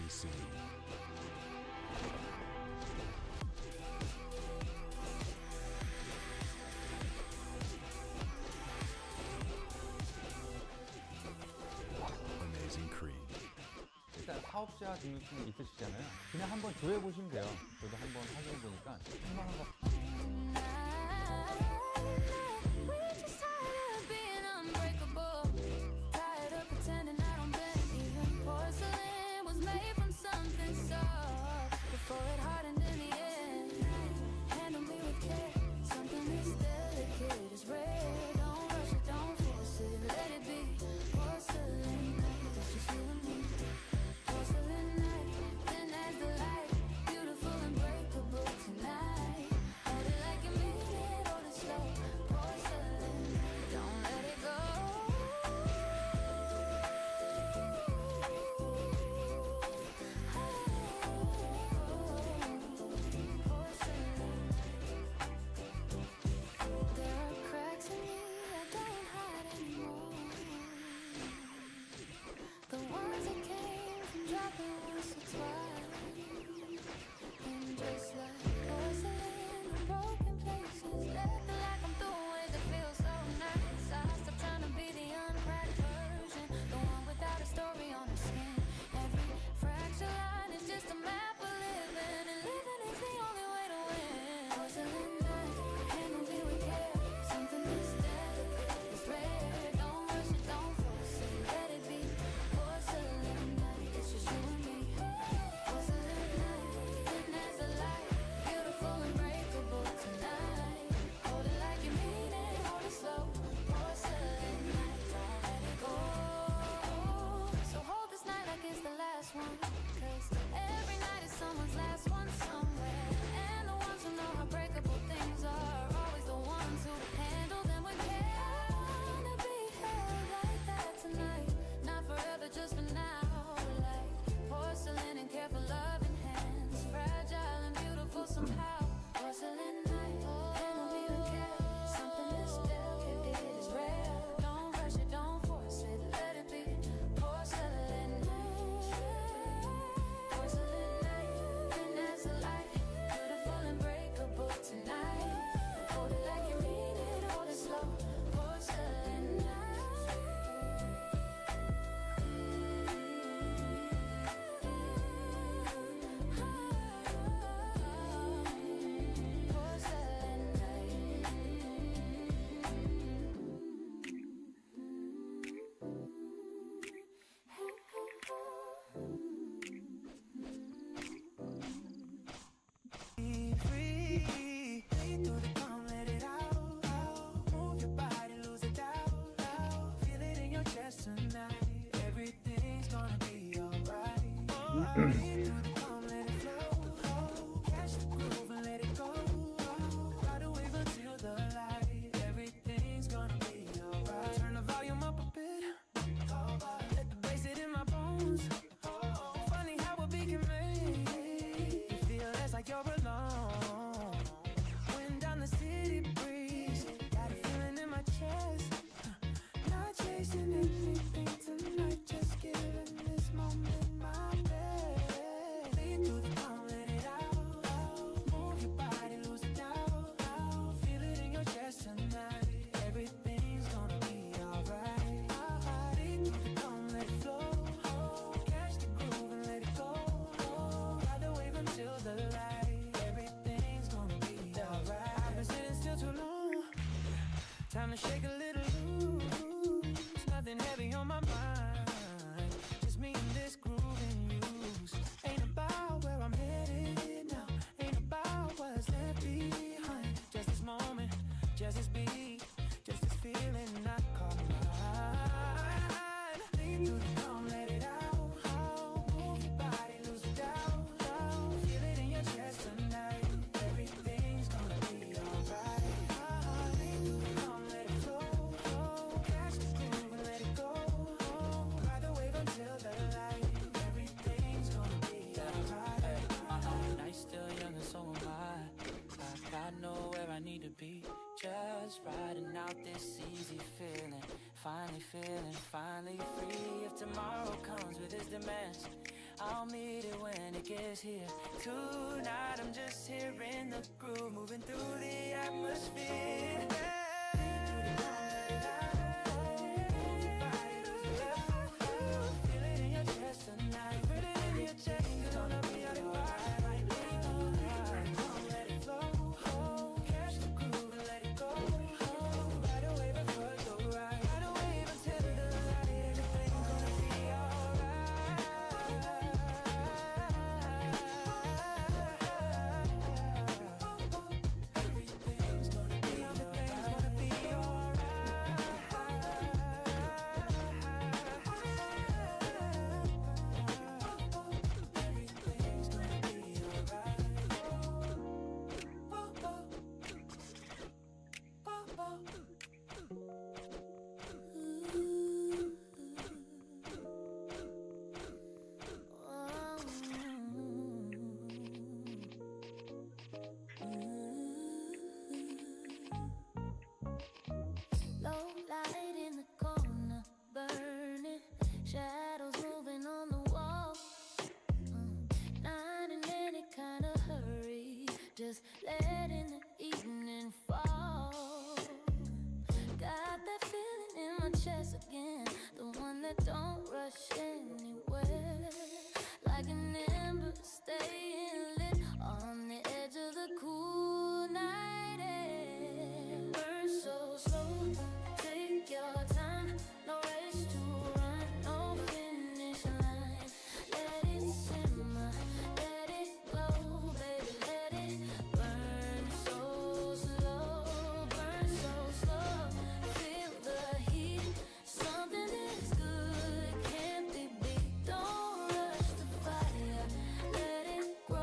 NBC. Amazing Creed. 일단 사업자 등록증 있으시잖아요. 그냥 한번 조회보시면 돼요. 저도 한번 확인해보니까 할만한 거. We're just tired of being unbreakable. Tired of pretending I don't bend. Even porcelain was made from something soft before it hardened in the end. Handle me with care. Something that's delicate is rare. Don't rush it, don't force it. Let it be porcelain. That's just you and me. Porcelain night, thin as the light. Beautiful and breakable tonight. Hold it like you mean it, hold it slow. Porcelain, don't let it go. Porcelain. There are cracks in me I don't hide anymore. The ones that came from dropping once or twice. And just like porcelain in broken places, left like I'm through it, it feels so nice. I stop trying to be the uncracked version, the one without a story on her skin. Every fractured line is just a map of living, and living is the only way to win. Porcelain night, handle me with care. Something that's delicate is rare. Don't rush it, don't force it, let it be. Porcelain night, it's just you and me. Porcelain night, thin as the light. Beautiful and breakable tonight. Hold it like you mean it, hold it slow. Porcelain night, don't let it go. So hold this night like it's the last one. 'Cause every night is someone's last one somewhere. And the ones who know how breakable things are always the ones who handle them with care. I wanna be held like that tonight. Not forever, just for now. Like porcelain and careful loving hands. Fragile and beautiful somehow. Porcelain night, handle me with care. Something that's delicate is rare. Don't rush it, don't force it, let it be. Porcelain night. Porcelain night, thin as the light. Beautiful and breakable tonight. Hold it like you mean it, hold it slow. Porcelain night. Porcelain Be free. Breathe through the calm, let it out, out. Move your body, lose it out, out. Feel it in your chest tonight. Everything's gonna be alright. Breathe through the calm, let it flow, oh. Catch the groove and let it go, oh. Ride the wave until the light. Everything's gonna be alright. Turn the volume up a bit. Let the bass hit in my bones. Funny how a beat can make you feel less like you're alone. Wind down the city breeze, got a feeling in my chest. Not chasing anything tonight, just giving this moment my best. Lead through the calm, let it out, out. Move your body, lose it out, out. Feel it in your chest tonight. Everything's gonna be alright. Lead through the calm, let it flow. Catch the groove and let it go. Ride the wave until the light. Everything's gonna be alright. I've been sitting still too long. Time to shake a little loose. Nothing heavy on my mind. Just me and this groove in use. Ain't about where I'm headed now. Ain't about what's left behind. Just this moment, just this beat, just this feeling I call mine. Lead through the calm, let it out, out. Move your body, lose it out, out. Feel it in your chest tonight. Everything's gonna be alright. Lead through the calm, let it flow, oh. Catch the groove and let it go, oh. Ride the wave until the light. Everything's gonna be alright. Night's still young and so am I. I got nowhere I need to be. Just riding out this easy feeling. Finally feeling, finally free. If tomorrow comes with its demands, I'll meet it when it gets here. Tonight I'm just here in the groove, moving through the atmosphere. Feel it in your chest tonight. Feel it in your chest. It's gonna be alright. Let it flow. Catch the groove and let it go. Ride a wave and flood the ride. Ride a wave until the light. Everything's gonna be Everything's gonna be Everything's gonna be Low light in the corner, burning. Shadows moving on the wall. Not in any kind of hurry, just letting the evening fall. Got that feeling in my chest again, the one that don't rush anywhere. Like an ember staying lit on the edge of the cool night air. Burn so slow, take your time, no race to run, no finish line. Let it simmer, let it glow, baby, let it burn so slow, burn so slow. Feel the heat, something is good, can't be beat. Don't rush the fire, let it grow.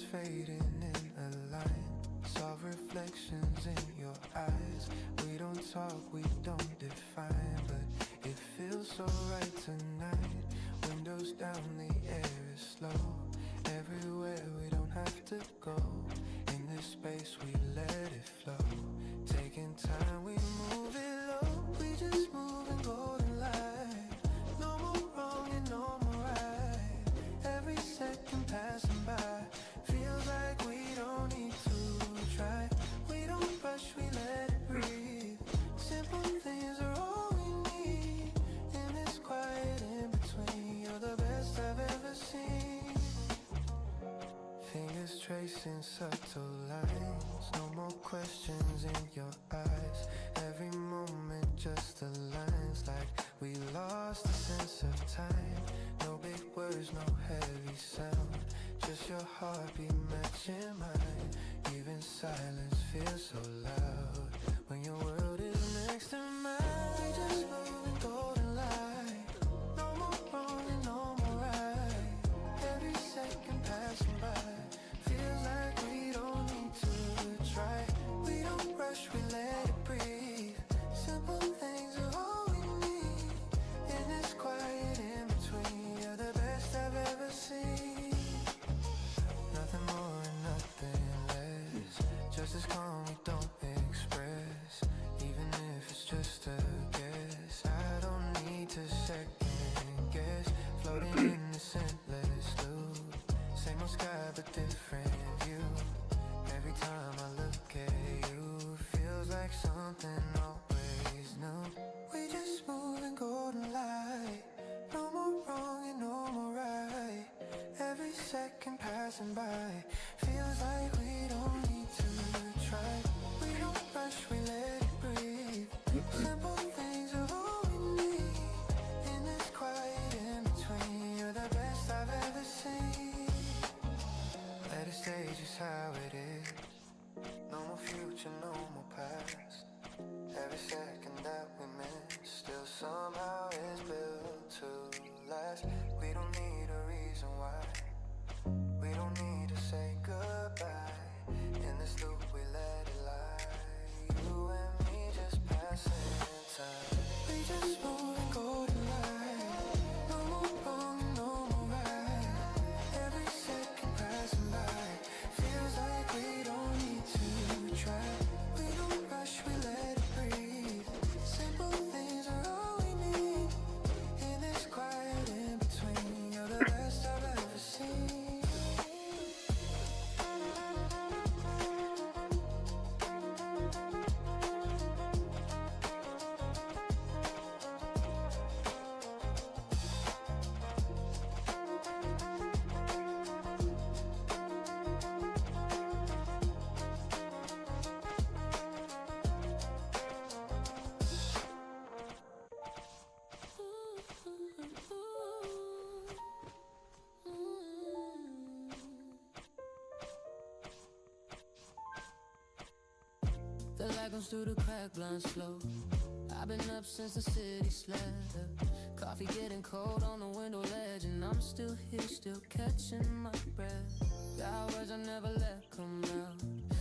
just fading in a line. Saw reflections in your eyes. We don't talk, we don't define, but it feels so right tonight. Windows down, the air is slow. Everywhere we don't have to go. In this space we let it flow. Taking time, we move it low. We just move in golden light. No more wrong and no more right. Every second passing by feels like we don't need to try. We don't rush, we let it breathe. Simple things are all we need. In this quiet in between, you're the best I've ever seen. Fingers tracing subtle lines. No more questions in your eyes. Every moment just aligns like we lost the sense of time. No big words, no heavy sound. Just your heartbeat matching mine. Even silence feels so loud when your world is next to mine. We just move in golden light. No more wrong and no more right. Every second passing by feels like we don't need to try. We don't rush, we let it breathe. Simple things are all we need. In this quiet in between, you're the best I've ever seen. Nothing more and nothing less. Just as calm, we don't express. Even if it's just a guess, I don't need to second guess. Floating in this endless loop. Same old sky but different view. Every time I look at you, feels like something always new. We just move in golden light. No more wrong and no more right. Every second passing by feels like we don't need to try. We don't rush, we let it breathe. Simple things are all we need. In this quiet in between, you're the best I've ever seen. Let it stay just how it is. No more future, no more past. Every second that we miss still somehow is built to last. We don't need a reason why. We don't need to say goodbye. In this loop we let it lie. You and me just passing time. We just move in golden light. No more wrong and no more right. Every second passing by feels like we don't need to try. We don't rush, we let it breathe. Simple things are all we need. In this quiet in between, you're the best I've ever seen. Feel like I'm through the crack, blind slow. I've been up since the city slept. Coffee getting cold on the window ledge, and I'm still here, still catching my breath. Got words I never let come out.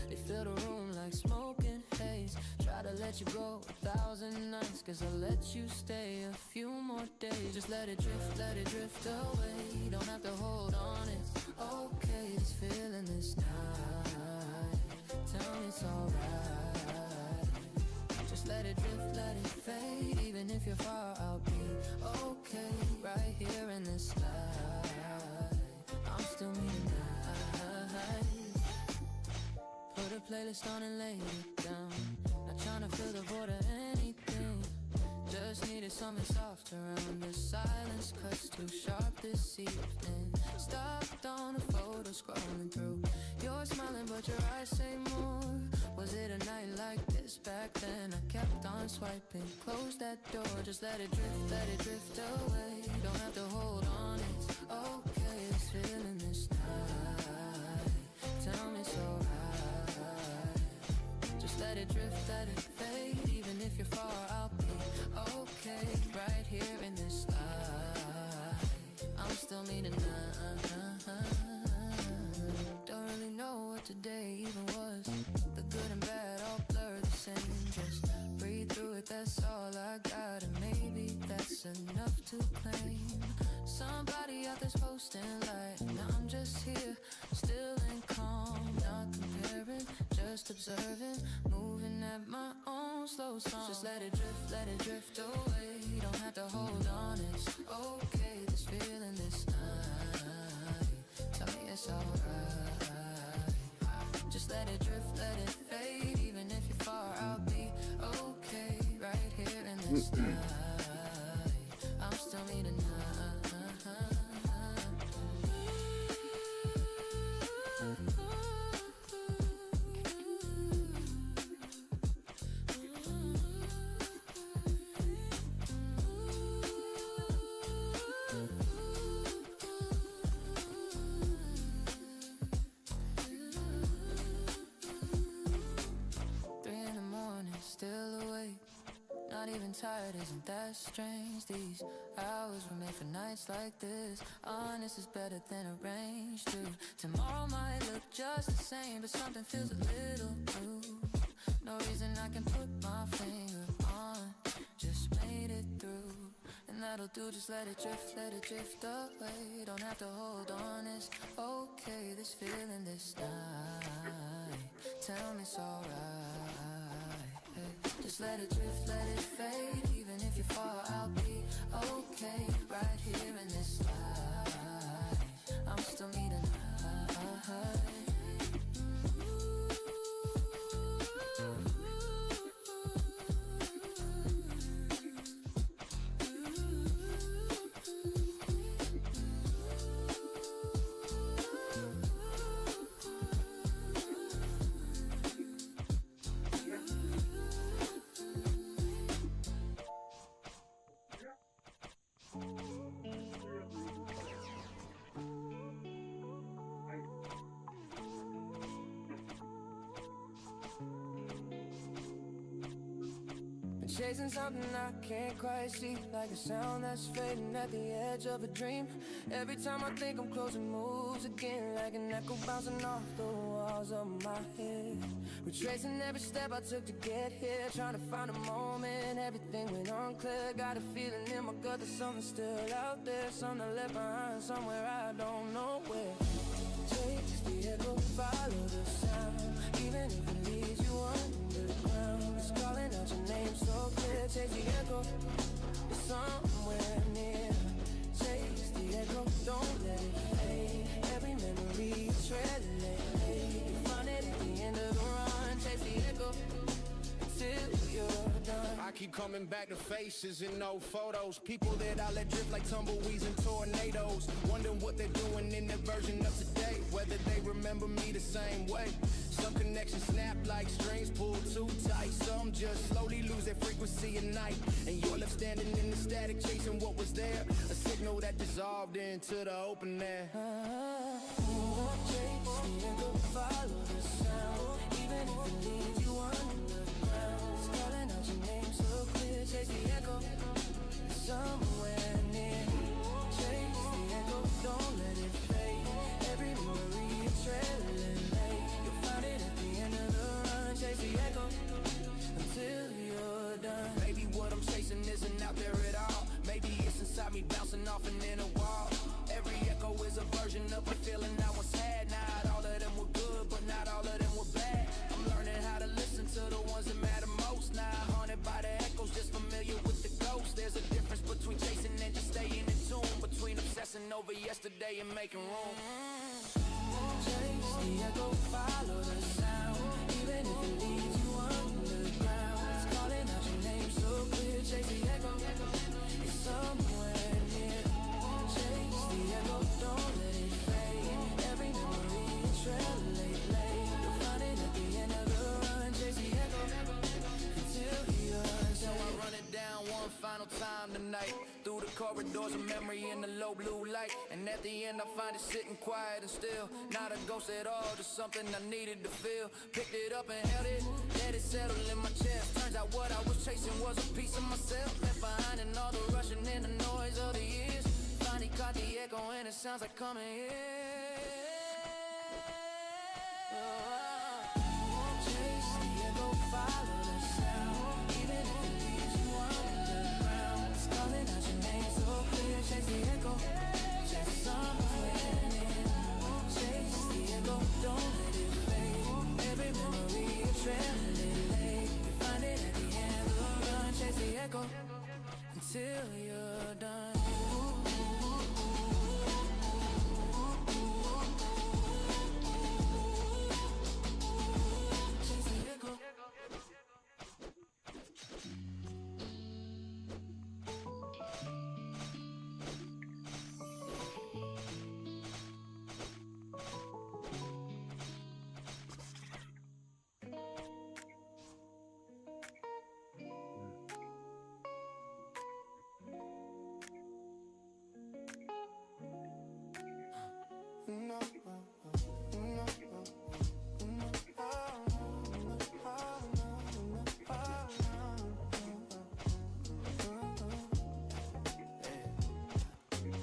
They fill the room like smoke and haze. Try to let you go 1,000 nights, 'cause I let you stay a few more days. Just let it drift away. Don't have to hold on, it's okay. Just feeling this night. Tell me it's alright. Just let it drift, let it fade. Even if you're far, I'll be okay. Right here in this light, I'm still meaning nice. Put a playlist on and lay it down. Not trying to fill the void or anything. Just needed something soft around. The silence cuts too sharp this evening. Stopped on a photo scrolling through. You're smiling but your eyes say more. Was it a night like this back then? I kept on swiping. Close that door, just let it drift away. Don't have to hold on, it's okay. It's feeling this night. Tell me it's alright. Just let it drift, let it fade. Even if you're far, I'll be okay. Right here in this light, I'm still meaning Don't really today even was. The good and bad all blur the same. Just breathe through it, that's all I got. And maybe that's enough to claim. Somebody out there's posting light, and I'm just here, still and calm, not comparing, just observing, moving at my own slow song. Just let it drift away. You don't have to hold on, it's okay. This feeling this night, tell me it's alright. Just let it drift, let it fade. Even if you're far, I'll be okay. Right here in this night, I'm still meaning tired, isn't that strange? These hours were made for nights like this. Honest is better than arranged too. Tomorrow might look just the same, but something feels a little blue. No reason I can put my finger on. Just made it through, and that'll do. Just let it drift away. Don't have to hold on, it's okay. This feeling this night, tell me it's alright. Just let it drift, let it fade. Even if you're far, I'll be okay. Right here in this light, I'm still meeting chasing something I can't quite see, like a sound that's fading at the edge of a dream. Every time I think I'm closing moves again, like an echo bouncing off the walls of my head. Retracing every step I took to get here, trying to find a moment, everything went unclear. Got a feeling in my gut that something's still out there, something left behind somewhere I don't know where. Chase the echo, follow the sound, even if it leads you underground. It's calling out your name so clear. Chase the echo, it's somewhere near. Chase the echo, don't let it fade. Every memory you tread late. You find it at the end of the run. Chase the echo until you're done. I keep coming back to faces in old photos. People that I let drift like tumbleweeds and tornadoes. Wondering what they're doing in their version of today. Whether they remember me the same way. Some connections snap like strings pulled too tight. Some just slowly lose their frequency at night. And you're left standing in the static, chasing what was there. A signal that dissolved into the open air. Chase the echo, follow the sound, even if it leads you underground. It's calling out your name so clear. Chase the echo, it's somewhere near. Chase the echo, don't let it fade. Every memory is trailing late. You'll find it at the end of the run. Chase the echo until you're done. Maybe what I'm chasing isn't out there at all. Maybe it's inside me bouncing off an inner wall. Every echo is a version of a feeling I once had. Not all of them were good, but not all of them were bad. I'm learning how to listen to the ones that matter most. Now haunted by the echoes, just familiar with the ghost. There's a difference between chasing and just staying in tune. Between obsessing over yesterday and making room. Chase the echo, follow the sound, even if it leads you underground. It's calling out your name so clear. Chase the echo, it's somewhere near. Chase the echo, don't let it fade. Every memory is trailing late. You'll find it at the end of the run. Chase the echo until you're So I run it down one final time tonight. Through the corridors of memory in the low blue light. And at the end I find it sitting quiet and still. Not a ghost at all, just something I needed to feel. Picked it up and held it, let it settle in my chest. Turns out what I was chasing was a piece of myself. Left behind in all the rushing and the noise of the years. Finally caught the echo and it sounds like coming here. Chase the echo, follow the sound. Even if it leaves you underground, it's calling out your name so clear. Chase the echo, chase somewhere in. Chase the echo, don't let it fade. Every memory you're trailing it late. You find it at the end of the run. Chase the echo until you're done. Chase the echo.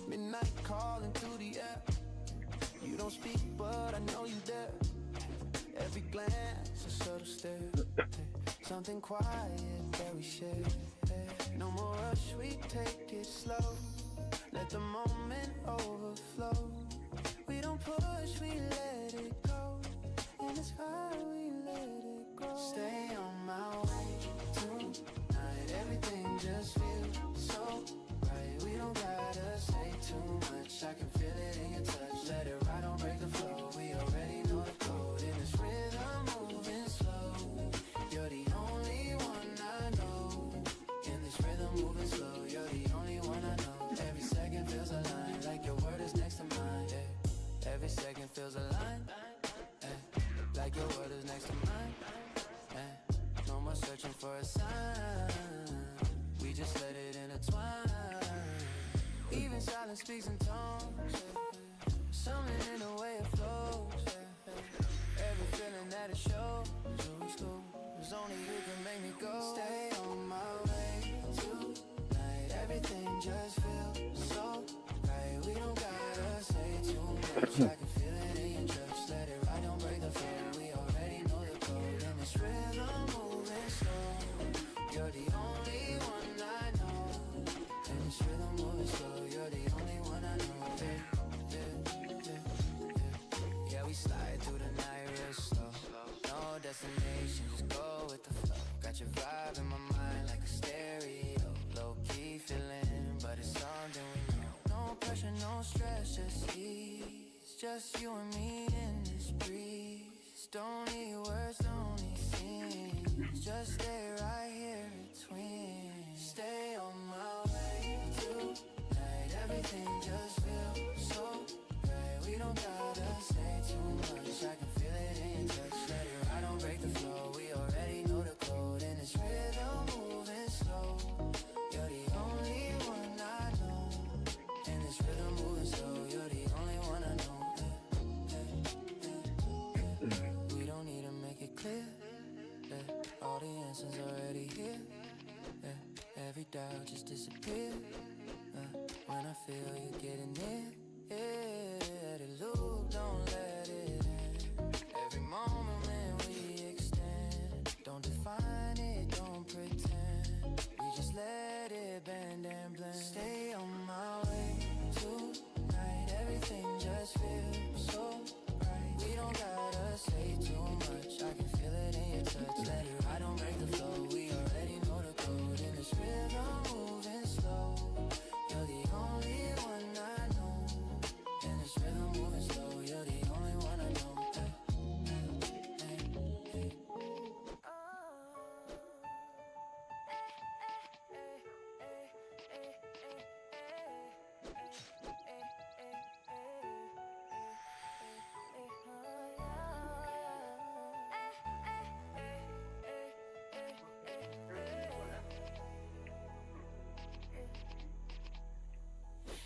Midnight calling through the air. You don't speak, but I know you there. Every glance, a subtle stare. Something quiet that we share. No more rush, we take it slow. Let the moment overflow. We don't push, we let it go. In the sky, we let it go. Stay on my way tonight. Everything just feels so right. We don't gotta say too much. I can feel it in your touch. Let it ride, don't break the flow. We already know the code. In this rhythm, moving slow. You're the only one I know. In this rhythm, moving slow. You're the only one I know. Every second feels aligned, like your word is next to mine. Yeah. Every second feels aligned, like your word is next to mine. No more searching for a sign. We just let it intertwine. Even silence speaks in tongues. Something in the way it flows. Every feeling that it shows. There's only you can make me go. Stay on my way tonight. Everything just feels so right. We don't gotta say too much. I can feel it in your touch. Let it ride, don't break the flow. We already know the code. In this rhythm, moving slow. You're the only one I know. In this rhythm, moving slow. You're the only one I know. Yeah, we slide through the night real slow. No destination, just go with the flow. Got your vibe in my mind like a stereo. Low-key feeling, but it's something we know. No pressure, no stress, just ease. Just you and me in this breeze. Don't need words, don't need scenes. Just stay right here between. Stay on my way tonight. Everything just feels so right. We don't gotta say too much. I can feel it in your touch. Let it ride, don't break the flow. We already know the code. In this rhythm, moving slow. You're the only one I know. In this rhythm, moving slow. You're the only one I know. We don't need to make it clear. All the answers already here. Every doubt just disappear. When I feel you getting near. Let it loop, don't let it end. Every moment when we extend. Don't define it, don't pretend. We just let it bend and blend. Stay on my way tonight. Everything just feels so right. We don't gotta say too much. I can feel it in your touch. Let it ride, don't break the flow. We already know the code. In this rhythm, moving slow. You're the only one I know. In this rhythm, moving slow. You're the only one I know.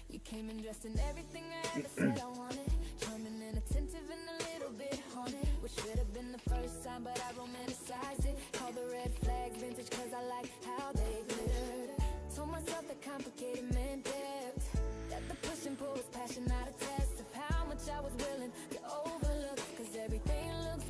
You came in dressed in everything I ever said I wanted. Coming in attentive and a little bit haunted. Which should have been the first time, but I romanticized it. Call the red flags vintage cause I like how they glittered. Told myself that complicated meant depth. That the push and pull was passion, not a test of how much I was willing to overlook. Cause everything looks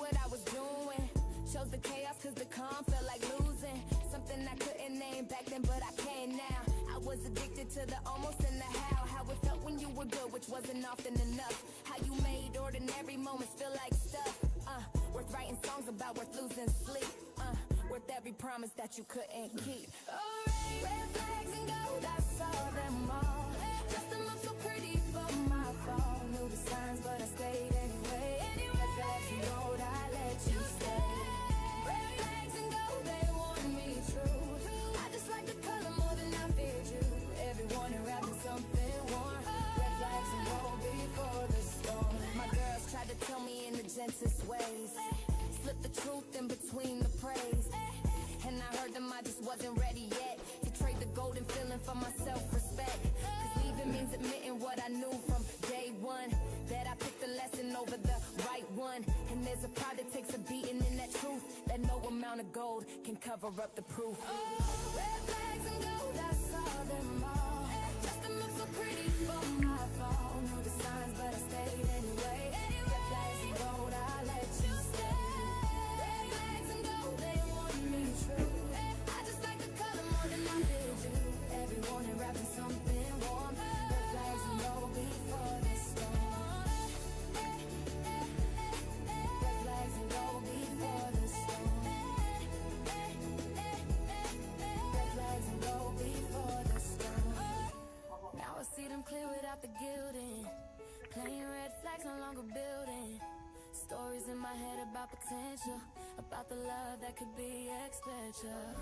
what I was doing. Chose the chaos cause the calm felt like losing. Something I couldn't name back then, but I can now. I was addicted to the almost and the how it felt when you were good, which wasn't often enough. How you made ordinary moments feel like stuff. Worth writing songs about, worth losing sleep. Worth every promise that you couldn't keep. Alright, red flags and gold, I saw them all. Dressed them up so pretty for my fall. Knew the signs, but I stayed anyway. Red flags and gold, I let you stay. Red flags and gold, they warned me true. I just like the color more than I feared you. Everyone wrapped in something warm. Red flags and gold before the storm. My girls tried to tell me in the gentlest ways. Slip the truth in between the praise. And I heard them, I just wasn't ready yet to trade the golden feeling for my self-respect. Cause leaving means admitting what I knew from day one, that I picked the lesson over the right one. And there's a pride that takes a beating in that truth, that no amount of gold can cover up the proof. Red flags and gold, I saw them all. Dressed them up so pretty for my fall. Knew the signs, but I stayed anyway. Red flags and gold, I let you stay. Red flags and gold, they want me true. I just like the color more than I did you. Every morning wrapping something warm. Red flags and gold before the storm. Red flags and gold before the storm. Red flags and gold before the storm. Now I see them clear without the gilding. Playing red flags, no longer building. Stories in my head about potential, about the love that could be exponential.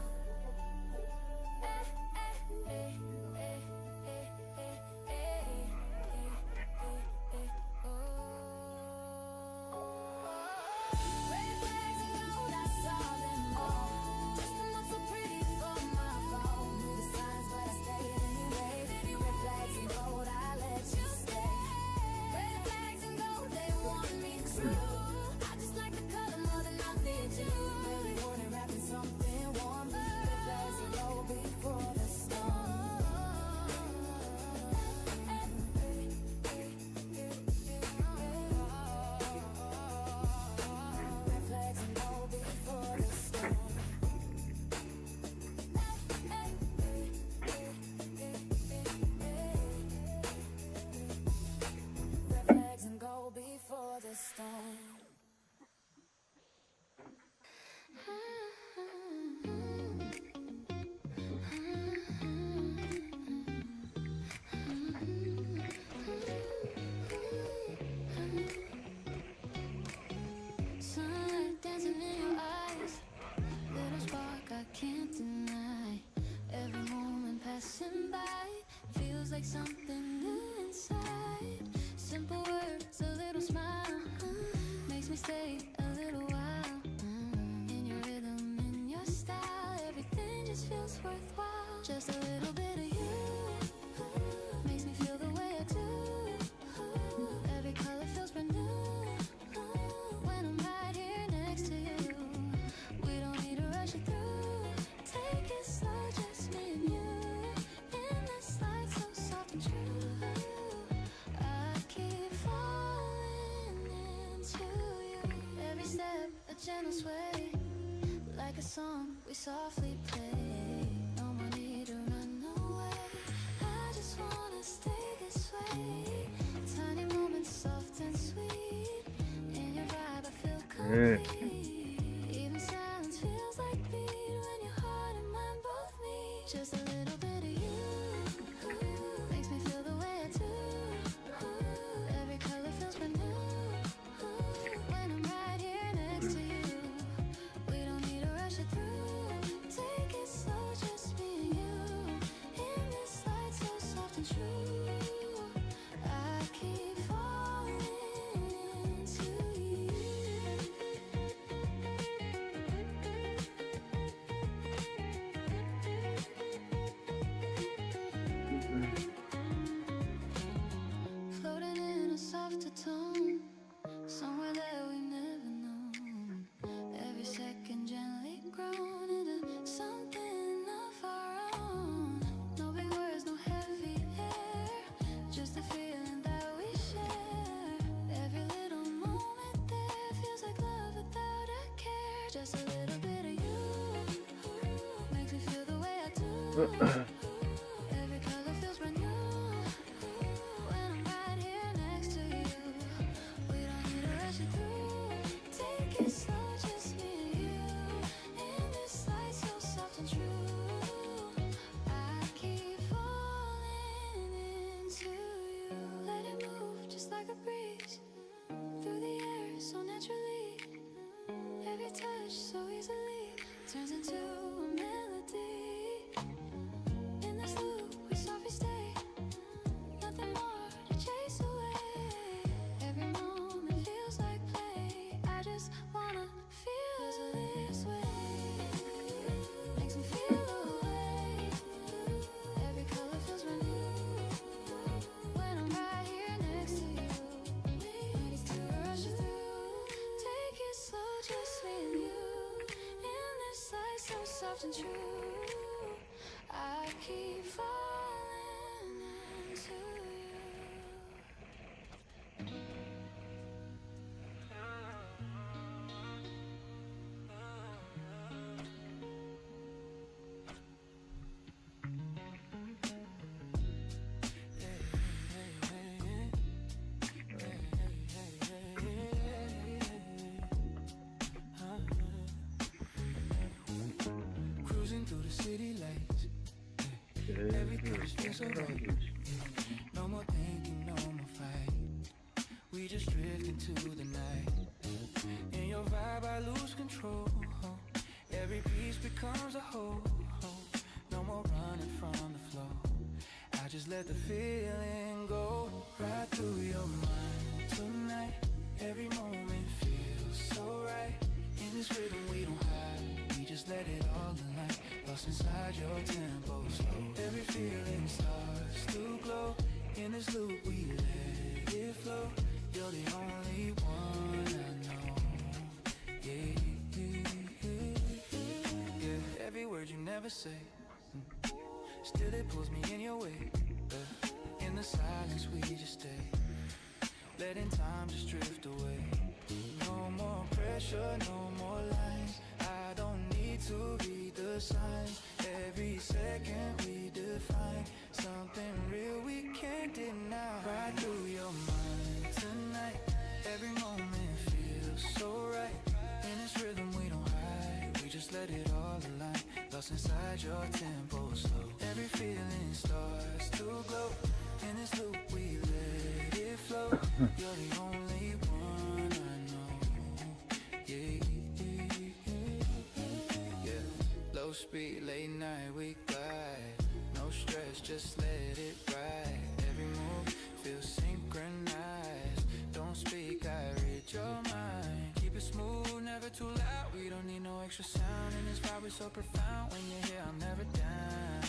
Red flags and gold, I saw them all. Dressed them up so pretty for my fall. Knew the signs, but I stayed anyway. Red flags and gold, I let you stay. Red flags and gold, they want me true. I just like the color more than I did you. Every morning wrapping something warm. Red flags and gold before the storm. Red flags and gold before the storm. Red flags and gold before the storm. Sunlight dancing in your eyes, little spark I can't deny. Every moment passing by feels like something new inside. Simple words, a little smile, makes me stay a little while. In your rhythm, in your style, everything just feels worthwhile. Just a little bit of you makes me feel the way I do. Every color feels brand new when I'm right here next to you. We don't need to rush it through. Take it slow, just me and you. In this light so soft and true, I keep falling into you. Every step a gentle sway, like a song we softly play. No more need to run away. I just wanna stay this way. Tiny moments soft and sweet. In your vibe I feel complete. Even silence feels like beat when your heart and mind both meet. Just a little bit of you makes me feel the way I do. Every color feels brand new when I'm right here next to you. We don't need to rush it through. Take it slow, just me and you. In this light so soft and true, I keep falling into you. Just a little bit of you makes me feel the way I do. Every color feels brand new when I'm right here next to you. We don't need to rush it through. Take it slow, just me and you. In this light so soft and true, I keep falling into you. Let it move just like a breeze through the air so naturally. Every touch so easily turns into a melody. In this loop we softly stay, nothing more to chase away. Every moment feels like play. I just wanna feel this way. Makes me feel away. Every color feels brand new when I'm right here next to you. Ready to rush through. Take it slow, just me and you. In this light so soft and true, I keep falling into you. Cruising through the city lights. Everything just feels so right. No more thinking, no more fight. We just drift into the night. In your vibe, I lose control. Every piece becomes a whole. No more running from the flow. I just let the feeling go right through your mind tonight. Every moment feels so right. In this rhythm we don't hide. We just let it all align. Lost inside your tempo slow. Every feeling starts to glow. In this loop we let it flow. You're the only one I know. Yeah. Every word you never say, still it pulls me in your way. In the silence we just stay, letting time just drift away. No more pressure, no more lines. I don't need to read the signs. Every second we define something real we can't deny. Right through your mind tonight. Every moment feels so right. In this rhythm we don't hide. We just let it all align. Lost inside your tempo slow. Every feeling starts to glow. In this loop we let it flow. You're the only one I know. Yeah. Low speed, late night we glide. No stress, just let it ride. Every move feels synchronized. Don't speak, I read your mind. Keep it smooth, never too loud. We don't need no extra sound. And this vibe is so profound. When you're here, I'm never down.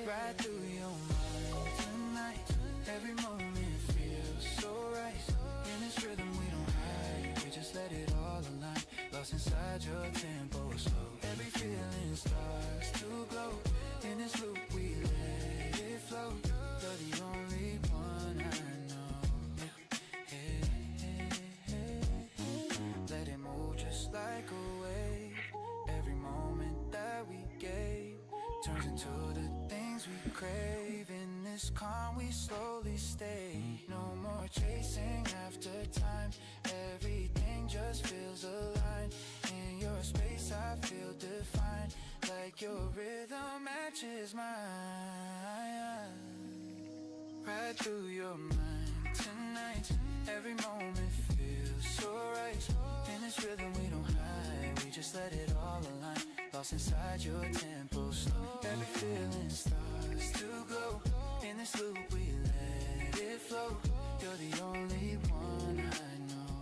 Right through your mind tonight. Every moment feels so right. In this rhythm we don't hide. We just let it all align. Lost inside your tempo slow. Every feeling starts to glow. In this loop we let it flow. You're the only one I know. Let it move just like a wave. Every moment that we gave turns into the things we crave. In this calm we slowly stay. No more chasing after time. Everything just feels aligned. In your space I feel defined. Like your rhythm matches mine. Right through your mind tonight. Every moment feels so right. In this rhythm we don't hide. We just let it all align. Lost inside your tempo slow. Every feeling starts to glow. In this loop we let it flow. You're the only one I know.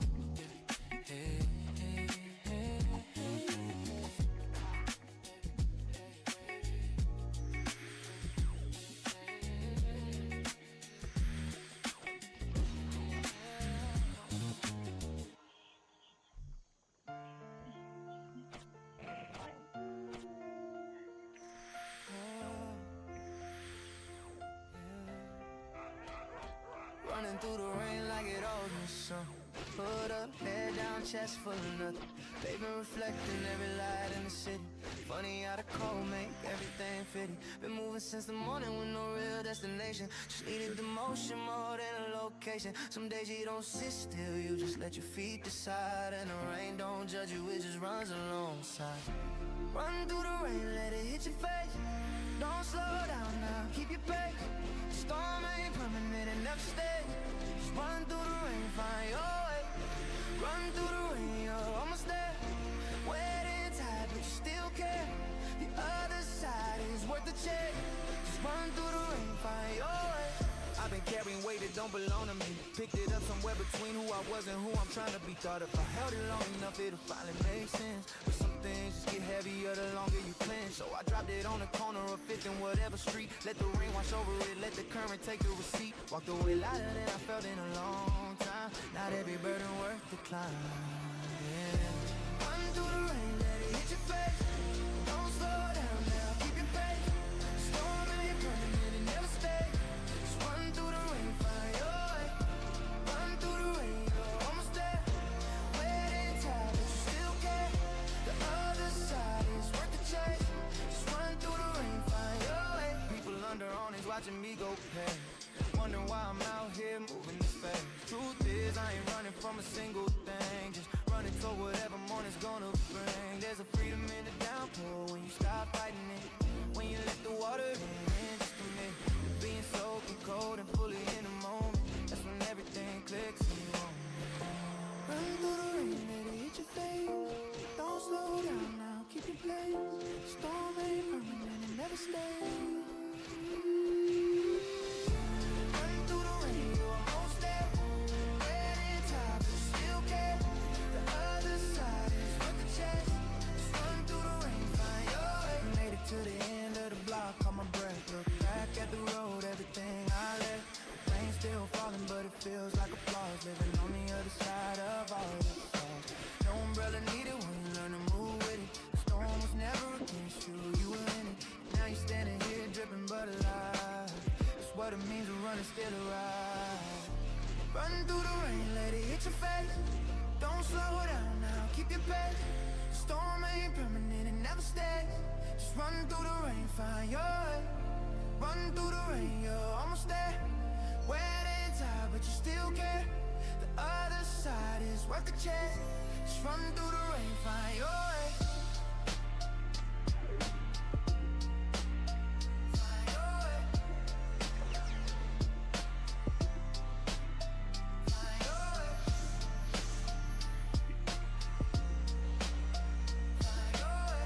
Hey, hey, hey, running through the rain like it owes me some. Put up, my chest full of nothing. Pavement reflecting every light in the city. Funny how the cold make everything fitty. Been moving since the morning with no real destination. Just needed the motion more than a location. Some days you don't sit still, you just let your feet decide. And the rain don't judge you, it just runs alongside. Run through the rain, let it hit your face. Don't slow down now, keep your pace. Storm ain't permanent and never stays. Just run through the rain, find your way. Run through the rain, you're almost there. Wet and tired, but you still care. The other side is worth the chase. Just run through the rain, find your way. I've been carrying weight that don't belong to me. Picked it up somewhere between who I was and who I'm trying to be. Thought if I held it long enough, it'll finally make sense. But some things just get heavier the longer you clench. So I dropped it on the corner of 5th and whatever street. Let the rain wash over it, let the current take the receipt. Walked away lighter than I felt in a long time. Not every burden worth the climb. Yeah. Run through the rain, let it hit your face. Don't slow down now, keep your pace. Storm ain't permanent, it never stays. Just run through the rain, find your way. Run through the rain, you're almost there. Wet and tired, but you still care. The other side is worth the chase. Just run through the rain, find your way. People under awnings watching me go past. Wondering why I'm out here moving this fast. Truth is, I ain't running from a single thing. Just running toward whatever morning's gonna bring. There's a freedom in the downpour when you stop fighting it. When you let the water in just a minute. You're being soaking cold and fully in the moment. That's when everything clicks and you own it. Run through the rain, let it hit your face. Don't slow down now, keep your place. Storm ain't permanent, it never stays. To the end of the block, caught my breath. Look back at the road, everything I left. The rain still falling, but it feels like applause. Living on the other side of all this stuff. No umbrella needed when you learn to move with it. The storm was never against you, you were in it. Now you're standing here dripping but alive. That's what it means to run and still arrive. Run through the rain, let it hit your face. Don't slow down now, keep your pace. The storm ain't permanent, it never stays. Just run through the rain, find your way. Run through the rain, you're almost there. Wet and tired, but you still care. The other side is worth the chase. Just run through the rain, find your way. Find your way. Find your way. Find your way.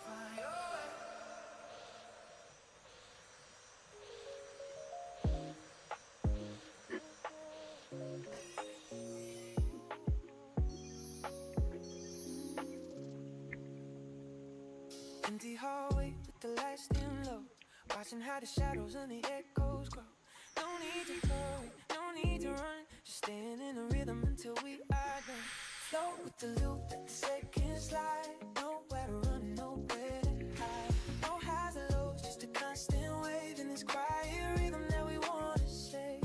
Find your way. Empty hallway with the lights dim low. Watching how the shadows and the echoes grow. No need to hurry, no need to run. Just staying in the rhythm until we are done. Float with the loop, let the seconds slide. Nowhere to run, nowhere to hide. No highs or lows, just a constant wave in this quiet rhythm that we wanna say.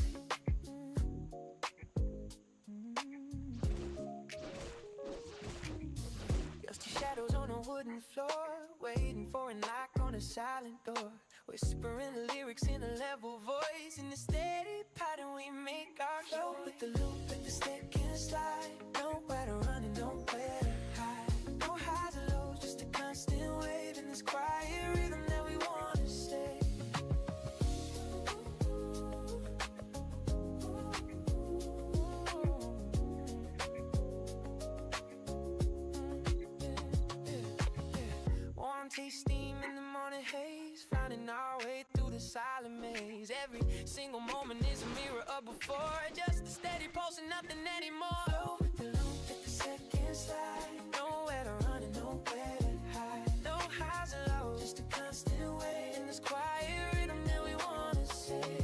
Dusty shadows on a wooden floor, waiting for a knock on a silent door. Whispering lyrics in a level voice, in the steady pattern we make our show. With the loop, let the seconds slide. Nowhere to run and nowhere to hide. No highs or lows, just a constant wave in this quiet rhythm that we wanna stay. Warm tea steam in the morning haze, finding our way through the silent maze. Every single moment is a mirror of before, just a steady pulse and nothing anymore. Flow with the loop, let the seconds slide. Nowhere to run and nowhere to hide. No highs and lows, just a constant wave in this quiet rhythm that we wanna say.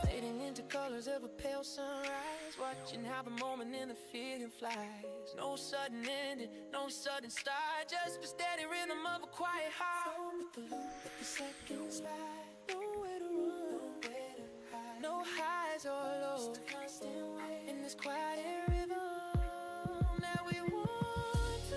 Fading into colors of a pale sunrise, watch Watching how the moment and the feeling flies. No sudden ending, no sudden start. Just the steady rhythm of a quiet heart. Flow with the loop, let the seconds slide. Nowhere to run, nowhere to hide. No highs or lows, just a constant wave. In this quiet rhythm that we want to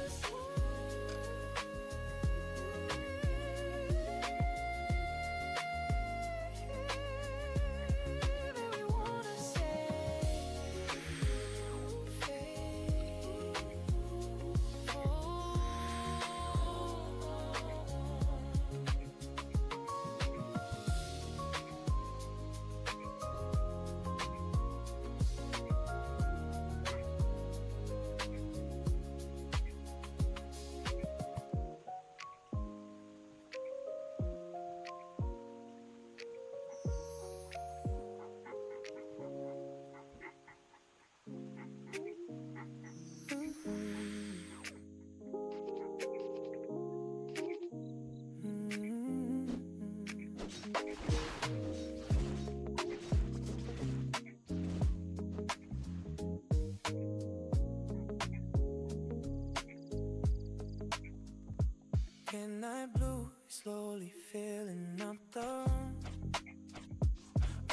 Midnight blue, slowly filling up the room.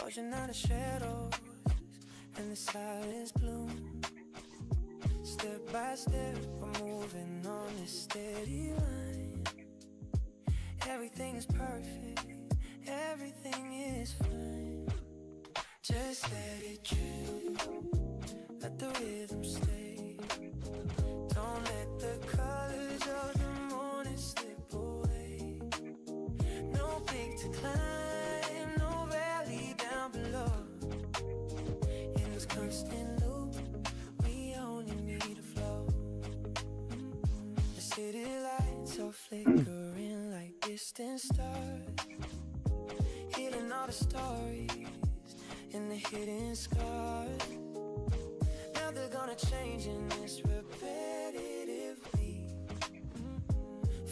Watching out the shadows and the silence gloom. Step by step, we're moving on this steady line. Everything is perfect, everything is fine. Just let it drip, let the rhythm stay. Don't let the colors of the morning slip away. No peak to climb, no valley down below. In this constant loop, we only need a flow. The city lights are flickering like distant stars, healing all the stories in the hidden scars. Now they're gonna change in this repetitive beat.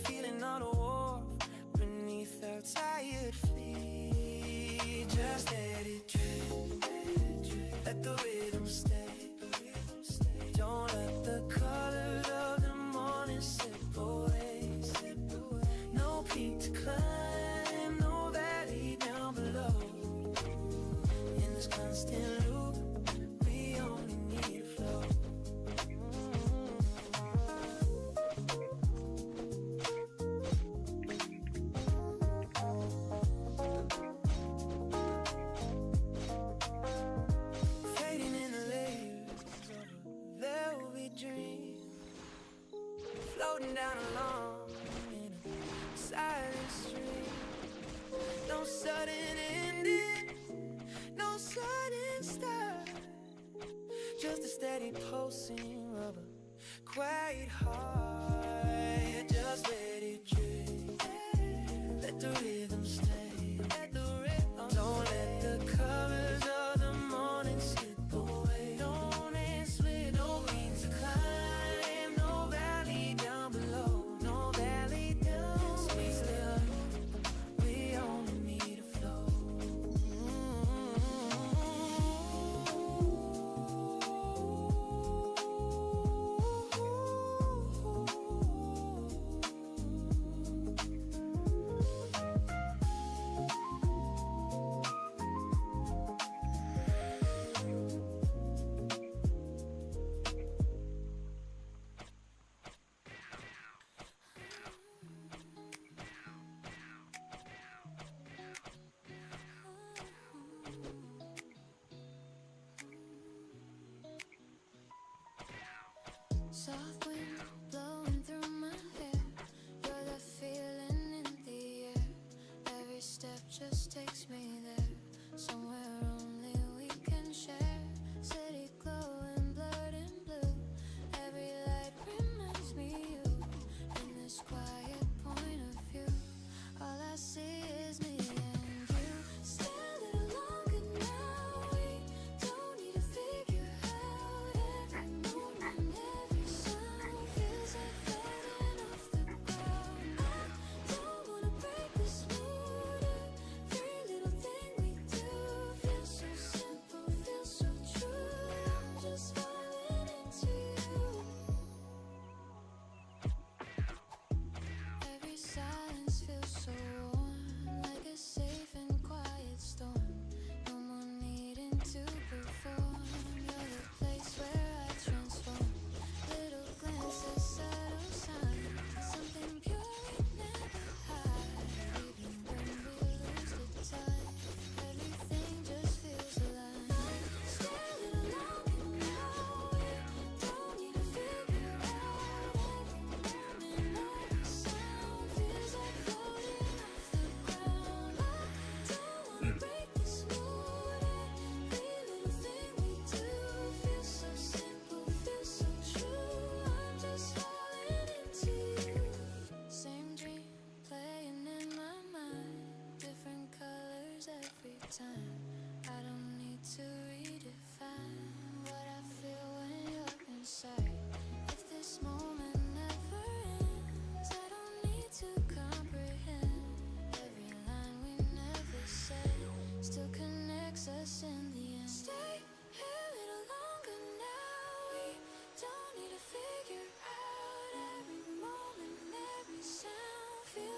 Feeling all the warmth beneath our tired feet. Just let it drip, let the rhythm stay. Don't let the colors of the morning slip away. No peak to climb, no valley down below. In this constant loop, we only need a flow. Fading in the layers of a velvet dream, floating down along in a silent stream. No sudden ending, no sudden start, just a steady pulsing of a quiet heart. Just let it drip, let the rhythm stay. Don't let the colors of the morning slip away. Don't slip, no wings to climb, no valley down below, no valley down. Sweet still, we only need a flow. Soft wind blowing through my hair. You're the feeling in the air. Every step just takes me there, somewhere only we can share. City glowing, blurred and blue. Every light reminds me you. In this quiet point of view, all I see is me and you. Stay a little longer now. We don't need to figure out every moment, every sound feels like floating off the ground. I don't wanna break this mood. Every little thing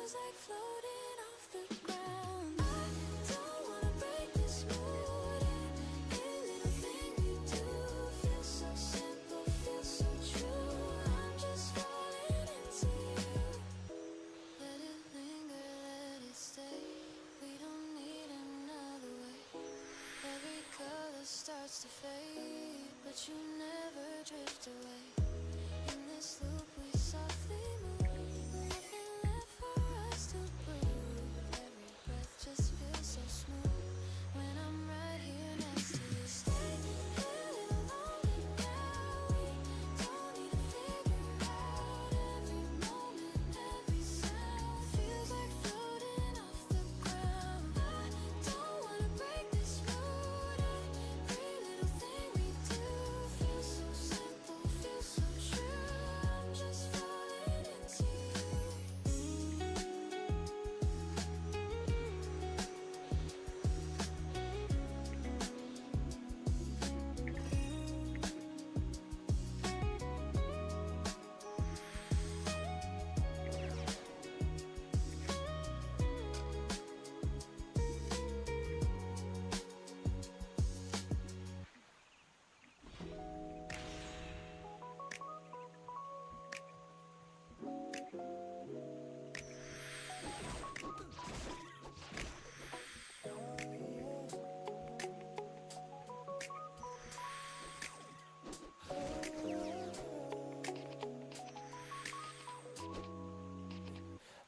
feels like floating off the ground. I don't wanna break this mood. Every little thing we do feels so simple, feels so true. I'm just falling into you. Let it linger, let it stay. We don't need another way. Every color starts to fade, but you never drift away. In this loop we softly move, nothing left for us to prove. Every breath just feels so smooth when I'm right here next to you. Stay a little longer now. We don't need to figure out every moment, every sound. Feels like floating off the ground. I don't wanna break this mood. Every little thing we do feels so simple, feels so true. I'm just falling into you.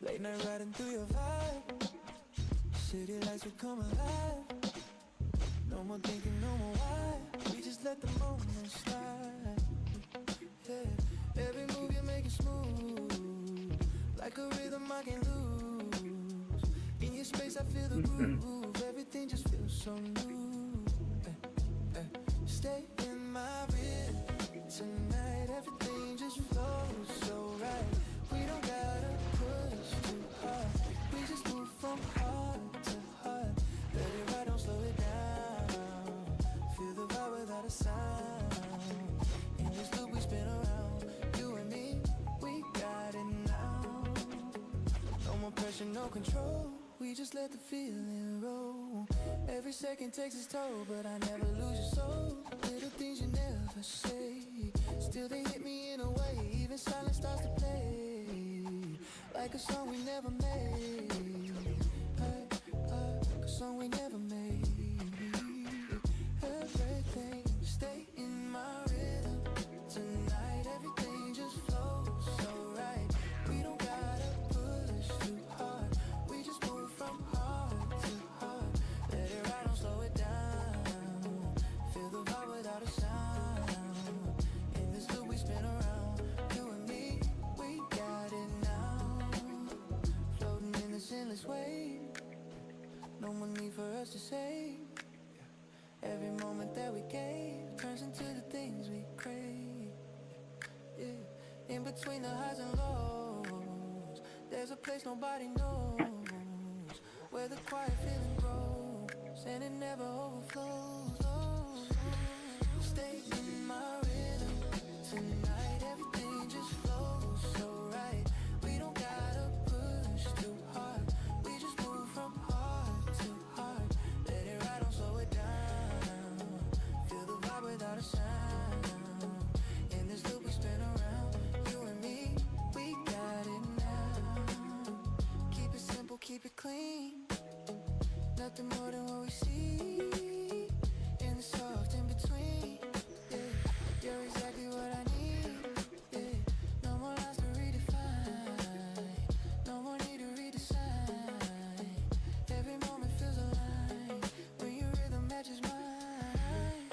Late night riding through your vibe. City lights will come alive. No more thinking, no more why. We just let the moment slide. Yeah. Every move you make it smooth, like a rhythm I can lose. In your space I feel the groove. Everything just feels so new. Stay in my rhythm tonight. Everything just flows so right. We don't gotta push too hard. We just move from heart to heart. Let it ride, don't slow it down. Feel the vibe without a sound. In this loop we spin around. You and me, we got it now. No more pressure, no control. We just let the feeling roll. Every second takes its toll, but I never lose your soul. Little things you never say, still they hit me in a way. Even silence starts to play, like a song we never made. A song we never made. Everything stay in my rhythm tonight. Everything just flows so right. We don't gotta push too hard. We just move from heart to heart. Let it ride, don't slow it down. Feel the vibe without a sound. In this loop we spin around. You and me, we got it now. Floating in this endless wave. No more need for us to say. Every moment that we gave turns into the things we crave. Yeah. In between the highs and lows, there's a place nobody knows, where the quiet feeling grows and it never overflows. Stay in my rhythm tonight. Everything just flows so right. We don't gotta push too hard. We just move from heart to heart. Let it ride, don't slow it down. Feel the vibe without a sound. In this loop we spin around. You and me, we got it now. Keep it simple, keep it clean. Nothing more than what we see. In the soft in between. Yeah, you're exactly what I need. Yeah, no more lines to redefine. No more need to redesign. Every moment feels aligned when your rhythm matches mine.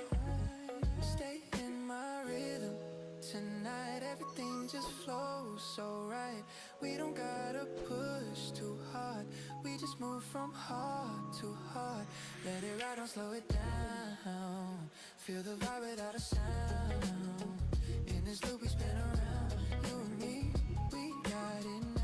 Stay in my rhythm tonight. Everything just flows so right. We don't gotta push too hard. We just move from heart to heart. Let it ride, don't slow it down. Feel the vibe without a sound. In this loop we spin around. You and me, we got it now.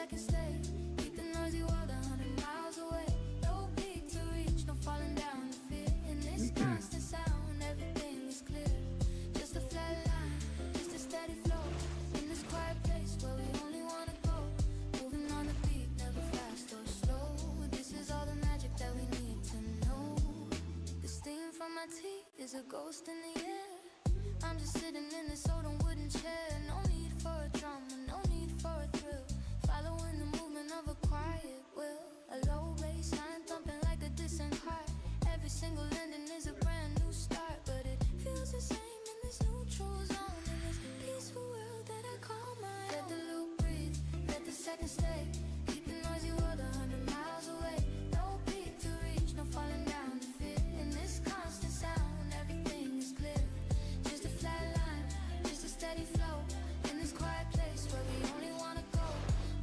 second stage. Keep the noisy world 100 miles away. No peak to reach, no falling down to fear. In this constant sound, everything is clear. Just a flat line, just a steady flow. In this quiet place where we only wanna go. Moving on the beat, never fast or slow. This is all the magic that we need to know. The steam from my tea is a ghost in the air. I'm just sitting in this old wooden chair. No need for a drama, no need for a thrill. Following the movement of a quiet will. A low bass line thumping like a distant heart. Every single ending is a brand new start. But it feels the same in this neutral zone. In this peaceful world that I call my own. Let the loop breathe, let the seconds stay. Keep the noisy world 100 miles away. No peak to reach, no falling down to fear. In this constant sound, everything is clear. Just a flat line, just a steady flow. In this quiet place where we only wanna go.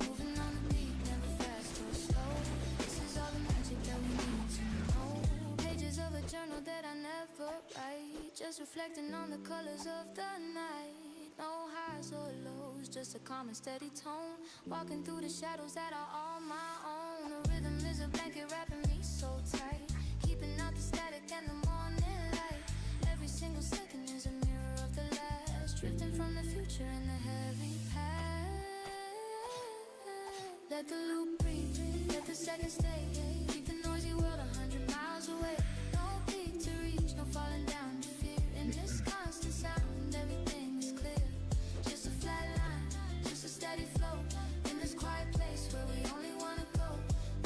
Moving on the beat, never fast or slow. This is all the magic that we need to know. Pages of a journal that I never write. Just reflecting on the colors of the night. No highs or lows, just a calm and steady tone. Walking through the shadows that are all my own. The rhythm is a blanket wrapping me so tight. Keeping out the static and the morning light. Every single second is a mirror of the last. Drifting from the future in the heavy past. Let the loop breathe, let the seconds stay. Keep the noisy world 100 miles away. No peak to reach, no falling down to fear. In this constant sound, everything is clear. Just a flat line, just a steady flow. In this quiet place where we only wanna go.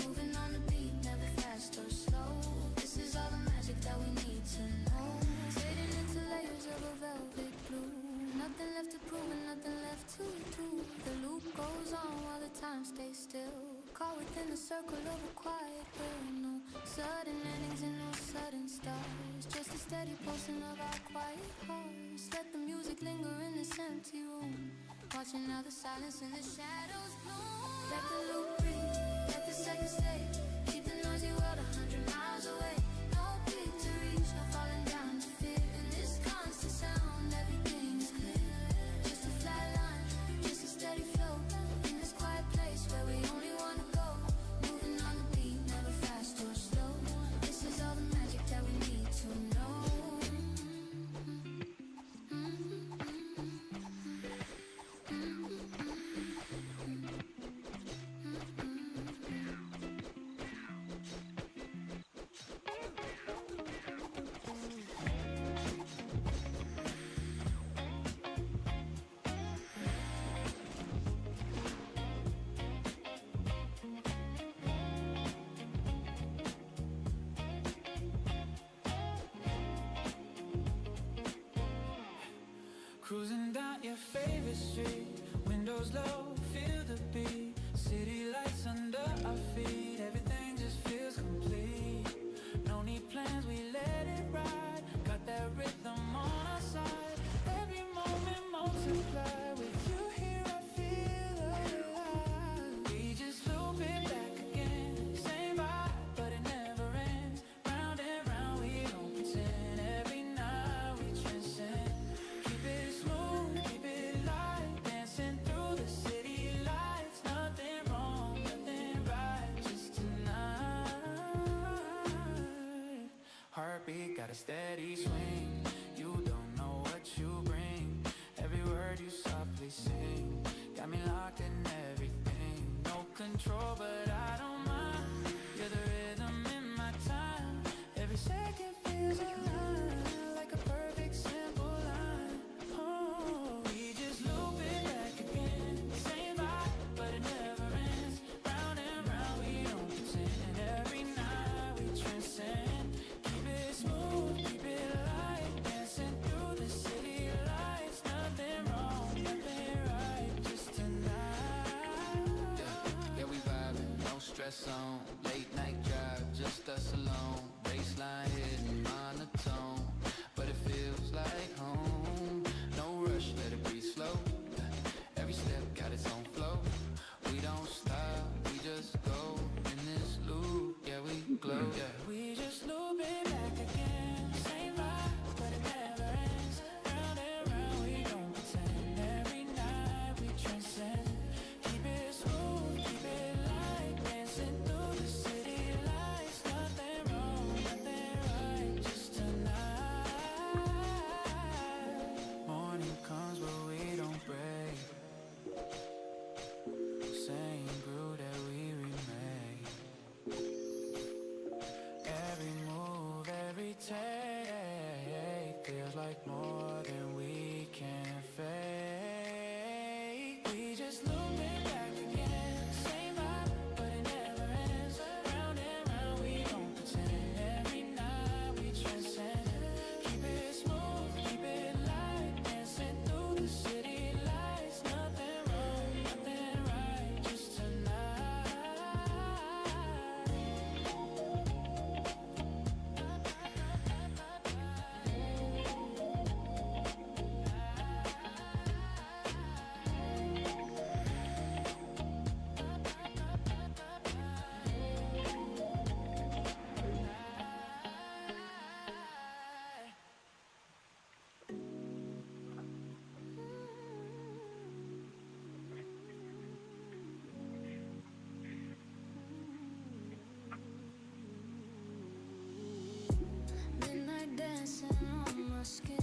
Moving on the beat, never fast or slow. This is all the magic that we need to know. Fading into layers of a velvet blue. Nothing left to prove and nothing left to do. The loop goes on while the time stays still. Caught within the circle of a quiet will. No sudden endings and no sudden stars. Just a steady pulsing of our quiet hearts. Let the music linger in this empty room. Watching how the silence and the shadows bloom. Let the loop breathe, let the seconds stay. Keep the noisy world 100 miles away. No peak to reach, no falling down to fear. In this constant sound, everything is clear. Just a flat line, just a steady flow. In this quiet place where we only wanna go. Moving on the beat, never fast or slow. This is all the magic that we need to know. Cruising down your favorite street, windows low, feel the beat. City lights under our feet, everything just feels complete. No need plans, we let it ride. Got that rhythm on our side. Every moment multiply. With you here, I feel alive. We just loop it back again. Same vibe, but it never ends. Round and round, we don't pretend. Every night we transcend. Keep it smooth, keep it light. Dancing through the city lights. Nothing wrong, nothing right. Just tonight. Heartbeat got a steady swing. You don't know what you bring. Every word you softly sing got me locked in everything. No control, but I don't mind. You're the rhythm in my time. Every second feels alive, like a perfect simple line. Oh, we just loop it back again. Same vibe, but it never ends. Round and round, we don't pretend. Every night we transcend. Keep it smooth, keep it light. Dancing through the city lights. Nothing wrong, nothing right. Just tonight. Yeah, we vibing, no stress on. Late night drive, just us alone. Baseline hitting monotone, but it feels like home. No rush, let it breathe slow. Every step got its own flow. We don't stop, we just go in this loop. Yeah, we glow. Yeah. We just loop it back again. Same vibe, but it never ends. Round and round, we don't pretend. Every night we transcend. Keep it smooth, keep like more than we can fake. We just loop it back again, same vibe, but it never ends. Round and round, we don't pretend. Every night we transcend. Keep it smooth, keep it light, dancing through the city lights. Nothing wrong, nothing right, just tonight. Midnight dancing on my skin.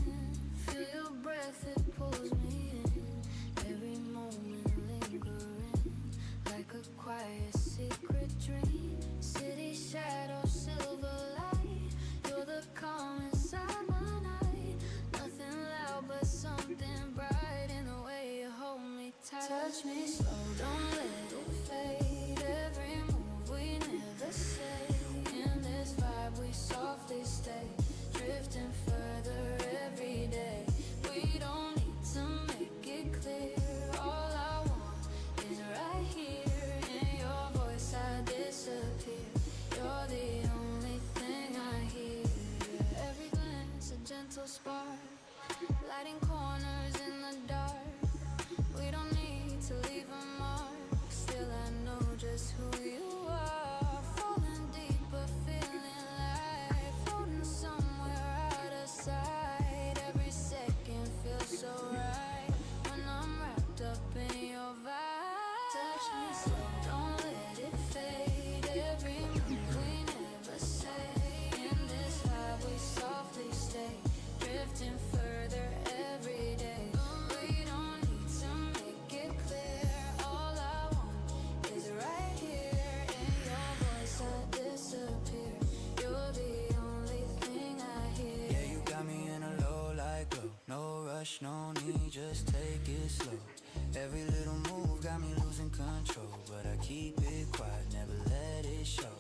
Feel your breath, it pulls me in. Every moment lingering, like a quiet secret dream. City shadow, silver light. You're the calm inside my night. Nothing loud, but something bright in the way you hold me tight. Touch me slow, don't let it fade. Every move we never say. In this vibe we softly stay, drifting further every day. We don't need to make it clear. All I want is right here. In your voice I disappear. You're the only thing I hear. Every glance a gentle spark, lighting corners in the dark. We don't need to leave a mark. Still I know just who you are. Falling deeper, feeling like floating somewhere out of sight. Every second feels so right when I'm wrapped up in your vibe. Touch me slow, don't let it fade. Every move we never say. In this vibe we softly stay, drifting further every day. We don't need to make it clear. All I want is right here. In your voice I disappear. You're the only thing I hear. Yeah, you got me in a low light glow. No rush, no need, just take it slow. Every little move got me losing control, but I keep it quiet, never let it show.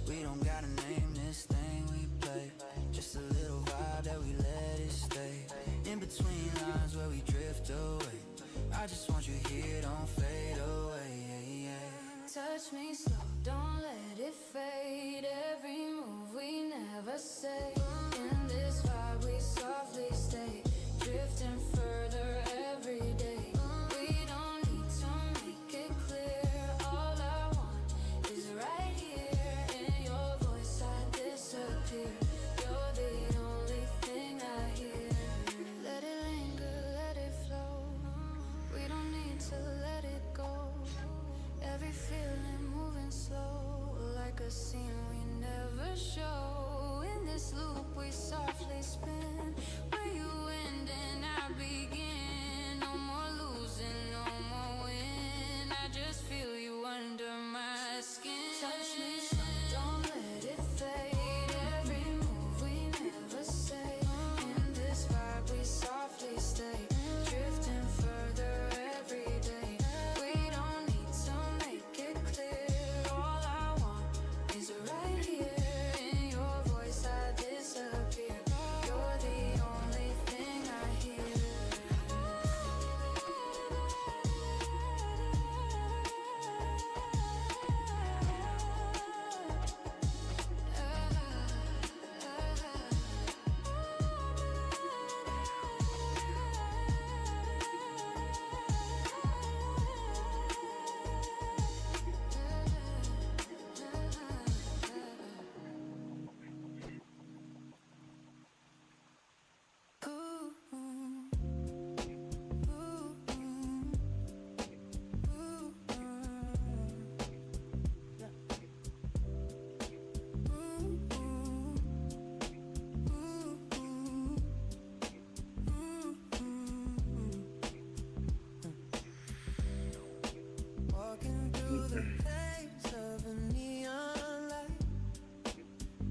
We don't gotta name this thing we play, just a little vibe that we let it stay. In between lines where we drift away, I just want you here, don't fade away. Yeah, yeah. Touch me slow, don't let it fade. Every move we never say. In this vibe we softly stay, drifting further every day. We don't need to make it clear. All I want is right here. In your voice I disappear. You're the only thing I hear. Let it linger, let it flow. We don't need to let it go. Every feeling moving slow, like a scene we never show. In this loop we softly spin, where you end and I begin. No more losing, no more win. I just feel you under my skin. Touch me slow, don't let it fade. Every move we never say. In this vibe we softly stay, drifting further every day. We don't need to make it clear. All I want is right here. In your voice I disappear. You're the only thing I hear.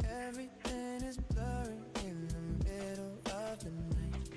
Everything is blurry in the middle of the night.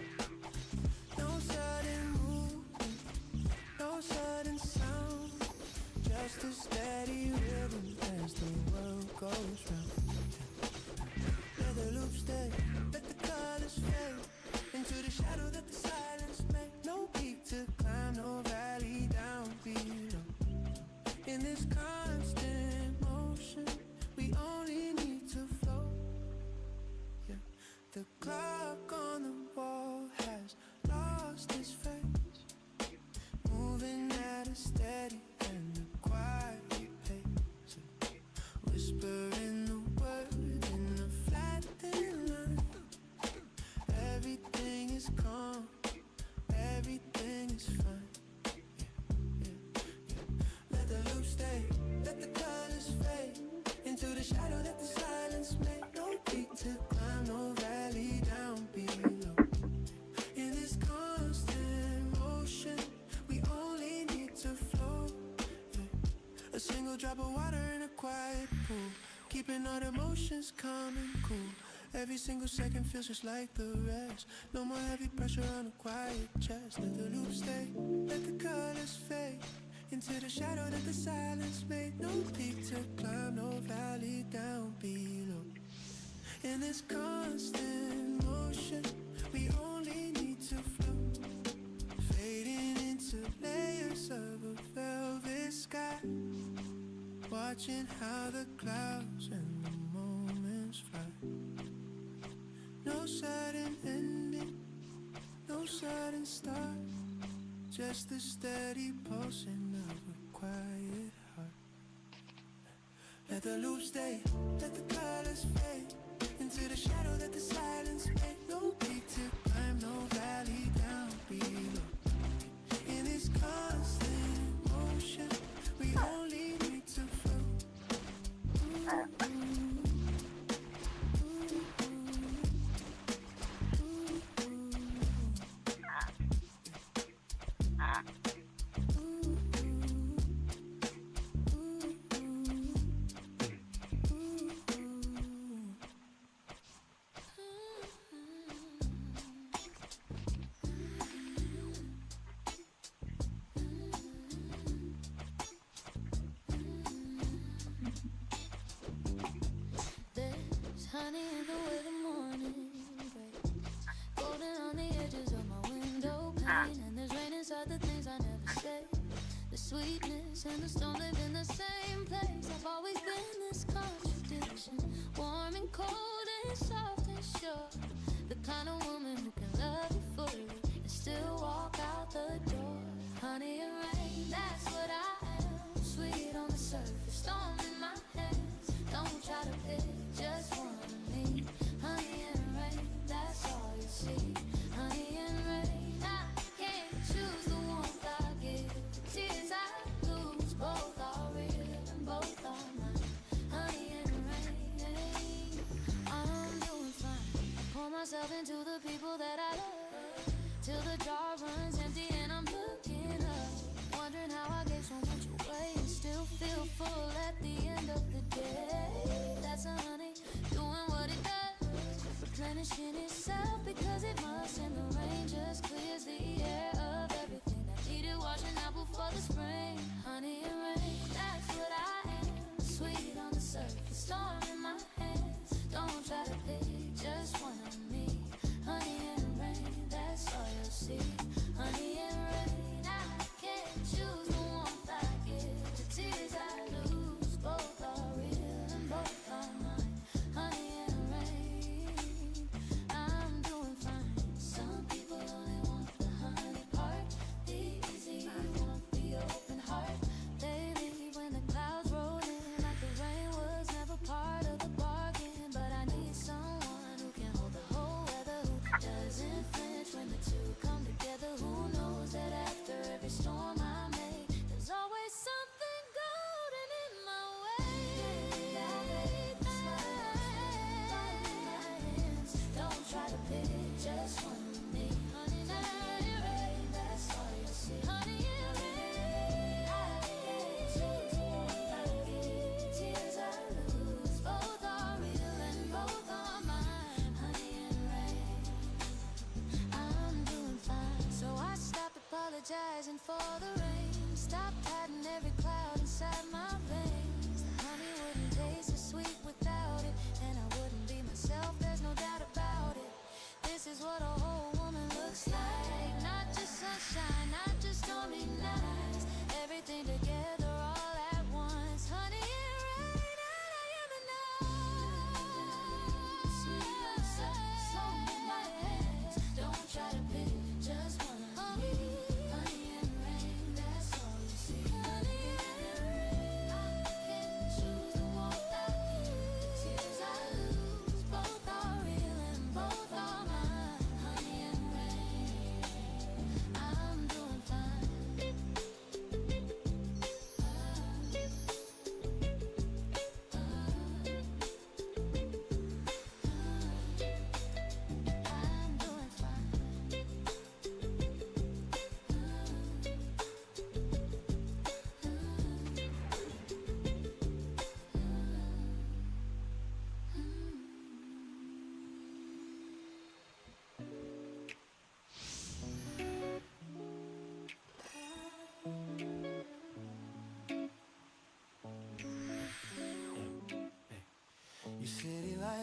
clock on the wall has lost its face, moving at a steady and a quiet pace, whispering the word in a flat thin line. Everything is calm, everything is fine. Let the loop stay, let the colors fade into the shadow that the silence made. No peak to climb, no valley down below. In this constant motion, we only need to flow. A single drop of water in a quiet pool, keeping all the emotions calm and cool. Every single second feels just like the rest. No more heavy pressure on a quiet chest. Let the loop stay, let the colors fade into the shadow that the silence made. No peak to climb, no valley down below. In this constant motion, we only need to flow, fading into layers of a velvet sky, watching how the clouds and the moments fly. No sudden ending, no sudden start, just the steady pulsing of a quiet heart. Let the loop stay, let the colors fade into the shadow that the silence made. No peak to climb, no valley down below. In this constant motion, we only need to flow. There's honey in the way the morning breaks, golden on the edges of my window pane, and there's rain inside the things I never say. The sweetness and the storm live in the same place. I've always been this contradiction, warm and cold and soft and sure. The kind of woman who can love you fully and still walk out the door. Honey and rain, that's what I am. Sweet on the surface, storm in my hands. Don't try to pick just one of me. Honey and rain, that's all you see. Honey and rain, I can't choose the warmth I give. The tears I lose, both are real and both are mine. Honey and rain, I'm doing fine. I pour myself into the people that I love, till the jar runs empty and I'm looking up, wondering how I gave so much away and still feel full at the end of the day. That's a honey doing what it does, replenishing itself because it must, and the rain just clears the air of everything that needed washing out before the spring. Honey and rain, that's what I am. Sweet on the surface, storm in my hands. Don't try to pick just one of me. Honey and rain, that's all you'll see. Honey and rain, I can't choose the warmth I give. The tears I lose, both are real and both are mine. Honey and rain, I'm doing fine. Some people only want the honey part, the easy want the open heart. They leave when the clouds roll in, like the rain was never part of the bargain. But I need some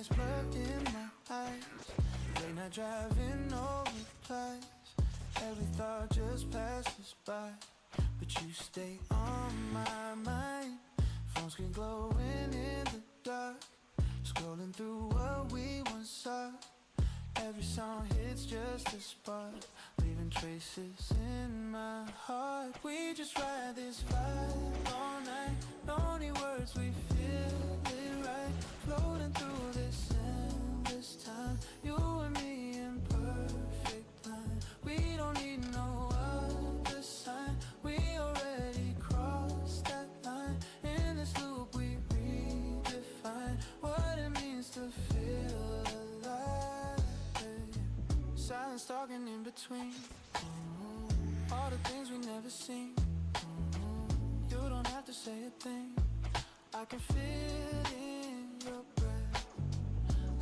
lights blurred in my eyes. Late night driving, no replies. Every thought just passes by, but you stay on my mind. Phone screen glowing in the dark, scrolling through what we once saw. Every song hits just a spark, leaving traces in my heart. We just ride this vibe all night. Only words, we feel it right. Floating through this endless time. You and me in perfect line. We don't need no other sign. We already crossed that line. In this loop we redefine what it means to feel alive. Silence talking in between. All the things we never seen. You don't have to say a thing. I can feel it in your breath.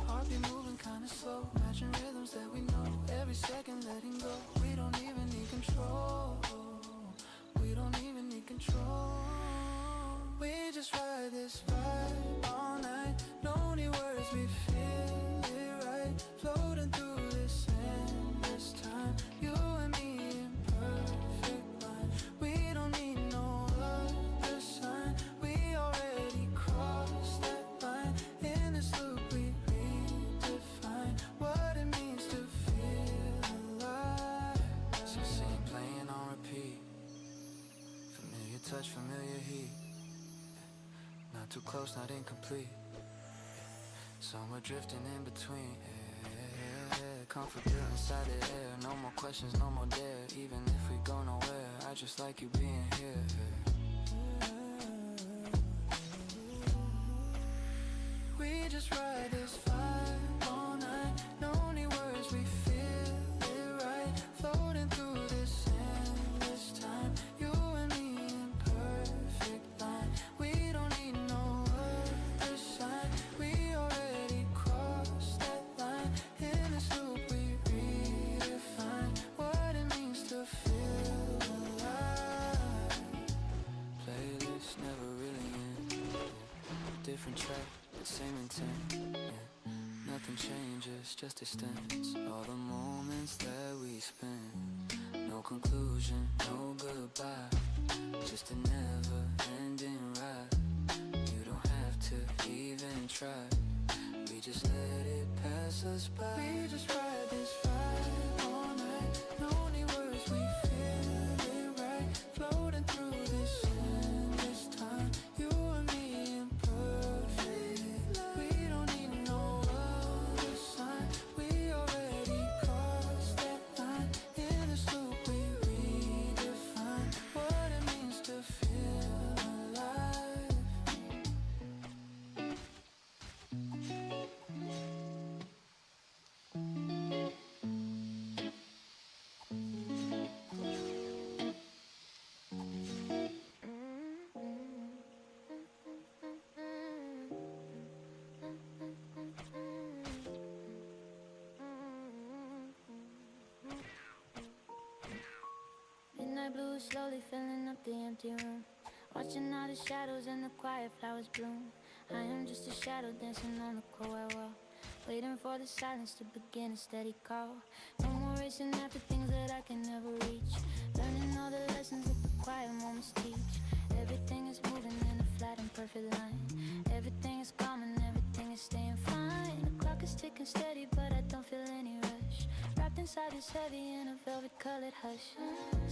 Heartbeat moving kinda slow, matching rhythms that we know. Every second letting go. We don't even need control. We don't even need control. We just ride this vibe all night. No need words, we feel it right. Floating through this endless time. You and me in perfect line. We don't need no other sign. We already crossed that line. In this loop we redefine what it means to feel alive. Some scene playing on repeat. Familiar touch, familiar heat. Not too close, not incomplete. Somewhere drifting in between. Comfort built inside the air. No more questions, no more dare. Even if we go nowhere, I just like you being here. We just ride this vibe all night. No need words, we feel it right. Floating through this endless time. You and me in perfect line. We don't need no other sign. We already crossed that line. In this loop we redefine what it means to feel alive. Playlist never really ends. Different track, but same intent. Yeah. Nothing changes, just extends. All the moments that we spend. No conclusion, no goodbye. Just a never-ending ride. You don't have to even try. We just let it pass us by. We just ride this vibe all night. No need words, we feel it right. Floating through this endless time. You and me in perfect. We don't need no other sign. We already crossed that line. In this loop we redefine what it means to feel alive. Midnight blue slowly filling up the empty room. Watching all the shadows and the quiet flowers bloom. I am just a shadow dancing on the cold wall, waiting for the silence to begin a steady call. No more racing after things that I can never reach. Learning all the lessons that the quiet moments teach. Everything is moving in a flat and perfect line. Everything is calm and everything is staying fine. The clock is ticking steady, but I don't feel any rush. Wrapped inside this heavy in a velvet colored hush.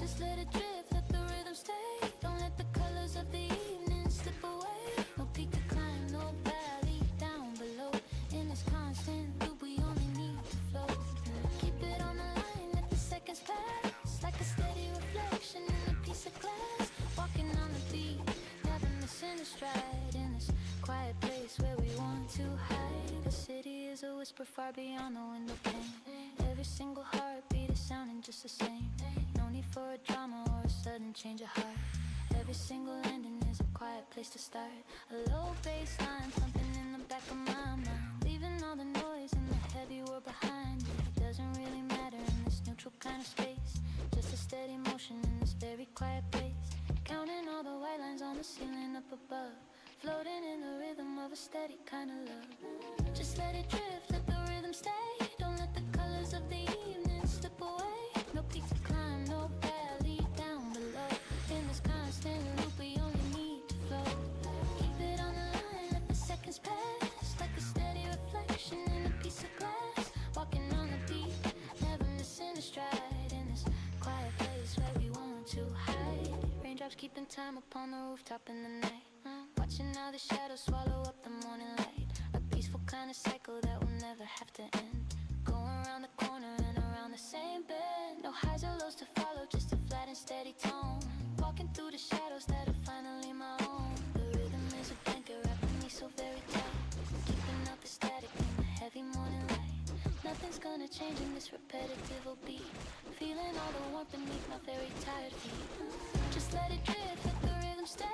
Just let it drift, let the rhythm stay. Don't let the colors of the evening slip away. No peak to climb, no valley down below. In this constant loop we only need to flow. Keep it on the line, let the seconds pass. Like a steady reflection in a piece of glass. Walking on the beat, never missing a stride. In this quiet place where we want to hide. The city is a whisper far beyond the window pane. Every single heartbeat is sounding just the same. No need for a drama or a sudden change of heart. Every single ending is a quiet place to start. A low bass line thumping in the back of my mind, leaving all the noise and the heavy world behind. It doesn't really matter in this neutral kind of space. Just a steady motion in this very quiet place. Counting all the white lines on the ceiling up above, floating in the rhythm of a steady kind of love. Just let it drift, let the rhythm stay. Don't let the colors of the evening slip away. No peak to climb, no valley down below. In this constant loop, we only need to flow. Keep it on the line, let the seconds pass. Like a steady reflection in a piece of glass. Walking on the beat, never missing a stride. In this quiet place where we want to hide. Raindrops keeping time upon the rooftop in the night. Watching how the shadows swallow up the morning light. A peaceful kind of cycle that will never have to end. Going around the corner and around the same bend. No highs or lows to follow, just a flat and steady tone. Walking through the shadows that are finally my own. The rhythm is a blanket wrapping me so very tight. Keeping out the static in the heavy morning light. Nothing's gonna change in this repetitive beat. Feeling all the warmth beneath my very tired feet. Just let it drift, let the rhythm stay.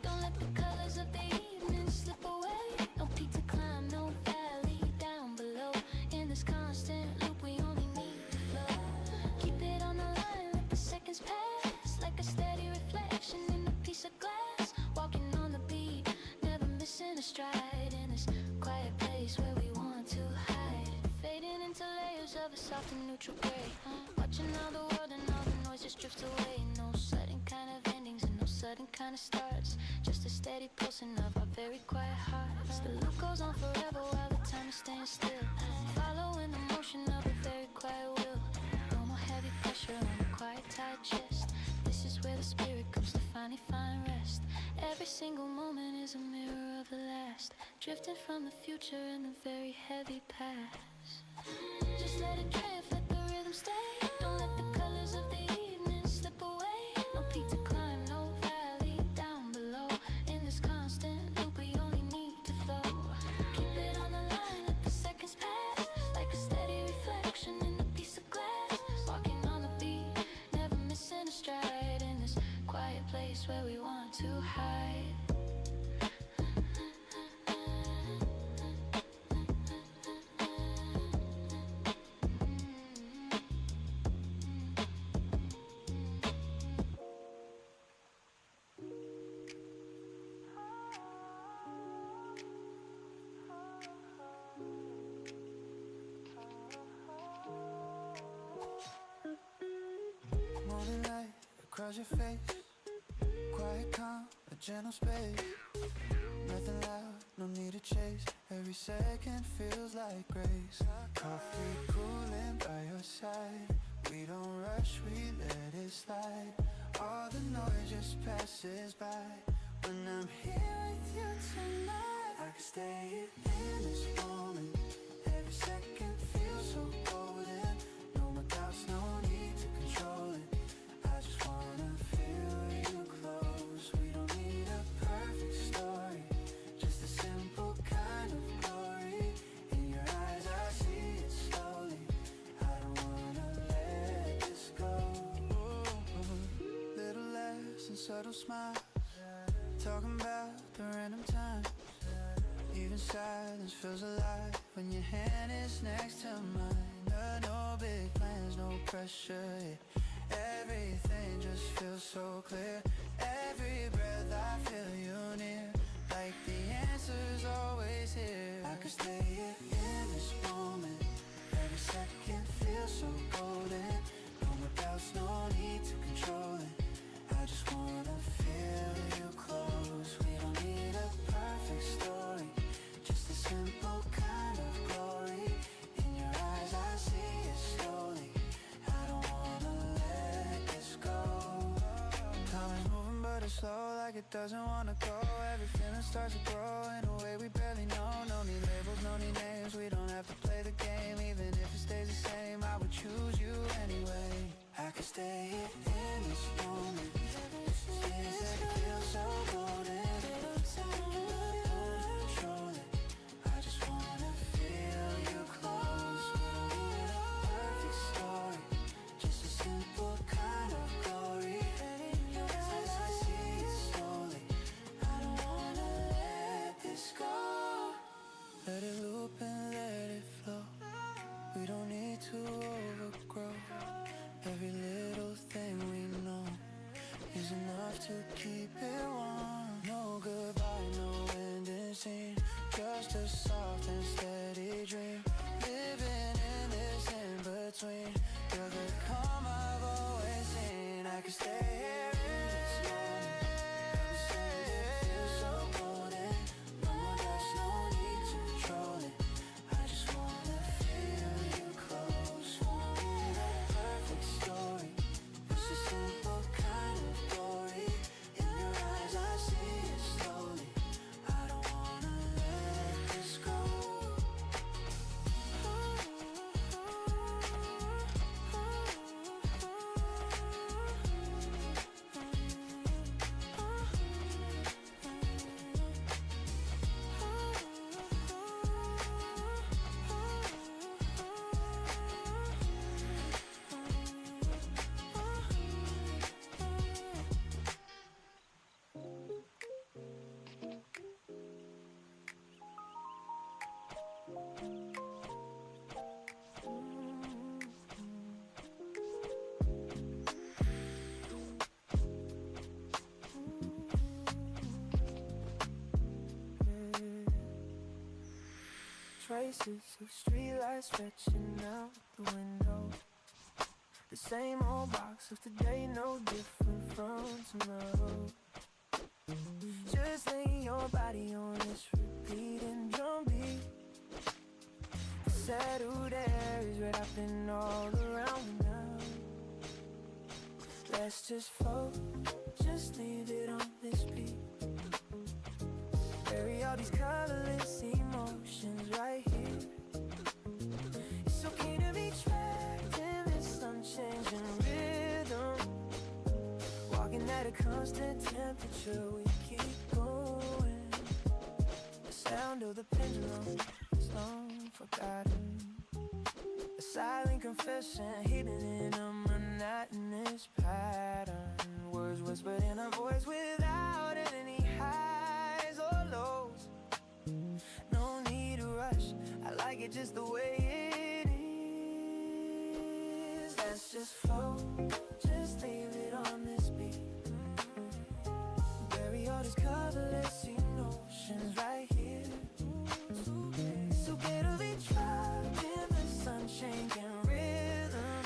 Don't let the colors of the evening slip away. No peak to climb, no valley down below. In this constant loop, we only need to flow. Keep it on the line, let the seconds pass. Like a steady reflection in a piece of glass. Walking on the beat, never missing a stride. In this quiet place where we want to hide. Fading into layers of a soft and neutral gray. Watching all the world and all the noise just drifts away. No sudden kind of endings and no sudden kind of starts. Just a steady pulsing of our very quiet hearts. The loop goes on forever while the time is staying still. Following the motion of a very quiet will. No more heavy pressure on a quiet tight chest. This is where the spirit comes to finally find rest. Every single moment is a mirror of the last. Drifting from the future and the very heavy past. Just let it drift, let the rhythm stay. Don't let the colors of the evening slip away. No peak to climb, no valley down below. In this constant loop, we only need to flow. Keep it on the line, let the seconds pass. Like a steady reflection in a piece of glass. Walking on the beat, never missing a stride. In this quiet place where we want to hide. Morning light across your face. Quiet, calm, a gentle space. Nothing loud, no need to chase. Every second feels like grace. Coffee cooling by your side. We don't rush, we let it slide. All the noise just passes by. When I'm here with you tonight, I can stay in this moment. Every second feels so golden. No more doubts, no need to control it. I just wanna feel you close. We don't need a perfect story, just a simple kind of glory. In your eyes I see it slowly. I don't wanna let this go. Little laughs and subtle smiles, talking about the random times. Even silence feels alive when your hand is next to mine. No big plans, no pressure, yeah. Everything just feels so clear. Every breath I feel you near. Like the answer's always here. I could stay here in this moment. Every second feels so golden. No more doubts, no need to control it. I just wanna feel you close. We don't need a perfect story, just a simple kind of glory. In your eyes I see it slowly. I don't wanna let this go. Time is moving but it's slow, like it doesn't wanna go. Every feeling starts to grow in a way we barely know. No need labels, no need names. We don't have to play the game. Even if it stays the same, I would choose you anyway. I could stay here in this moment. Days that feel so golden. Control it. I just wanna feel you close. We don't need a perfect story, just a simple kind of glory. As I see it slowly, I don't wanna let this go. Let it loop and let it flow. traces of streetlights stretching out the window. The same old box of today, no different from tomorrow. Just lay your body on this repeating drumbeat. The settled air is wrapping all around me now. Let's just float, just leave it on this beat. Bury all these colorless emotions right here. It's okay to be trapped in this unchanging rhythm. Walking at a constant temperature, we keep going. The sound of the pendulum is long forgotten. A silent confession hidden in a monotonous pattern. Words whispered in a voice without any highs or lows. No need to rush, I like it just the way it is. Let's just flow, just leave it on this beat. Bury all these colorless emotions right here. It's okay to be trapped in the sun-shaking rhythm.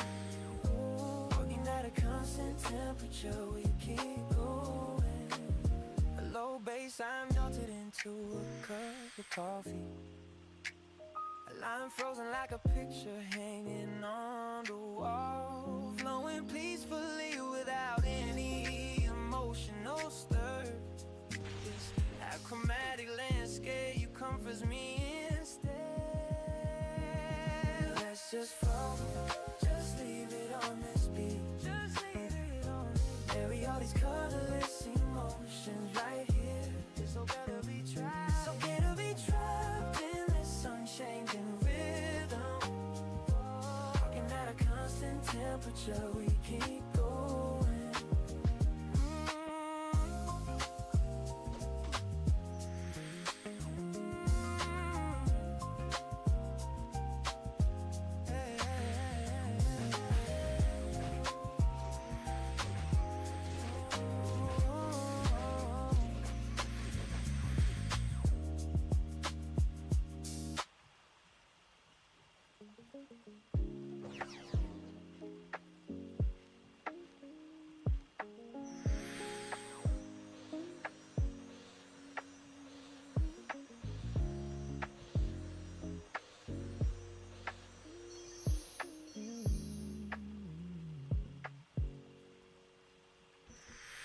Walking at a constant temperature, we keep going. A low bass, I'm melted into a cup of coffee. A line frozen like a picture hanging on the wall. Flowing peacefully without any emotional stir. This achromatic landscape comforts me instead. Let's just flow, just leave it on this beat. Just leave it on this beat. Bury all these colorless emotions right here. It's okay to be trapped. It's okay to be trapped in this sun-shaking rhythm. Walking at a constant temperature, we keep going.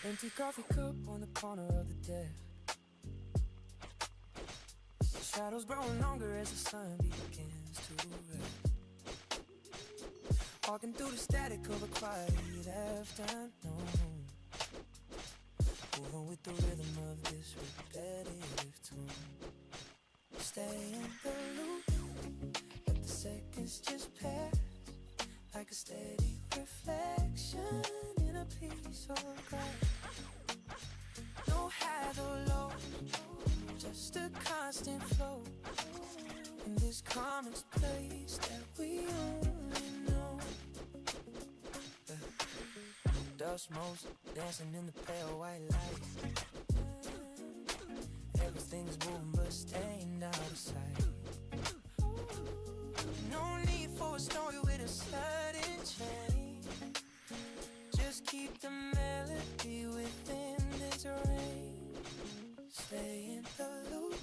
Empty coffee cup on the corner of the desk. The shadows growing longer as the sun begins to red. Walking through the static of a quiet afternoon. Moving with the rhythm of this repetitive tune. Stay in the loop, let the seconds just pass. Like a steady reflection in a piece of glass. No highs or lows, just a constant flow. In this common place that we only know. Dust motes dancing in the pale white light. Everything's moving but staying out of sight. No need for a story with a sudden change. Just keep the melody within this range. Stay in the loop,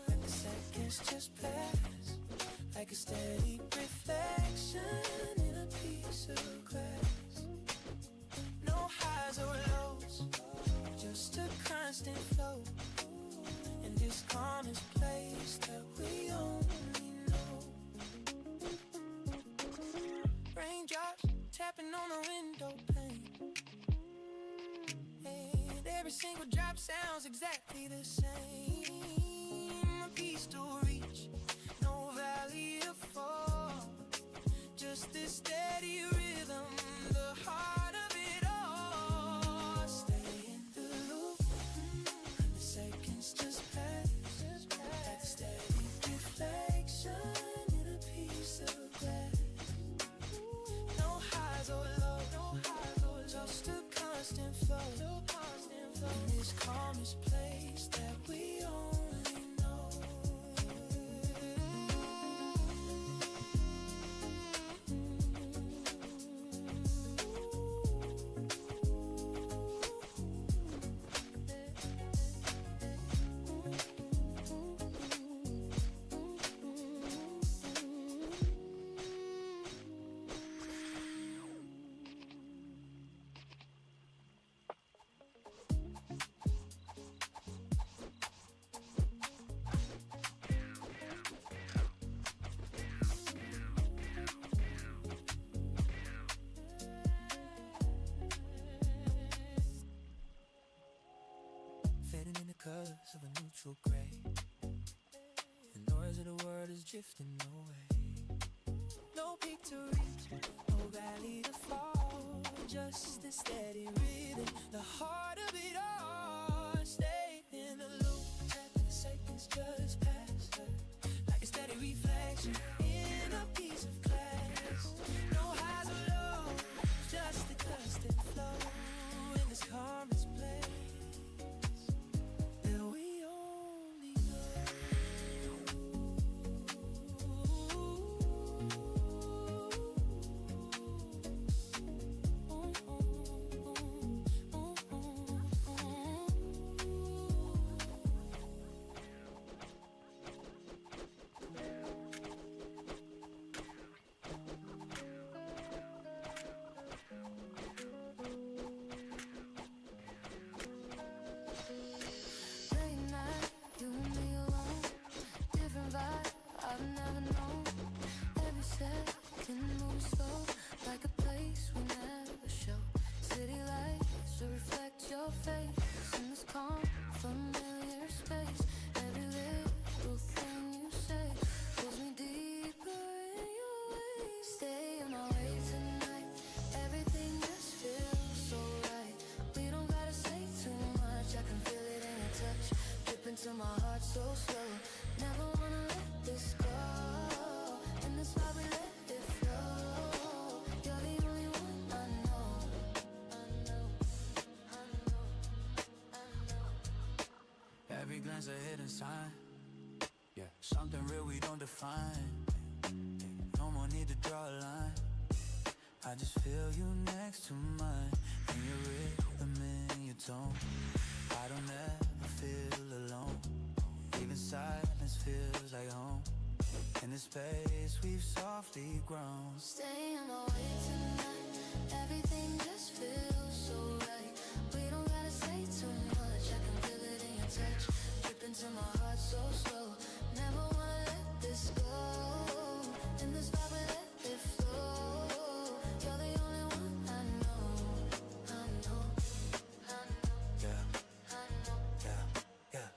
let the seconds just pass. Like a steady reflection in a piece of glass. No highs or lows, just a constant flow. In this calmest place that we only know. Raindrops tapping on the window pane. And every single drop sounds exactly the same. A piece to reach, no valley to fall. Just this steady rhythm, the heart of it all. Stay in the loop, and the seconds just pass. Like a steady reflection in a piece of glass. No highs or lows, just a constant flow. In this calmest place that we only know. drifting away. No peak to reach, no valley to fall. Just a steady rhythm, the heart of it all. Stay in the loop, the seconds just pass. Like a steady reflection in a piece of glass. No highs or lows, just a constant flow in this calmest place that we only Late night, you and me alone. Different vibe I've never known. Every second moves slow, like a place we never show. City lights to reflect your face in this calm, familiar space. Every little thing you say pulls me deeper in your ways. Stay on my way tonight. Everything just feels so right. We don't gotta say too much. I can feel it in your touch, drip into my heart so slow. Never wanna let this go. And that's why we let it flow. You're the only one I know. I know. I know. I know. Every glance a hidden sign. Yeah, something real we don't define. No more need to draw a line. I just feel you next to mine. And your rhythm in your tone. I don't ever feel alone. Even silence feels like home. In this space we've softly grown. Stay on my way tonight. Everything just feels so right. We don't gotta say too much. I can feel it in your touch, drip into my heart so slow. Never wanna let this go. In this vibe we let it flow. You're the only one I know. I know. I know. Yeah, I know. yeah.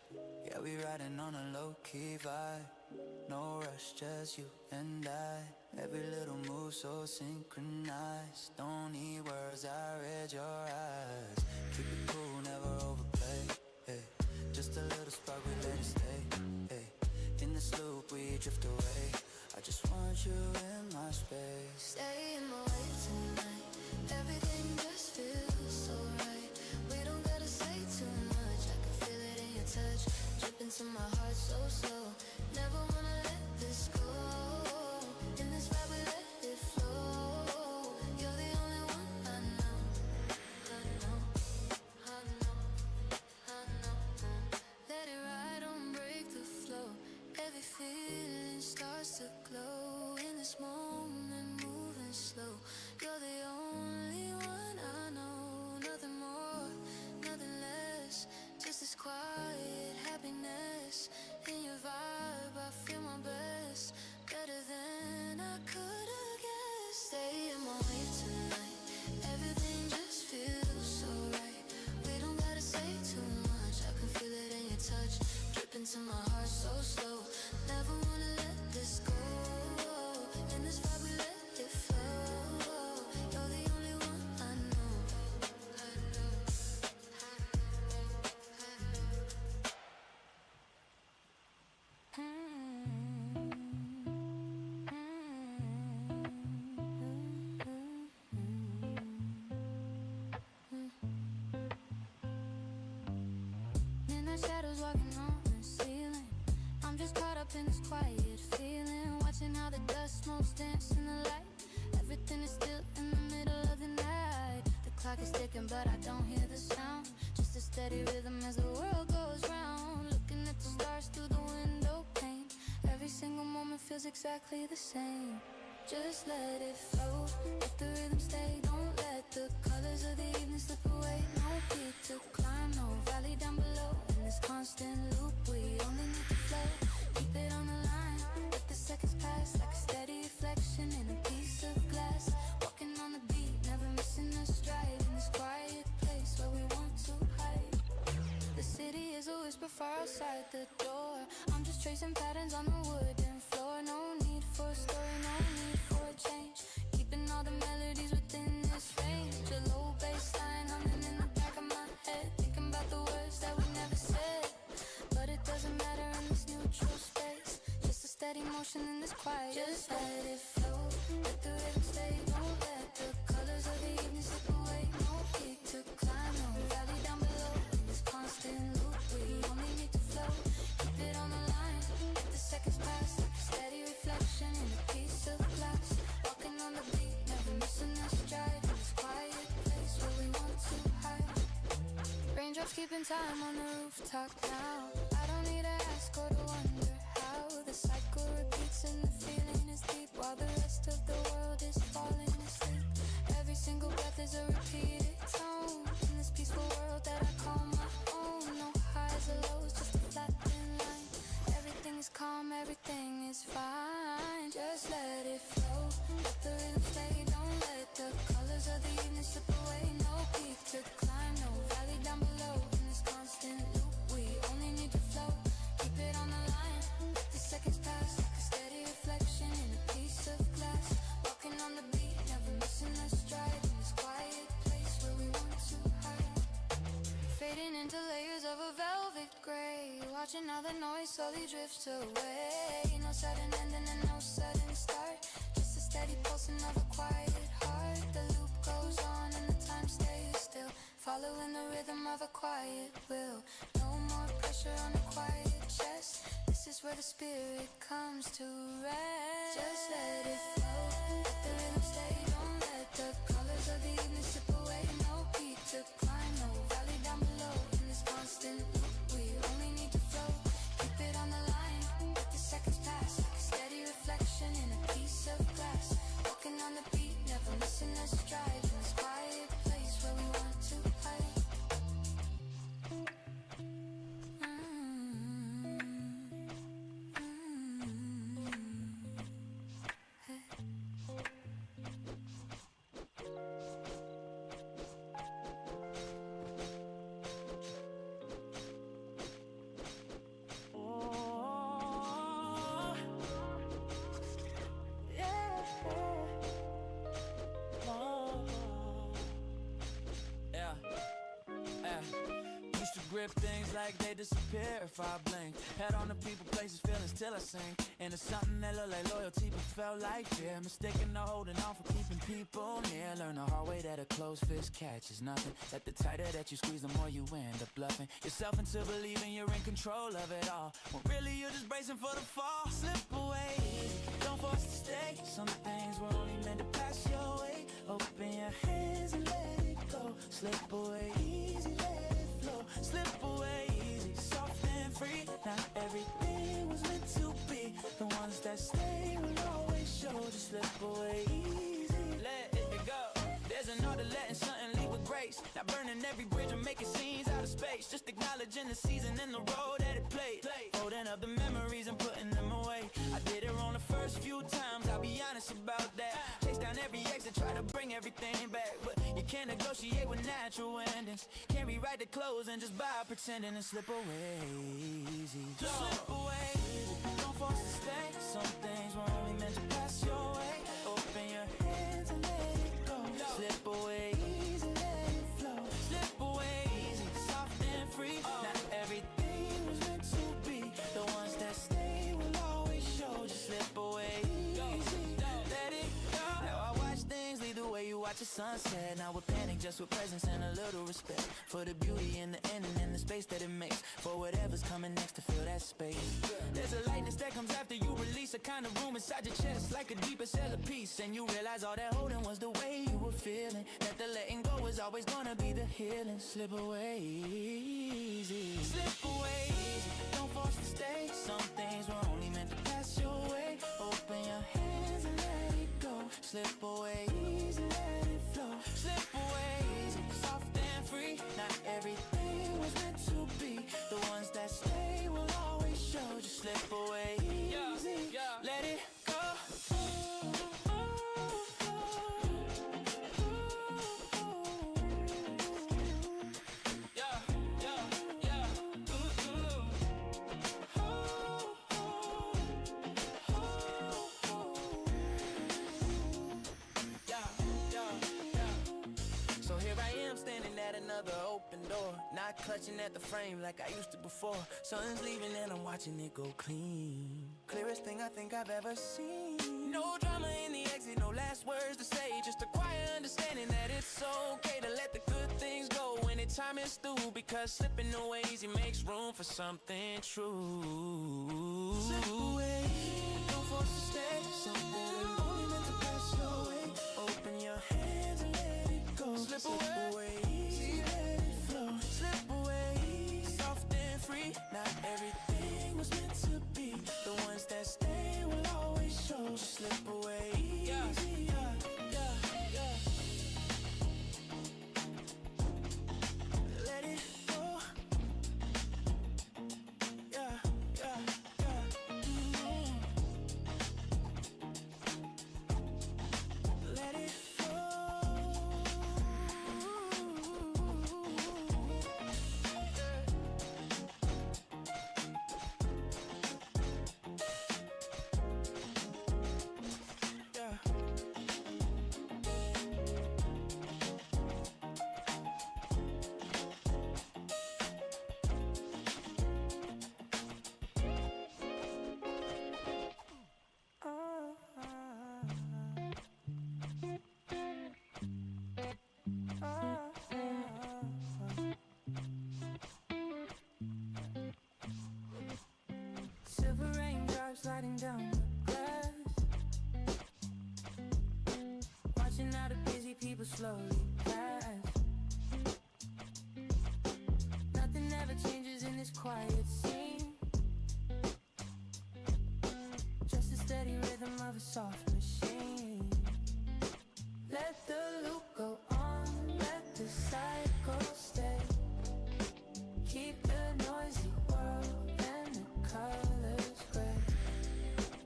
Yeah, we riding on a low-key vibe. No rush, just you and I. Every little move so synchronized. Don't need words, I read your eyes. Keep it cool, never overplay. Hey, just a little spark, we let it stay. Hey, in this loop we drift away. I just want you in my space. Stay in my way tonight. Everything just feels so right. We don't gotta say too much. I can feel it in your touch, drip into my heart so slow. Never wanna let this go. In this vibe we let it flow. You're the only one I know. I know. I know. I know. Let it ride, don't break the flow. Every feeling starts to glow. In this moment, moving slow. You're the only one I know. Nothing more, nothing less. Just this quiet happiness. In your vibe, I feel my best. Better than I could have guessed. Stay in my way tonight. Everything just feels so right. We don't gotta say too much. I can feel it in your touch, drip into my heart so slow. Never wanna let this go. In this vibe we let it flow. You're the only one I know. I know. Midnight shadows walking on the ceiling. I'm just caught up in this quiet feeling. Watching how the dust motes dance in the light. Everything is still in the middle of the night. The clock is ticking but I don't hear the sound. Just a steady rhythm as the world goes round. Looking at the stars through the window pane. Every single moment feels exactly the same. Just let it flow, let the rhythm stay. Don't let the colors of the evening slip away. No peak to climb, no valley down below. In this constant loop, we only need to flow. Keep it on the line, let the seconds pass. Like a steady reflection in a piece of glass. Walking on the beat, never missing a stride. In this quiet place where we want to hide. The city is a whisper far outside the door. I'm just tracing patterns on the wooden floor. No seconds pass like a steady reflection in a piece of glass. Walking on the beat, never missing a stride. In this quiet place where we want to hide. Raindrops keeping time on the rooftop now. I don't need to ask or to wonder how. The cycle repeats and the feeling is deep while the rest of the world is falling asleep. Every single breath is a repeated tone in this peaceful world that I call my own. No highs or lows, just a flat thin line. Everything is calm, everything is fine. Just let it flow, let the rhythm stay. Don't let the colors of the evening slip away. No peak to climb, no valley down below. In this constant loop, we only need to flow. Keep it on the line, let the seconds pass like a steady reflection in a piece of glass. Walking on the beat, never missing a stride. In this quiet place where we want to hide. Fading into layers of a velvet gray. Watching how the noise slowly drifts away. No sudden ending and no sudden start. Just a steady pulsing of a quiet heart. The loop goes on and the time stays still. Following the rhythm of a quiet will. No more pressure on a quiet chest. This is where the spirit comes to rest. Just let it flow, let the rhythm stay. Don't let the colors of the evening slip away. No peak to climb, no valley down below. In this constant loop, we only need to flow. Keep it on the line, let the seconds pass like a steady reflection in a piece of glass. Walking on the beat, never missing a stride. In this quiet place where we want to hide. Used to grip things like they disappear if I blinked. Had on the people, places, feelings till I sink into something that looked like loyalty but felt like fear. Mistaken to holding on for keeping people near. Learn the hard way that a closed fist catches nothing. That the tighter that you squeeze, the more you end up bluffing yourself into believing you're in control of it all, when really you're just bracing for the fall. Slip away, don't force to stay. Some things were only meant to pass your way. Open your hands and let it go. Slip away easy, let it flow. Slip away easy, soft and free. Not everything was meant to be. The ones that stay will always show. Just slip away easy, let it go. There's an art of letting something leave with grace. Not burning every bridge or making scenes out of space. Just acknowledging the season and the role that it played. Holding up the memories and putting them away. I did it wrong the first few times, I'll be honest about that. Chase down every exit, try to bring everything back. But you can't negotiate with natural endings. Can't rewrite the clothes and just by pretending to slip away easy. Just slip away, don't force to stay. Some things were only meant to pass your way. Open your hands and let it go. Slip away easy, let it flow. Slip away easy, soft and free. Not everything was meant to be. The ones that stay will always show. Just slip away easy, let it go. Now I watch things lead the way you watch a sunset. Now with panic, just with presence and a little respect for the beauty in the ending and the space that it makes. For whatever's coming next to fill that space. There's a lightness that comes after you release a kind of room inside your chest, like a deeper cell of peace. And you realize all that holding was the way you were feeling. That the letting go was always gonna be the healing. Slip away easy, slip away easy. Don't force to stay. Some things were only meant to pass your way. Open your hands and let it go. Slip away easy, let it flow. Slip away easy, soft and free. Not everything was meant to be. The ones that stay will always show. Just slip away easy, let it go. So here I am standing at another open door, not clutching at the frame like I used to before. Sun's leaving and I'm watching it go clean. Clearest thing I think I've ever seen. No drama in the exit, no last words to say. Just a quiet understanding that it's okay to let the good things go when the time is through. Because slipping away easy makes room for something true. Slip away slowly pass. Nothing ever changes in this quiet scene. Just a steady rhythm of a soft machine. Let the loop go on, let the cycle stay. Keep the noisy world and the colors gray.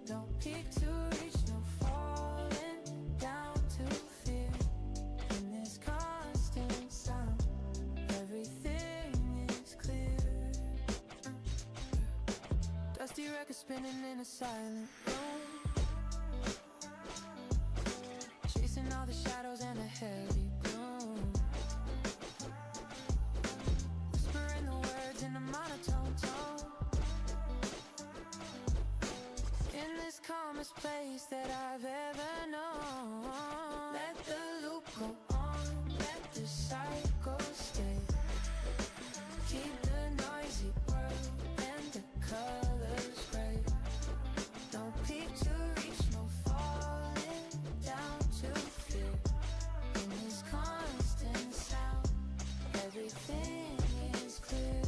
No peak to reach, no falling down to fear. In this constant sound, everything is clear. Dusty record spinning in a silent room, chasing all the shadows and a heavy gloom. Whispering the words in a monotone tone. In this calmest place that I've ever known. Let the loop go on, let the cycle stay. Keep the noisy world and the colors gray. Don't peak to reach, no falling down to fear. In this constant sound, everything is clear.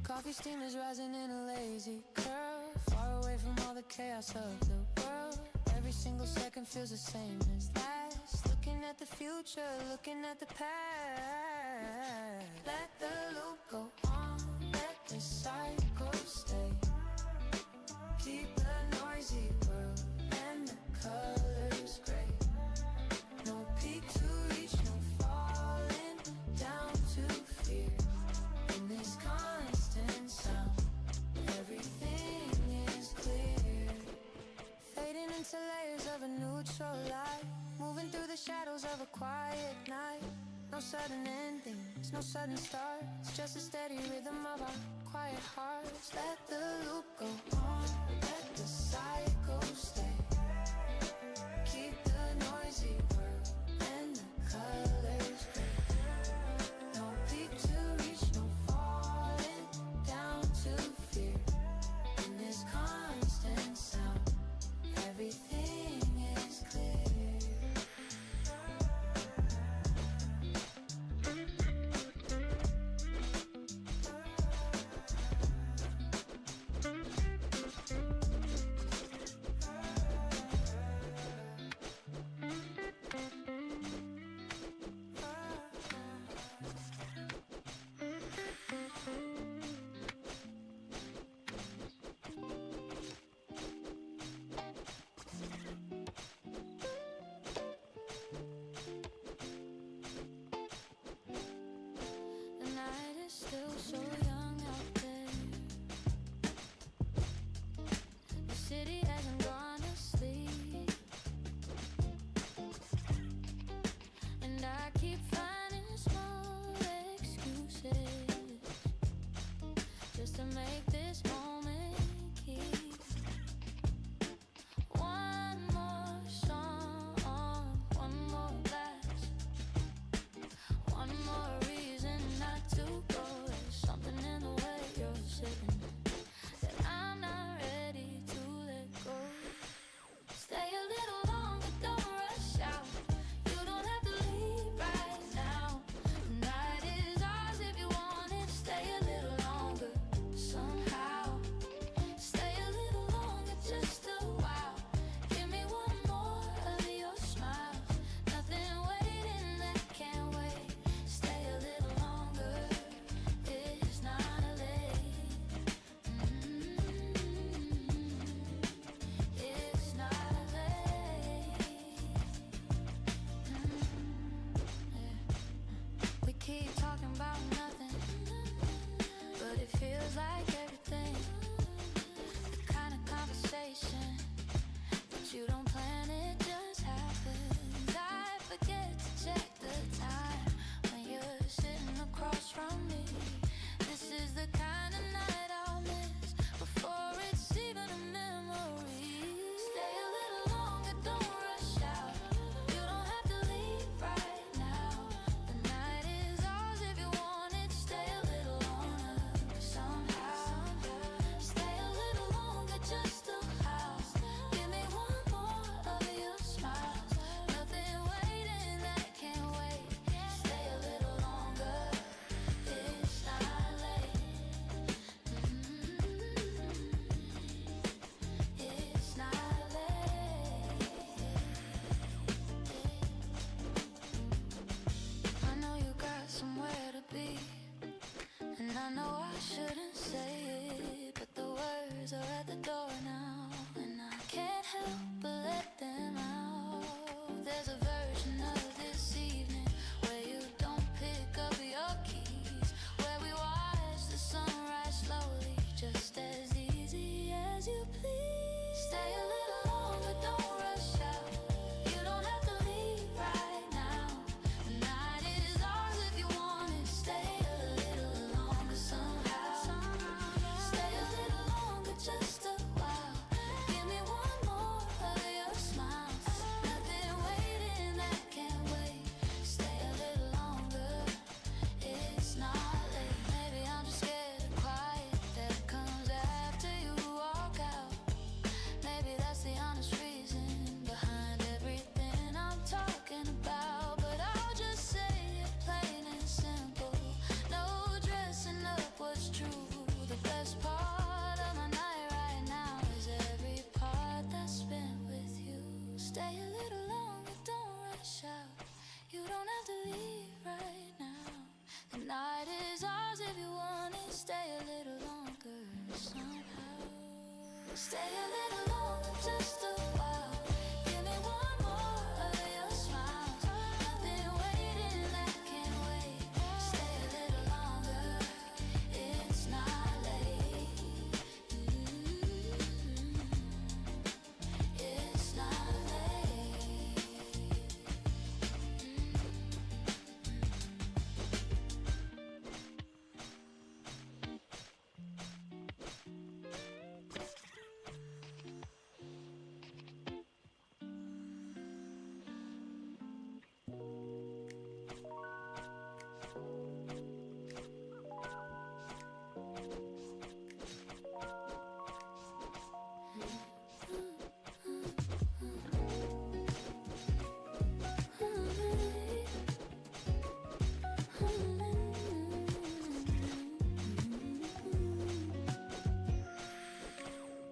Coffee steam is rising in a lazy curve, far away from all the chaos of the world. Every single second feels the same as last. Looking at the future, looking at the past. Let the loop go on, let the cycle stay. Keep the noisy world and the colors gray. No peak to reach, no falling down to fear. In this constant sound, everything is clear. Fading into layers of a neutral light, moving through the shadows of a quiet night. No sudden endings, no sudden starts, just a steady rhythm of our quiet hearts. Let the loop go on, let the cycle stay. Keep the noisy world and the colors gray. No peak to reach, no falling down to fear. In this constant sound, everything is clear. Stay a little longer, don't rush out. You don't have to leave right now. The night is ours if you want it. Stay a little longer somehow. Stay a little longer, just a while. Give me one more of your smiles. I've been waiting, I can't wait. Stay a little longer, it's not late. It's not late.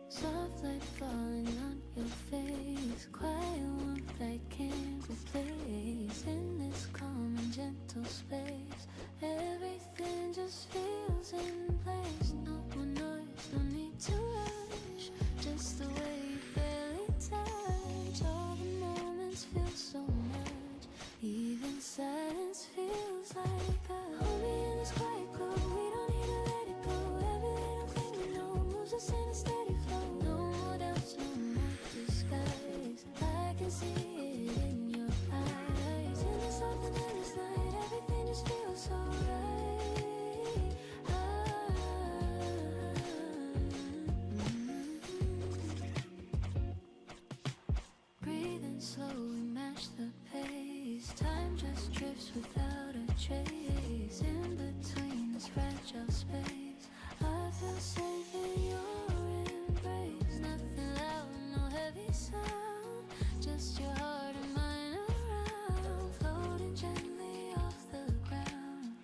Soft light falling on your face, quiet warmth I can't replace. In this calm and gentle space, everything just feels in place. No more noise, no need to rush, just the way you barely touch. All the moments feel so much, even silence feels like us. Hold me in this quiet glow, we don't need to let it go. Every little thing we know moves us in a steady flow. No more doubts, no more disguise. I can see it in your eyes. In this open endless night, everything just feels so right. Breathing slow, we match the pace. Time just drifts without a trace. In between this fragile space, I feel safe in your embrace. Nothing loud, no heavy sound, just your heart and mine around, floating gently off the ground.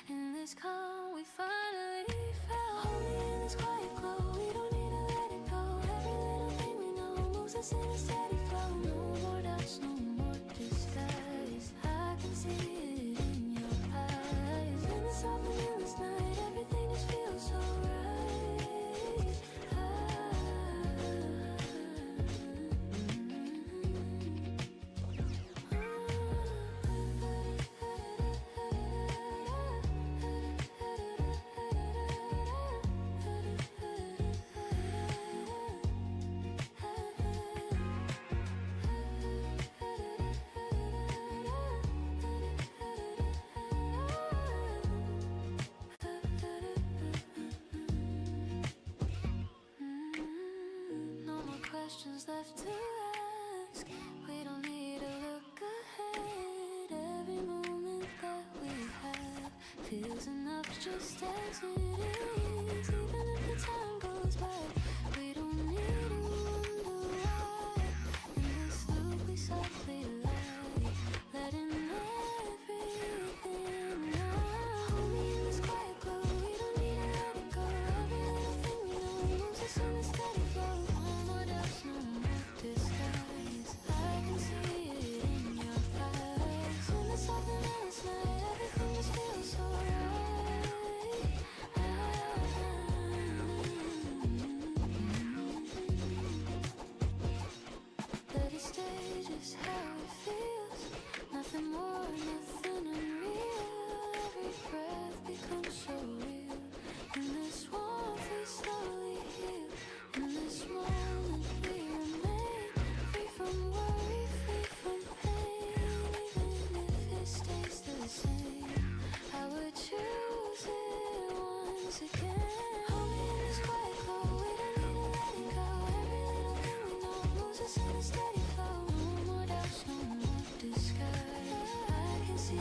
In this calm we finally found. Hold me in this quiet glow, we don't need to let it go. Every little thing we know moves us in a steady flow. No more doubts, no more disguise. I can see it in your eyes. In this open endless night, everything just feels so right. No more questions left to ask. We don't need to look ahead. Every moment that we have feels enough just as it is. Even if the time goes by, we don't need to wonder why. In this loop we softly lie, letting everything out. Hold me in this quiet glow, we don't need to let it go. Every little thing we know moves us in a steady flow. No more doubts, no more disguise. I can see it in your eyes. In this open endless night, everything just feels so right. Let it stay just how it feels. Nothing more, nothing unreal. Every breath becomes so real. In this warmth we slowly heal. In this moment we remain free from worry, free from pain. Even if it stays the same, I would choose it once again. Hold me in this quiet glow, we don't need to let it go. Every little thing we know moves us in a steady flow. No more doubts, no more disguise. I can see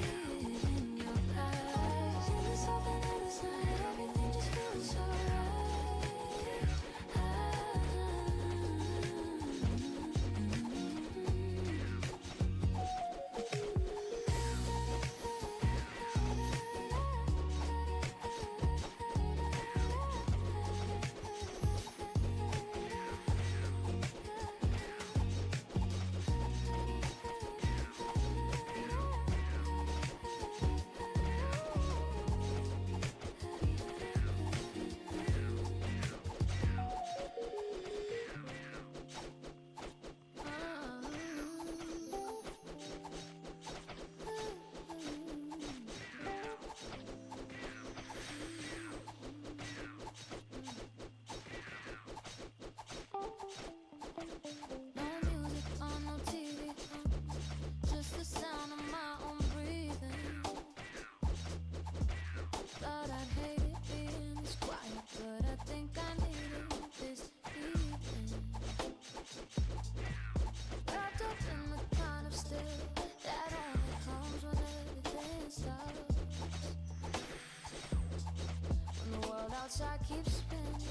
I keep spinning,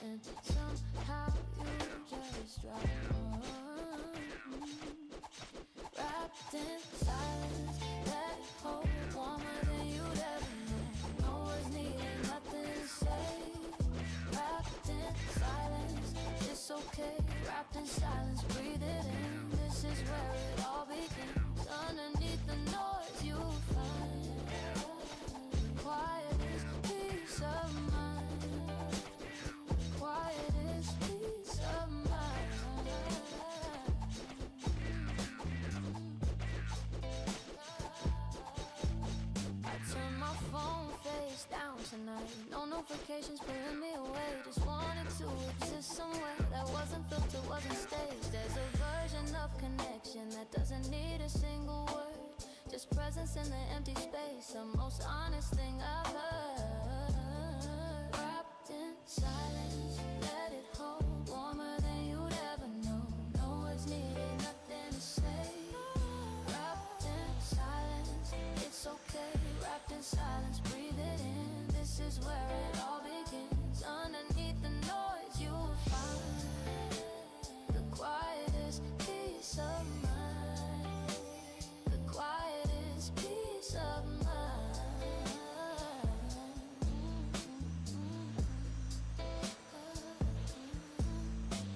and somehow you just drive on. Wrapped in silence, that hold warmer than you'd ever know. No words needed, nothing to say. Wrapped in silence, it's okay. Wrapped in silence, breathe it in. This is where it all begins. Underneath the noise you'll find the quietest peace of mind. Quietest peace of mind. I turn my phone face down tonight. No notifications pulling me away. Just wanted to exist somewhere that wasn't filtered, wasn't staged. There's a version of connection that doesn't need a single word. Just presence in the empty space. The most honest thing I've heard. Wrapped in silence, let it hold warmer than you'd ever know. No words needed, nothing to say. Wrapped in silence, it's okay. Wrapped in silence, breathe it in. This is where it all begins. Underneath the noise you'll find the quietest peace of mind. The quietest peace of mind.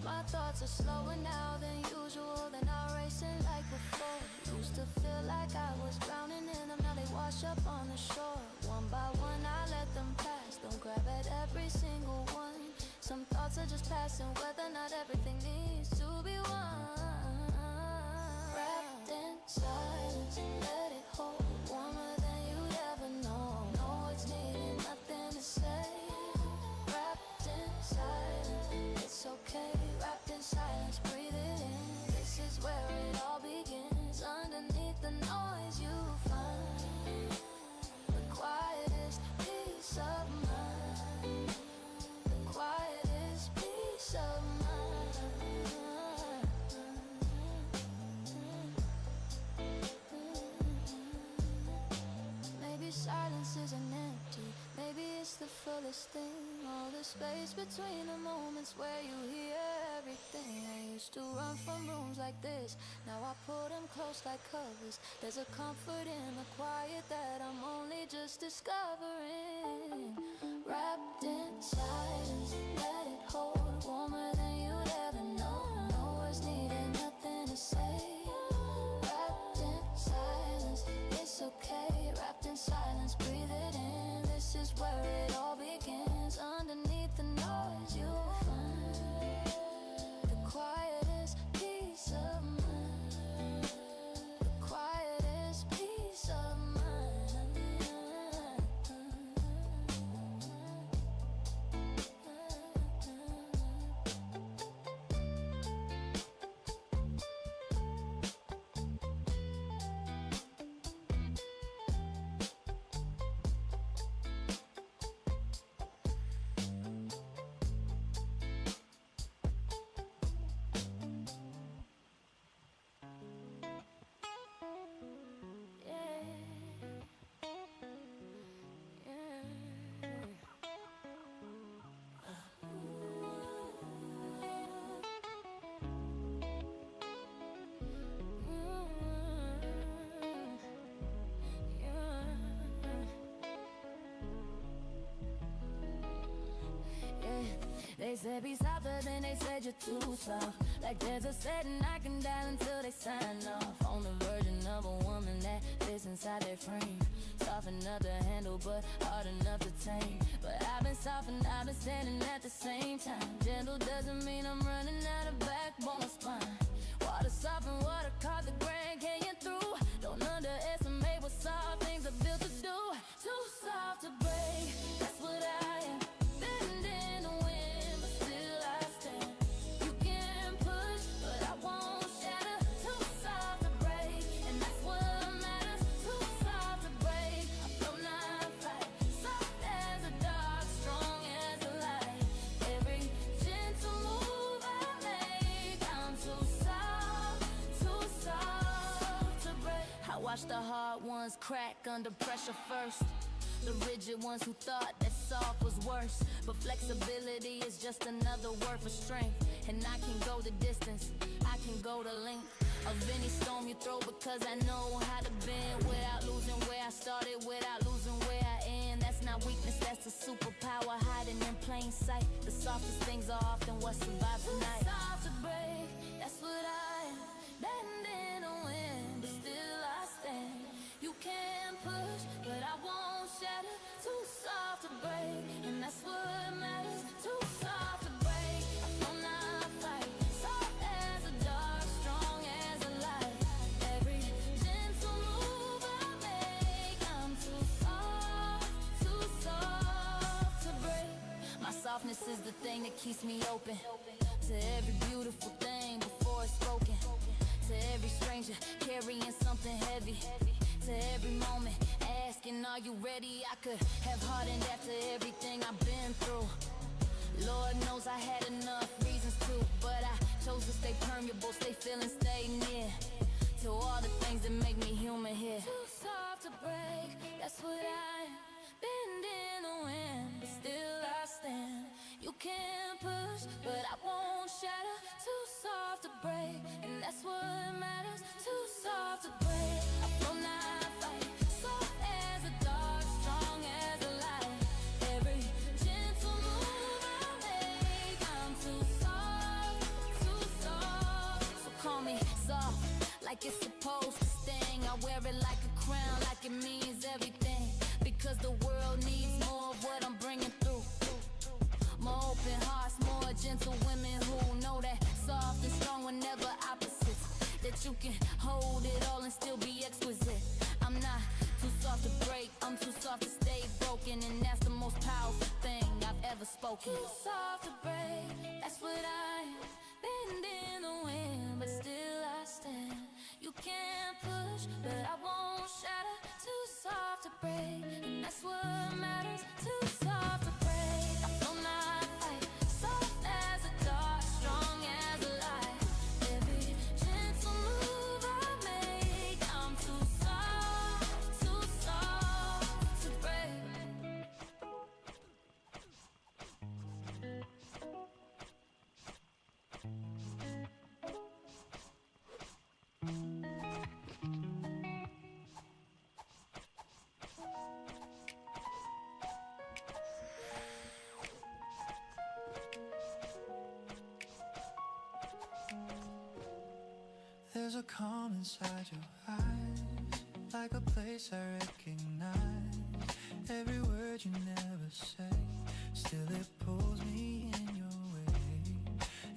My thoughts are slower now than usual. They're not racing like before. Used to feel like I was drowning in them. Now they wash up on the shore. One by one I let them pass. Don't grab at every single one. Some thoughts are just passing. Whether or not everything needs to be one. Wrapped in silence, let it hold warmer than you'd ever know. No words needed, nothing to say. Wrapped in silence, it's okay. Wrapped in silence, breathe it in. This is where it all begins. Underneath the noise you find the quietest peace of mind. The quietest peace of mind. Maybe silence isn't empty. Maybe it's the fullest thing. All the space between the moments where you hear everything. I used to run from rooms like this. Now I pull them close like covers. There's a comfort in the quiet that I'm only just discovering. Wrapped in silence, let it hold warmer than you'd ever know. No words needed, nothing to say. Wrapped in silence, it's okay. Wrapped in silence, breathe it in. This is where it all begins. Underneath the noise you'll find the quietest peace of mind. The quietest peace of mind. They said be softer, then they said you're too soft. Like there's a setting I can dial until they sign off on the version of a woman that fits inside their frame. Soft enough to handle, but hard enough to tame. But I've been soft and I've been standing at the same time. Gentle doesn't mean I'm running out of backbone or spine. Water soft and water caught the Grand Canyon through. Don't underestimate what soft things are built to do. Too soft to break, that's what I am. Bend in the wind, but still I stand. You can push, but I won't shatter. Too soft to break, and that's what matters. Too soft to break, I flow not fight. Soft as a dark, strong as the light. Every gentle move I make, I'm too soft to break. I watch the hard ones crack under pressure first. The rigid ones who thought that soft was worse, but flexibility is just another word for strength. And I can go the distance, I can go the length of any storm you throw, because I know how to bend without losing where I started, without losing where I end. That's not weakness, that's a superpower hiding in plain sight. The softest things are often what survives the night. Too soft to break, that's what I am. Bending in the wind, but still I stand. You can push, but I won't shatter. Too soft to break, and that's what matters. Too soft to break, I will not fight. Soft as a dart, strong as a light. Every gentle move I make, I'm too soft to break. My softness is the thing that keeps me open to every beautiful thing before it's spoken. To every stranger carrying something heavy. To every moment asking, are you ready? I could have hardened after everything I've been through. Lord knows I had enough reasons to, but I chose to stay permeable, stay feeling, stay near to all the things that make me human here. Too soft to break, that's what I am. Bend in the wind, but still I stand. You can push, but I won't shatter. Too soft to break, and that's what matters. Too soft to break, I will not fight. Soft as a dart, strong as a light. Every gentle move I make, I'm too soft. So call me soft, like it's supposed to sting. I wear it like a crown, like it means everything. Because the world needs more of what I'm bringing through. More open hearts, more gentle women who know that soft and strong were never opposites. That you can hold it all and still be exquisite. I'm not too soft to break, I'm too soft to stay broken. And that's the most powerful thing I've ever spoken. Too soft to break, that's what I am. Bend in the wind, but still I stand. You can't push, but I won't shatter. Too soft to break, and that's what matters. Too soft to break, I will not fight. Soft as a dart, strong as a light. Every gentle move I make, I'm too soft to break. There's a calm inside your eyes, like a place I recognize. Every word you never say, still it pulls me in your way.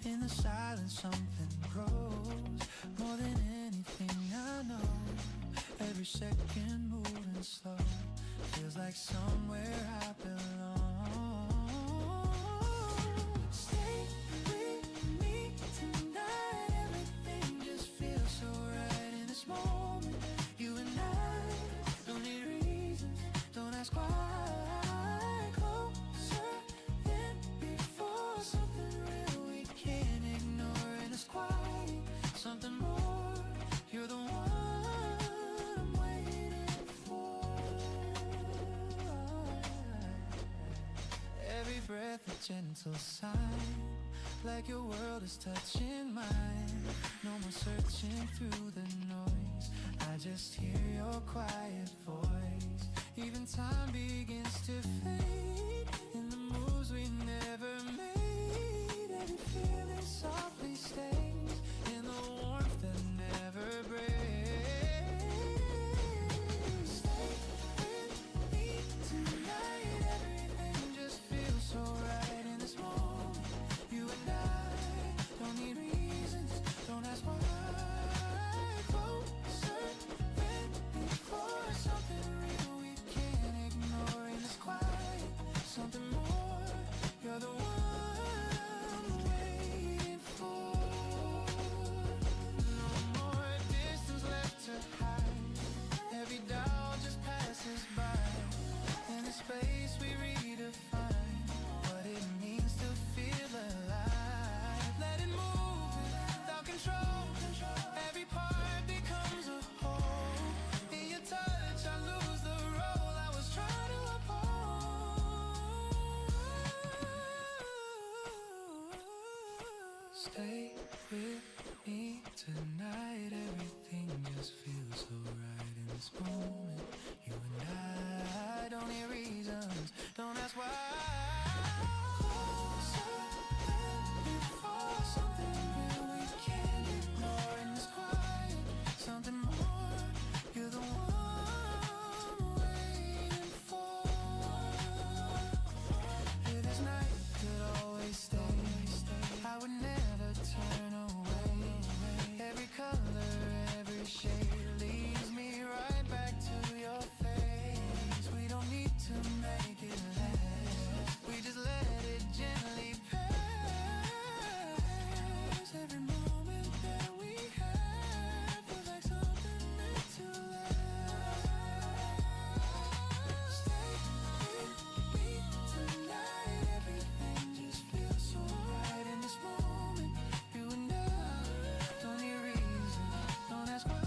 In the silence something grows, more than anything I know. Every second moving slow, feels like somewhere I belong. Stay with me tonight, everything just feels so right in this moment. You and I don't need reasons, don't ask why. Closer than before, something real we can't ignore, and it's quiet. Something more, you're the one I'm waiting for. Every breath a gentle sign, like your world is touching mine. No more searching through the noise, I just hear your quiet voice. Even time begins to fade in the moves we never made. Every feeling softly stays in the warmth that never breaks. Stay with me tonight, everything just feels so right in this moment. You and I don't need reasons, don't ask why. Closer than before, something real we can't ignore, and it's quiet. Something more, you're the one I'm waiting for. tonight. Everything just feels so right in this moment. You and I don't need reasons, don't ask why. Closer than before, something real we can't ignore in this quiet. Something more, you're the one I'm waiting for. If this night could always stay, I would never turn away. Every color, every shade leads me right back to your face. We don't need to make it last, we just let it gently pass. Every moment that we have feels like something meant to last. Stay with me tonight, everything just feels so right in this moment. You and I don't need reason, don't ask why.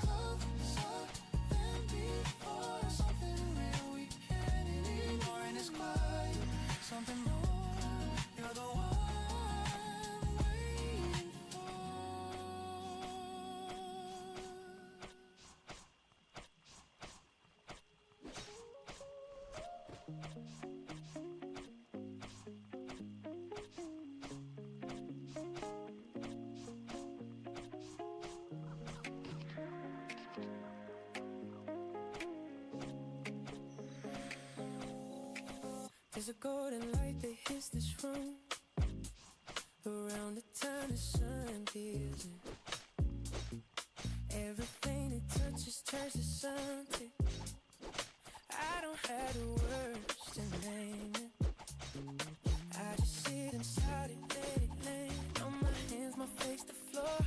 Closer than before, something real we can't ignore in this quiet. Something more, you're the one I'm waiting for. There's a golden light that hits this room around the time the sun gives in. Everything it touches turns to something. I don't have the words to name it. I just sit inside it, let it land on my hands, my face, the floor.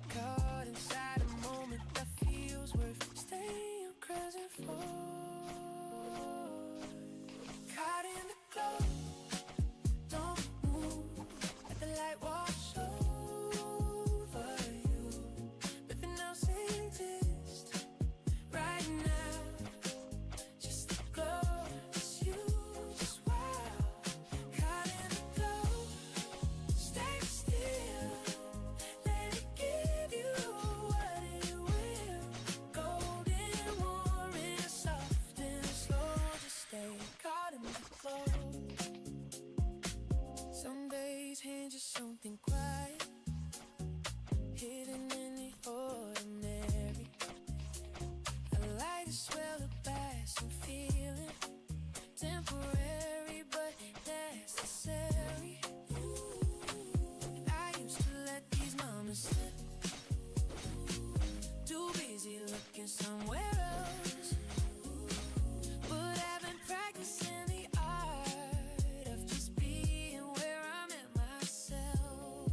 Caught inside a moment that feels worth staying present for. Caught in the glow, don't move, let the light wash over you. Nothing else exists right now, just the glow, just you, just wow. Caught in the glow, stay still, let it give you what it will. Golden, warm and soft and slow, just stay caught in the glow. Some days hinge is something quiet, hidden in the ordinary. A light is well a passing feeling, temporary but necessary. I used to let these moments slip, too busy looking somewhere else. But I've been practicing the art of just being where I'm at myself.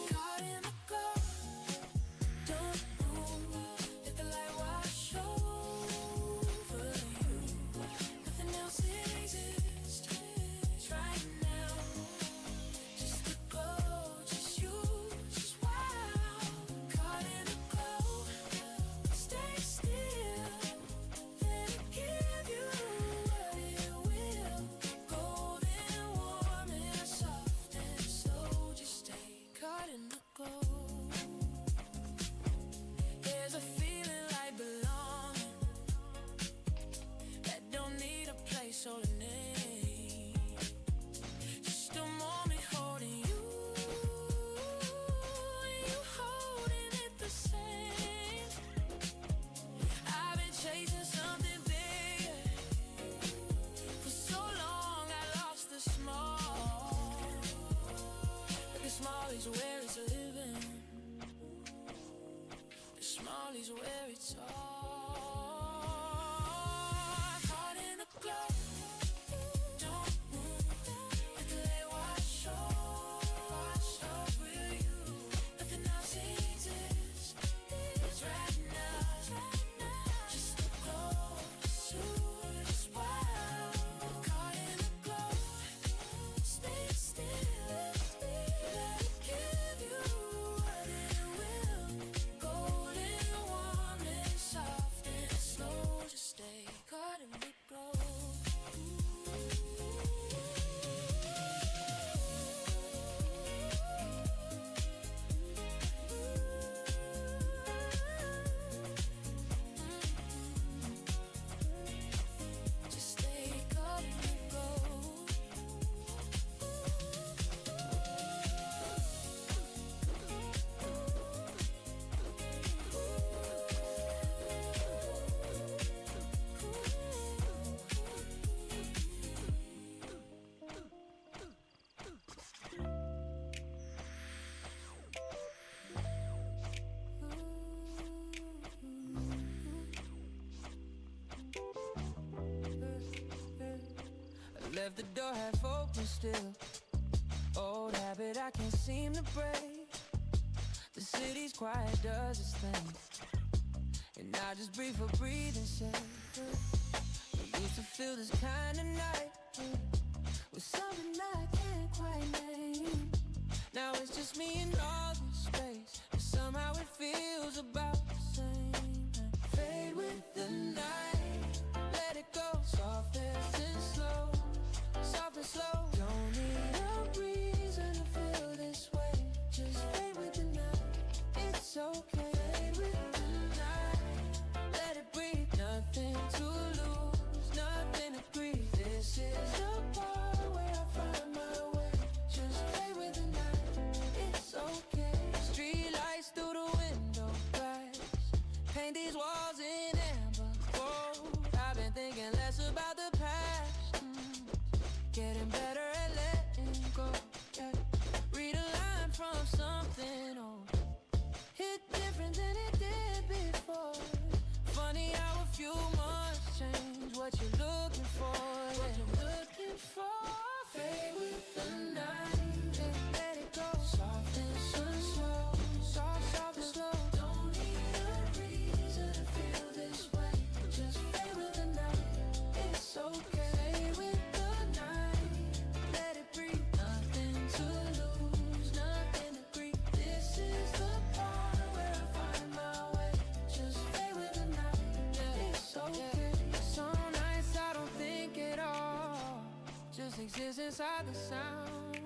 Caught in the glow, don't move, let the light wash over you. Nothing else exists right now, just the glow, just you, just wow. Caught in the glow, stay still, let it give you what it will. Golden, warm and soft and slow, just stay caught in the glow. There's a feeling like belonging that don't need a place or a name. Just a moment holding you, and you holding it the same. I've been chasing something bigger for so long, I lost the small. But the small is where it's living, the small is where it's all. Caught in the glow, don't move, let the light wash over you. Nothing else exists right now, just the glow, just you, just wow. Caught in the glow, stay still, let it give you what it will. Golden, warm and soft and slow, just stay caught in the glow. left the door half open still. Old habit I can't seem to break. The city's quiet, does its thing, and I just breathe for breathing's sake. I used to feel this kind of night with something I can't quite name. Now it's just me in all this space, and somehow it feels about the same. Fade with the night, let it go, soft and slow, soft and slow. Don't need a reason to feel this way, just fade with the night, it's okay. Fade with the night, let it breathe, nothing to lose, nothing to grieve. This is the part where I find my way, just fade with the night, it's okay. Street lights through the window glass, paint these walls in amber gold. I've been thinking less about the past, getting better at letting go. Yeah. Read a line from something old, hit different than it did before. Funny how a few months change what you're looking for. What you're looking for. Fade with the night, let it go. Soft and slow, soft and slow. Don't need a reason to feel this way, just fade with the night, it's okay. Fade with the night, let it breathe, nothing to lose, nothing to grieve. This is the part where I find my way, just fade with the night, it's okay. Some nights I don't think at all, just exist inside the sound.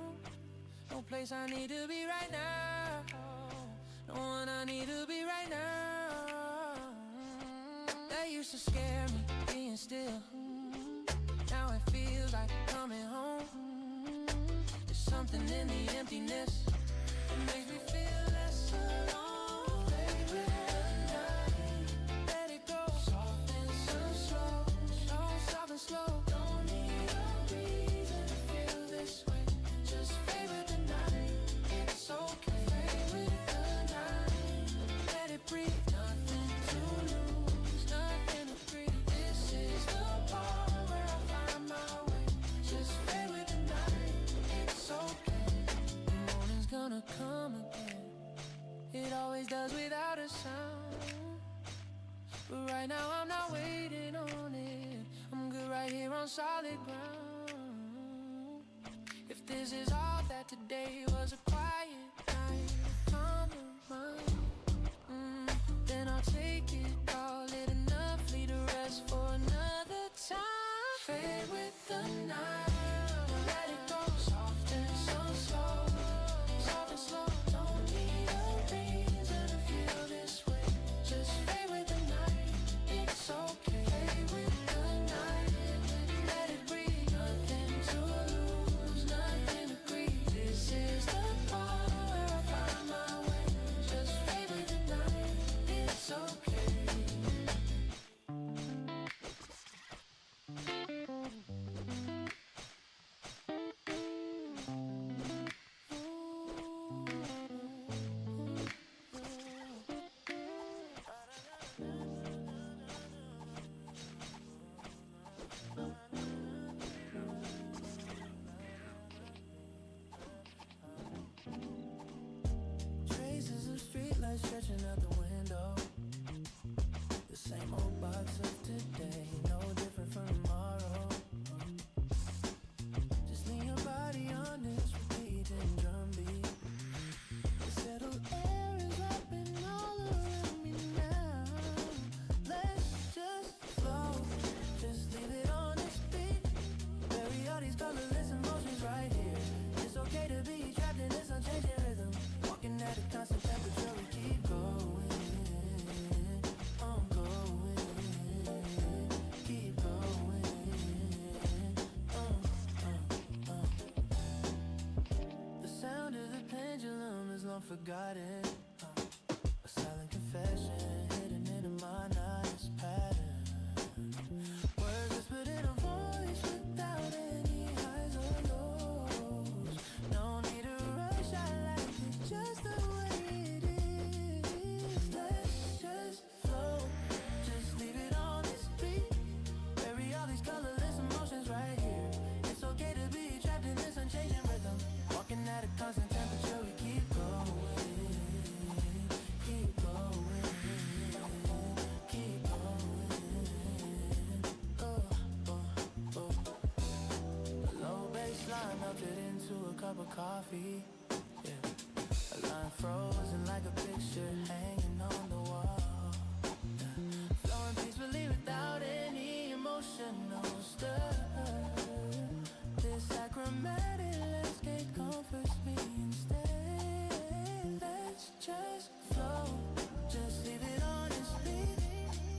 No place I need to be right now, no one I need to be right now. That used to scare me, being still. Now it feels like coming home. There's something in the emptiness that makes me feel less alone. Fade with the night, let it go. Soft and slow, soft and slow. Don't need a reason to feel this way, just fade with the night, it's okay. Fade with the night, let it breathe, nothing to lose, nothing to grieve. This is the part where I find my way, just fade with the night, it's okay. The morning's gonna come again, it always does without a sound. But right now I'm not waiting on it, I'm good right here on solid ground. If this is all that today was, a quiet night, calm the mind, then I'll take it, call it enough, leave the rest for another time. Fade with the night, let it go, soft and slow, soft and slow. Don't need a reason to feel this way, just fade with the night, it's okay. Fade with the night, let it breathe, nothing to lose, nothing to grieve. This is the part where I find my way, just fade with the night, it's okay. Traces of streetlights stretching out the window. The same old box of today, no different from tomorrow. Just lean your body on this repeating drumbeat. The settled air is wrapping all around me now. Let's just flow, just leave it on this beat. Bury all these colorless emotions right here. It's okay to be trapped in this unchanging rhythm. Walking at a constant temperature, we keep going. I'm going, keep going. The sound of the pendulum is long forgotten. A silent confession hidden in a monotonous pattern. Words whispered in a voice without any highs or lows. No need to rush, I like it just the way it is. Let's just flow, just leave it on this beat. Bury all these colorless emotions right here. It's feet. Yeah. A line frozen like a picture hanging on the wall. Yeah. Flowing peacefully without any emotional stir. This achromatic landscape comforts me instead. Let's just flow, just leave it on its beat.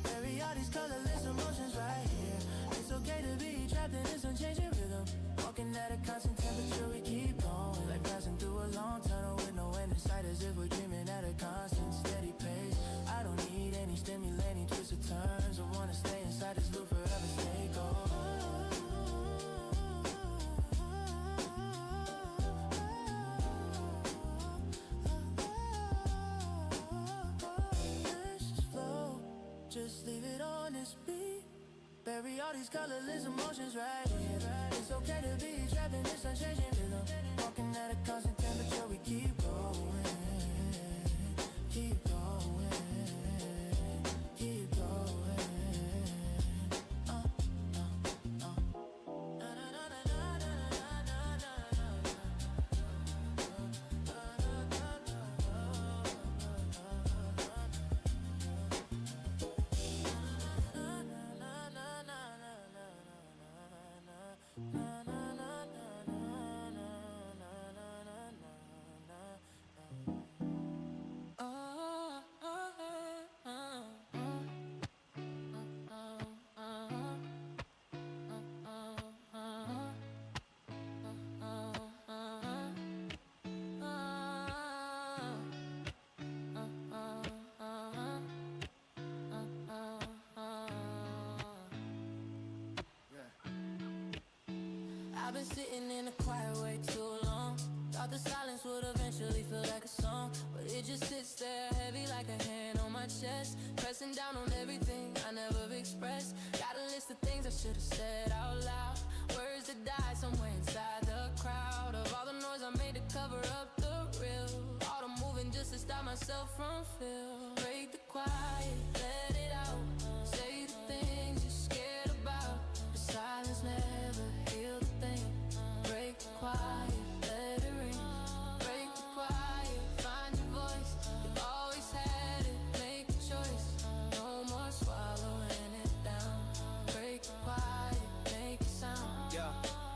Bury all these colorless emotions right here. It's okay to be trapped in this unchanging rhythm. Walking at a constant temperature, we keep going. Like passing through a long tunnel with no end in sight, as if we're dreaming at a constant steady pace. I don't need any stimulating twists or turns. I wanna stay inside this loop forever, stay gold. Just leave it on this beat. Bury all these colorless emotions right here. It's okay to be trapped in this unchanging rhythm. Walking at a constant temperature, we keep going. Keep going. Keep going. I've been sitting in a quiet way too long. Thought the silence would eventually feel like a song, but it just sits there heavy like a hand on my chest, pressing down on everything I never expressed. Got a list of things I should have said out loud, words that died somewhere inside the crowd of all the noise I made to cover up the real. All the moving just to stop myself from feel. Break the quiet, let it out. Say the things you're scared about. The silence never healed a thing. Break the quiet, let it ring. Break the quiet, find your voice. You've always had it, make a choice. No more swallowing it down. Break the quiet, make a sound. Yeah,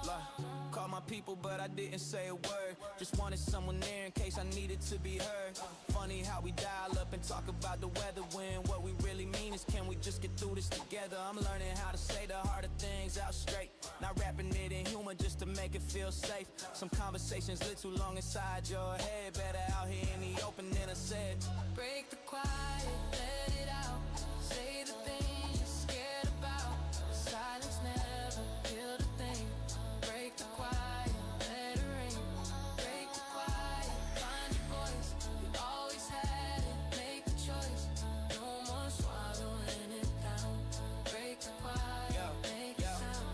like, call my people but I didn't say a word. Just wanted someone there in case I needed to be heard. Funny how we dial up and talk about the weather when what we really mean is can we just get through this together. I'm learning how to say the harder things out straight, not wrapping it in humor just to make it feel safe. Some conversations live too long inside your head, better out here in the open than I said. Break the quiet, let it out. Say the things you're scared about. The silence never healed a thing. Break the quiet, let it ring. Break the quiet, find your voice. You've always had it, make a choice. No more swallowing it down. Break the quiet, make a sound.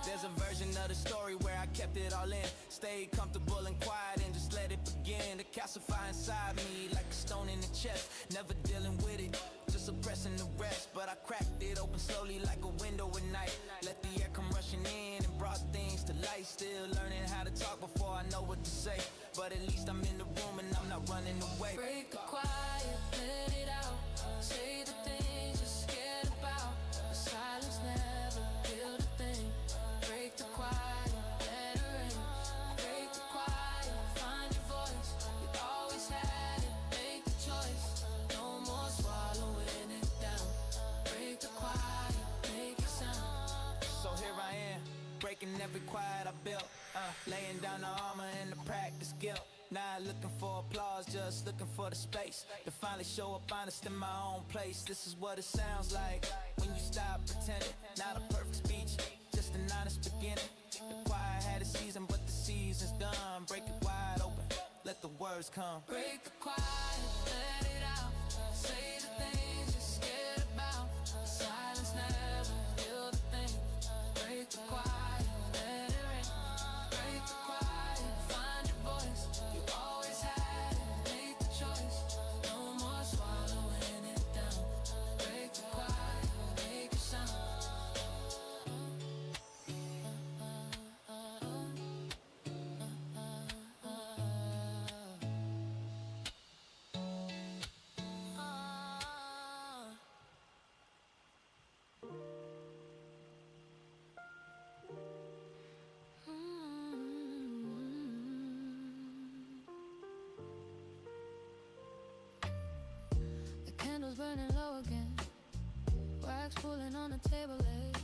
There's a version of the story where I kept it all in, stayed comfortable and quiet and just let it begin to calcify inside me like a stone in the chest. Never dealing with it, just suppressing the rest. But I cracked it open slowly like a window at night. Let the air come rushing in and brought things to light. Still learning how to talk before I know what to say, but at least I'm in the room and I'm not running away. Break the quiet, let it out. Say the things you're scared about. The silence never healed a thing. Break the quiet, let it ring. Break the quiet, find your voice. You've always had it, make the choice. No more swallowing it down. Break the quiet, make it sound. So here I am, breaking every quiet I built, laying down the armor and the practice guilt. Not looking for applause, just looking for the space to finally show up honest in my own place. This is what it sounds like when you stop pretending. Not a perfect speech, just an honest beginning. The quiet had a season, but the season's done. Break it wide open, let the words come. Break the quiet, let it out. Say the things you're scared about. Silence never healed a thing. Break the quiet, let it ring. Break the quiet, find your voice. You always had it, make the choice. No more swallowing it down. Break the quiet, make a sound. burning low again. Wax pulling on the table edge.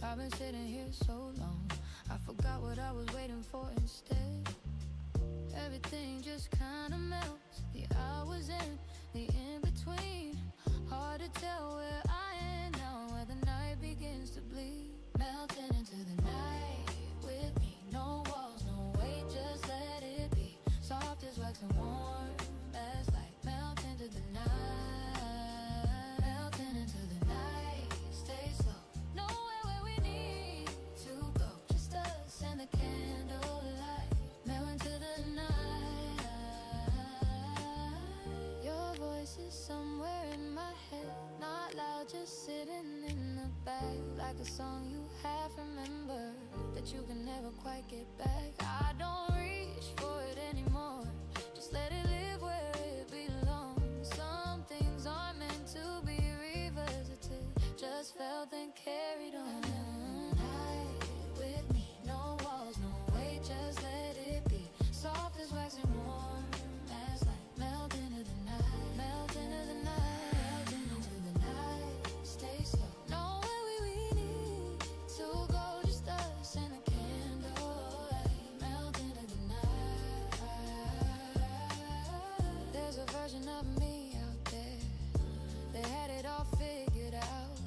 I've been sitting here so long, I forgot what I was waiting for instead. Everything just kinda melts. The hours in, the in-between. Hard to tell where I am now, where the night begins to bleed. Melting into the night with me. No walls, no weight, just let it be. Soft as wax and warm as light. Melt into the night. Melting into the night. Stay slow. Nowhere where we need to go. Just us and the candlelight. Melt into the night. Your voice is somewhere in my head. Not loud, just sitting in the back. Like a song you half remember, that you can never quite get back. I don't reach for it anymore. Just let it live where it belongs. Some things aren't meant to be revisited. Just felt and carried on. Night with me, no walls, no weight, just let it be. Soft as wax and warm as light. Melt into the night, melt into the night, melt into the night. Stay slow. Nowhere we need to go, just us and the candlelight. Melt into the night. There's a version of me out there. They had it all figured out.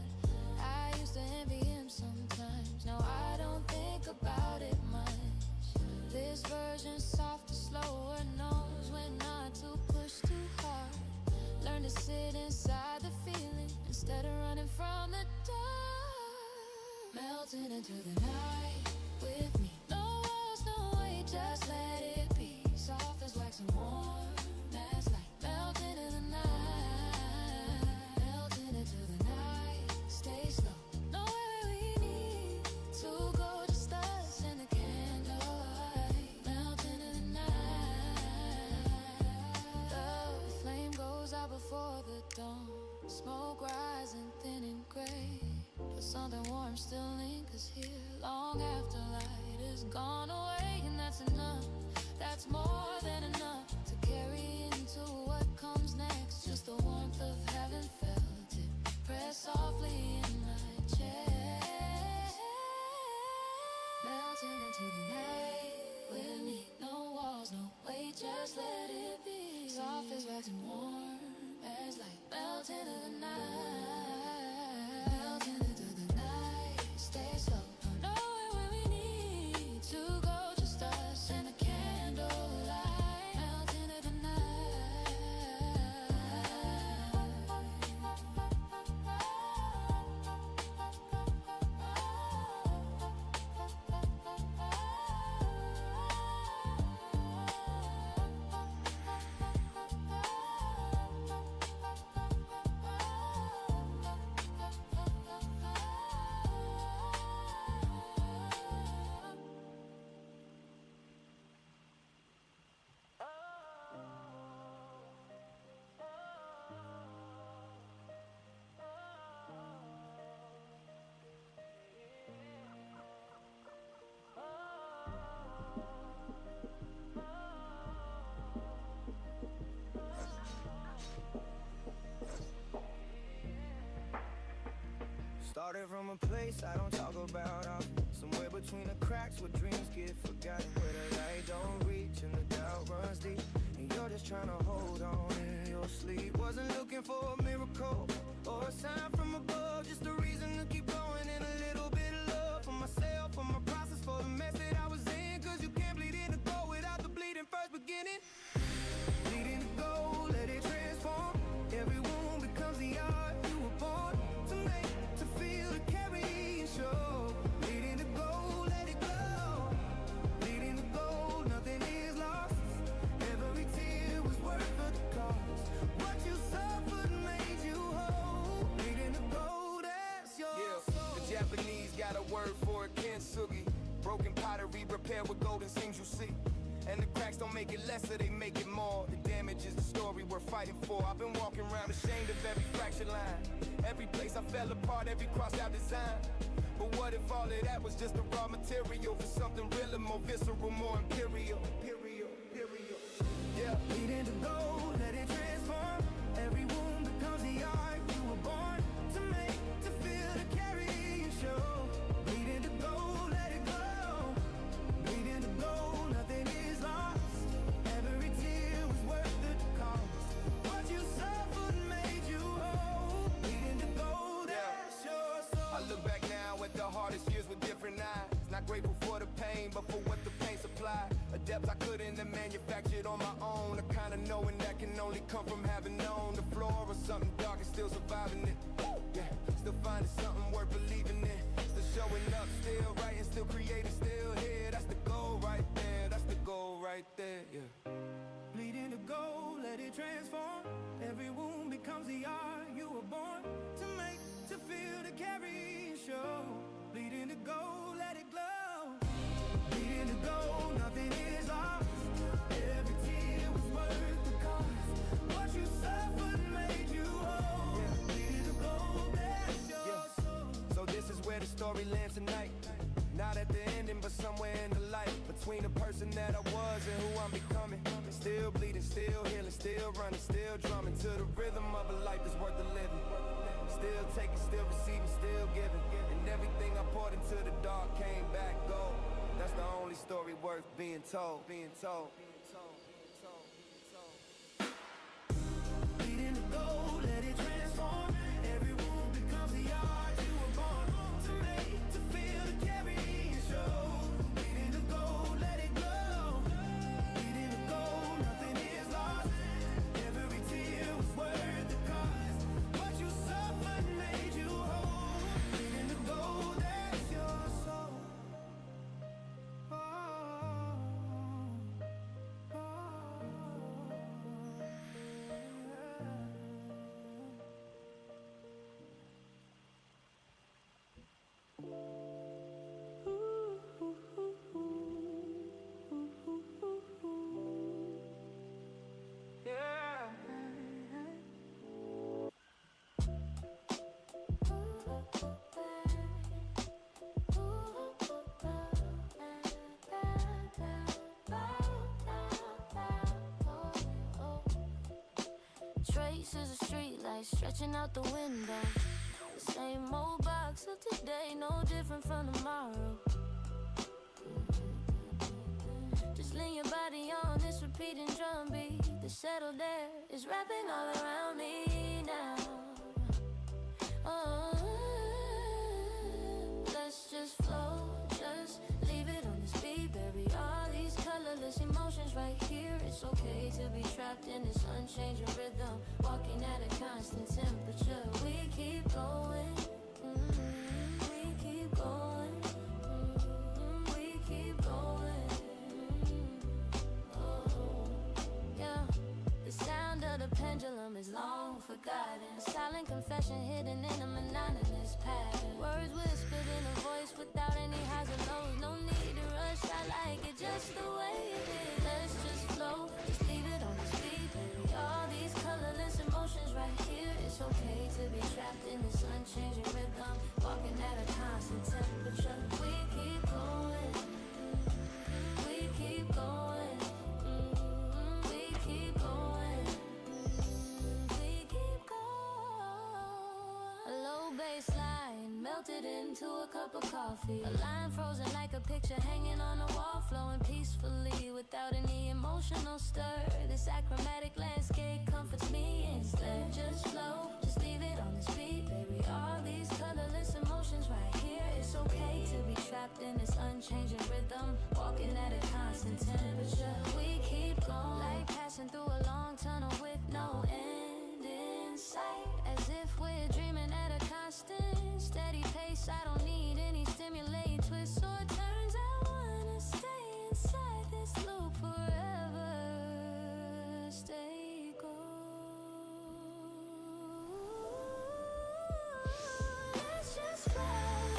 I used to envy him sometimes. Now I don't think about it much. This version's softer, slower, knows when not to push too hard. Learn to sit inside the feeling instead of running from the dark. Melting into the night with me. No walls, no weight, just let it be. Soft as wax and warm as light. Melt into the night. Melt into the night. Stay slow. Nowhere we need to go, just us and the candlelight. Melt into the night. The flame goes out before the dawn. Smoke rising thin and gray. But something warm still lingers here long after light is gone away. And that's enough, that's more than enough to carry into what comes next. Just the warmth of having felt it. Press softly in my chest. Melting into the night with me. No walls, no weight, just let it be. Soft as wax and warm as light. Melt into the night. Melt into the night. Stay slow. Nowhere where we need to go, just us and the candlelight. Melt into the Started from a place I don't talk about often. Somewhere between the cracks where dreams get forgotten, where the light don't reach and the doubt runs deep, and you're just trying to hold on in your sleep. Wasn't looking for a miracle or a sign from above, just a reason to keep going, and a little bit of love for myself, for my process, for the mess that I was in. Cause you can't bleed in the goal without the bleeding first beginning. Bleeding to go, let it transform. Every wound becomes the art you were born to make, to feel, to carry and show. Bleeding to go, let it go. Bleeding to go, nothing is lost. Every tear was worth the cost. What you suffered made you whole. Bleeding to go, that's your soul. The Japanese got a word for it, kintsugi. Broken pottery, repaired with golden seams you see. And the cracks don't make it lesser, they make it more. The damage is the story we're fighting for. I've been walking around ashamed of every fractured line. Every place I fell apart, every crossed out design. But what if all of that was just the raw material for something realer, more visceral, more imperial? Yeah. Bleeding to go, let it transform. Every wound becomes the but for what the pain supplied. A depth I couldn't have manufactured on my own. A kind of knowing that can only come from having known the floor or something dark and still surviving it. Yeah, still finding something worth believing in. Still showing up, still writing, still creating, still here. That's the goal right there, that's the goal right there, yeah. Bleeding to go, let it transform. Every wound becomes the art you were born to make, to feel, to carry and show. Bleeding to go, let it glow. Bleeding to go, nothing is lost. Every tear was worth the cost. What you suffered made you whole. Yeah. Bleeding to go, bless your soul. So this is where the story lands tonight. Not at the ending, but somewhere in the light. Between the person that I was and who I'm becoming. Still bleeding, still healing, still running, still drumming to the rhythm of a life that's worth the living. Still taking, still receiving, still giving. And everything I poured into the dark came back gold. That's the only story worth being told, being told. Bleeding to go, let it transform. Every wound becomes the art you were born to make, to feel, to carry and show. Bleeding to go, let it glow. Bleeding to go, nothing is lost. Every tear was worth the cost. What you suffered made you whole. Bleeding to go, that's your soul. Oh, oh, Traces of streetlights stretching out the window. The same old box of today, no different from tomorrow. Just lean your body on this repeating drum beat. The settled air is wrapping all around me now. Oh, let's just flow, just leave it on this beat, baby. All these colorless emotions right here. It's okay to be trapped in this unchanging rhythm, walking at a constant temperature. We keep going, we keep going, we keep going. Oh, yeah. The sound of the pendulum is long forgotten. A silent confession hidden in a monotonous pattern. Words whispered in a voice without any highs or lows. No need to rush, I like it just the way it is. Let's just flow, just leave it on this beat, baby. All these colorless emotions right here. It's okay to be trapped in this unchanging rhythm, walking at a constant temperature. We keep going, we keep going, we keep going, we keep going. A low bass line melted into a cup of coffee. A line frozen like a picture hanging on a wall, flowing peacefully without any emotional stir. This achromatic landscape comforts me instead. Just flow, just leave it on this beat, baby. All these colorless emotions right here. It's okay to be trapped in this unchanging rhythm, walking at a constant temperature. We keep going, like passing through a long tunnel with no end in sight. As if we're dreaming at a constant, steady pace. I don't need any stimulating twists or turns. I wanna stay inside this loop forever. Stay gold. Let's just flow,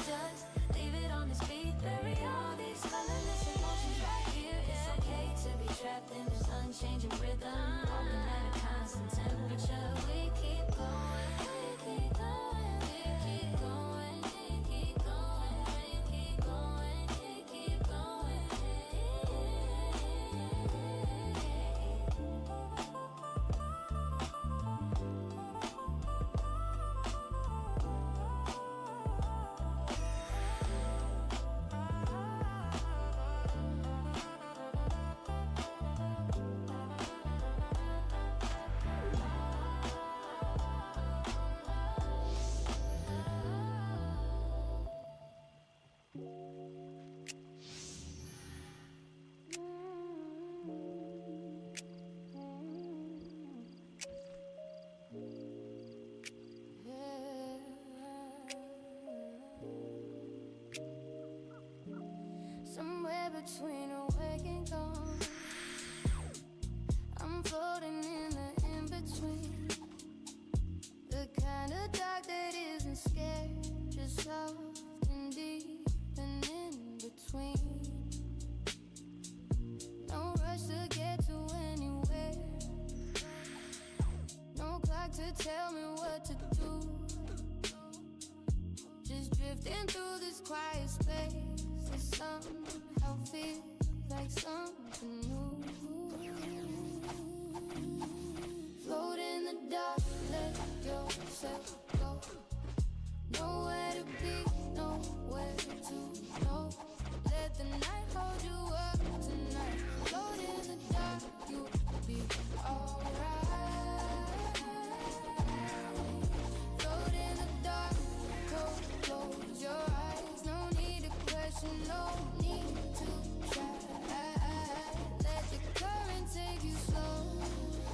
just leave it on this beat. Bury all these colorless emotions right here. It's okay to be trapped in this unchanging rhythm, walking at a constant temperature. We keep going, we keep going, we keep going, we keep going, we keep going, we keep going. between awake and gone. I'm floating in the in-between, the kind of dark that isn't scared, just soft and deep and in between. No rush to get to anywhere, no clock to tell me what to do. Just drifting through this quiet space, it somehow feels like something new. Float in the dark, let yourself go. Nowhere to be, nowhere to know. Let the night hold you up tonight. Float in the dark, you'll be alright. Float in the dark, close your eyes. No need to question, no need to try. Let the current take you slow.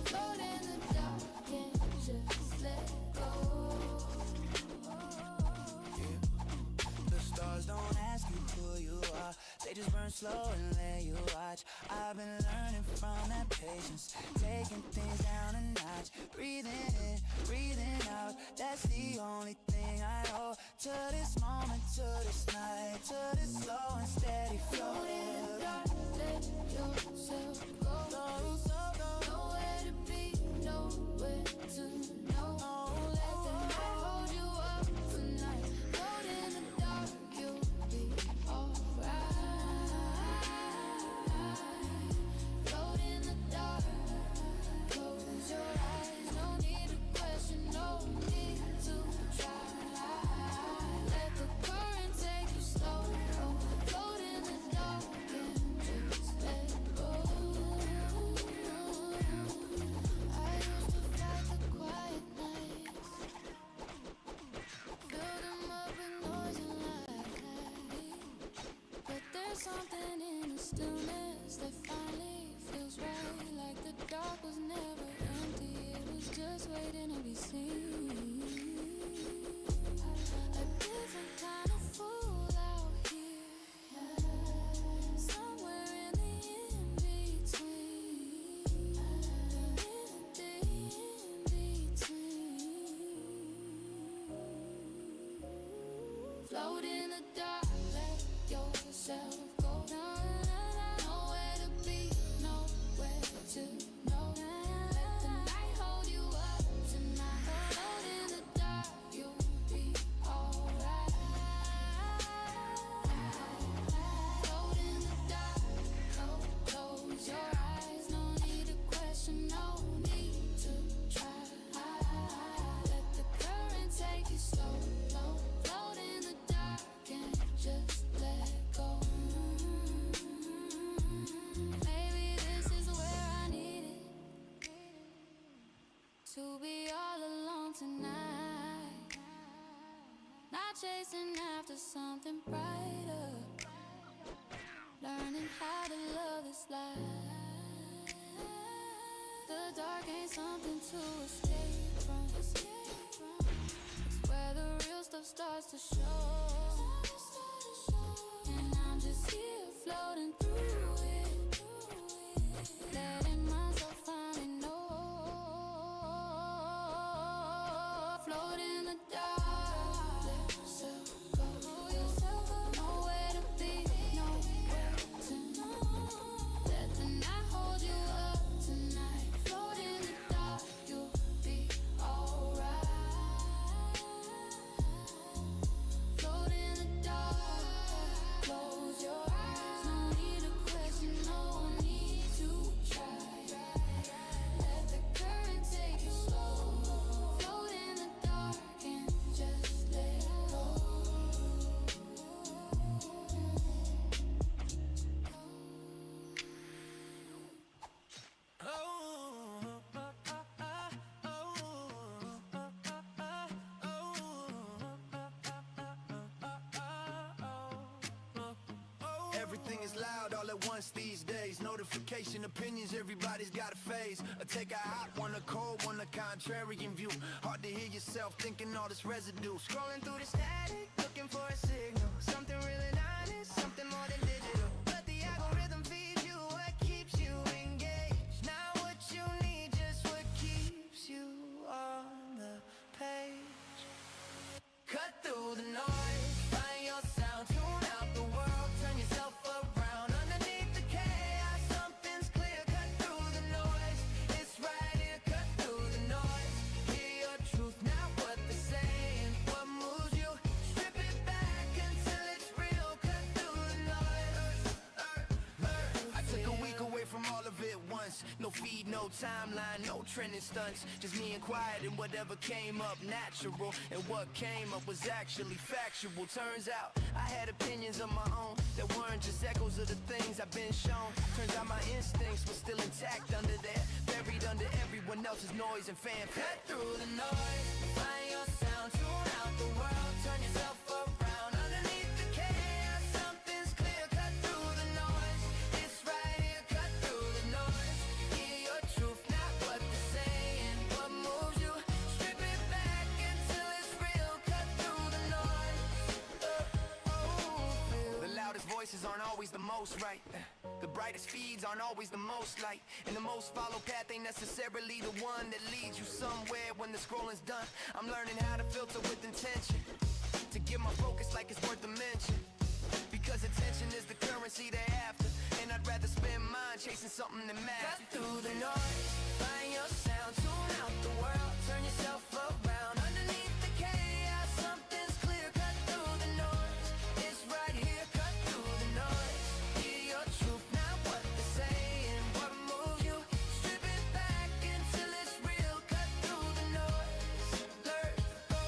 Float in the dark and just let go. The stars don't ask you who you are, they just burn slow and let you watch. I've been learning from that patience, taking things down a notch. Breathing in, breathing out, that's the only thing I owe. To this moment, to this night, to this slow and steady flow. Float in the dark, let yourself go. Nowhere to be, nowhere to know. Let the night hold you up tonight. Float in the dark, you'll be alright. Float in the dark, close your eyes. No need to question, no need to try. Let the current take you slow. Float in the dark and just let go. I used to fight the quiet nights, fill them up with noise and light. But there's something in the stillness that finally feels right. Like the dark was never empty, it was just waiting to be seen. A different kind of fool out here, somewhere in the in-between. Float in the dark, let yourself go. Nowhere to be, nowhere to know. Let the night hold you up tonight. Float in the dark, you'll be alright. Float in the dark, close your eyes. No need to question, no need to try. Let the current take you slow. Float in the dark and just let go. Maybe this is where I need it, to be all alone tonight. Not chasing after something brighter, learning how to love this life. The dark ain't something to escape from. It's where the real stuff starts to show. And I'm just here floating through it, letting myself finally know. Float in the dark, let yourself go. Nowhere to be, nowhere to know. Let the night hold you up tonight. Float in the dark, you'll be alright. Float in the dark, close your eyes. No need to question, no need to try. Let the current take you slow. Float in the dark and just let go. Everything is loud all at once these days. Notification, opinions, everybody's got a phase. Take a hot one, a cold one, a contrarian view. Hard to hear yourself thinking all this residue. Scrolling through the static, looking for a signal. Something real and honest, something more than digital. But the algorithm months. No feed, no timeline, no trending stunts. Just me and quiet and whatever came up natural. And what came up was actually factual. Turns out I had opinions of my own that weren't just echoes of the things I've been shown. Turns out my instincts were still intact under there, buried under everyone else's noise and fanfare. Cut through the noise, find your sound, tune out the world, turn yourself around. Underneath the chaos, something's clear. Cut through the noise, it's right here. Cut through the noise, hear your truth, not what they're saying. What moves you? Strip it back until it's real. Cut through the noise. The loudest voices aren't always the most right. The brightest feeds aren't always the most light. And the most followed path ain't necessarily the one that leads you somewhere when the scrolling's done. I'm learning how to filter with intention, to give my focus like it's worth a mention. Because attention is the currency they're after, and I'd rather spend mine chasing something that matters. Cut through the noise, find your sound, tune out the world, turn yourself around. Underneath the chaos, something's clear. Cut through the noise, it's right here. Cut through the noise, hear your truth, not what they're saying. What moves you? Strip it back until it's real. Cut through the noise, let go.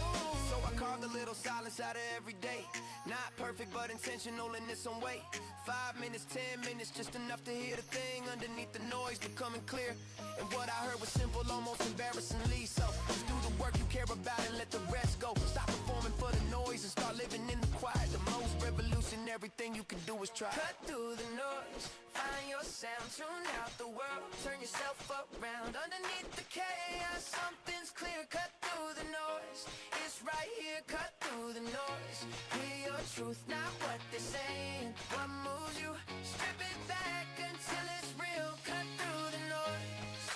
So I carved a little silence out of every day. Not perfect, but intentional in its own way. 5 minutes, 10 minutes, just enough to hear the thing underneath the noise becoming clear. And what I heard was simple, almost embarrassingly so. Just do the work you care about and let the rest go. Stop performing for the noise and start living in the quiet. The most revolutionary thing you can do is try. Cut through the noise, find your sound, tune out the world, turn yourself around. Underneath the chaos, something's clear. Cut through the noise, it's right here. Cut through the noise, hear your truth, not what they're saying. What moves you? Strip it back until it's real. Cut through the noise,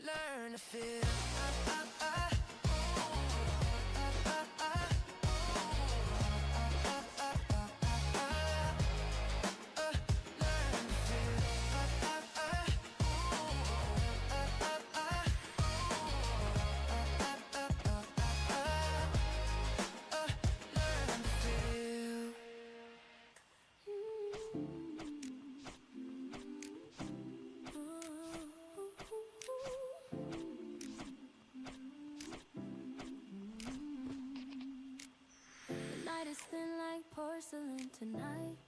learn to feel. The night is thin like porcelain tonight.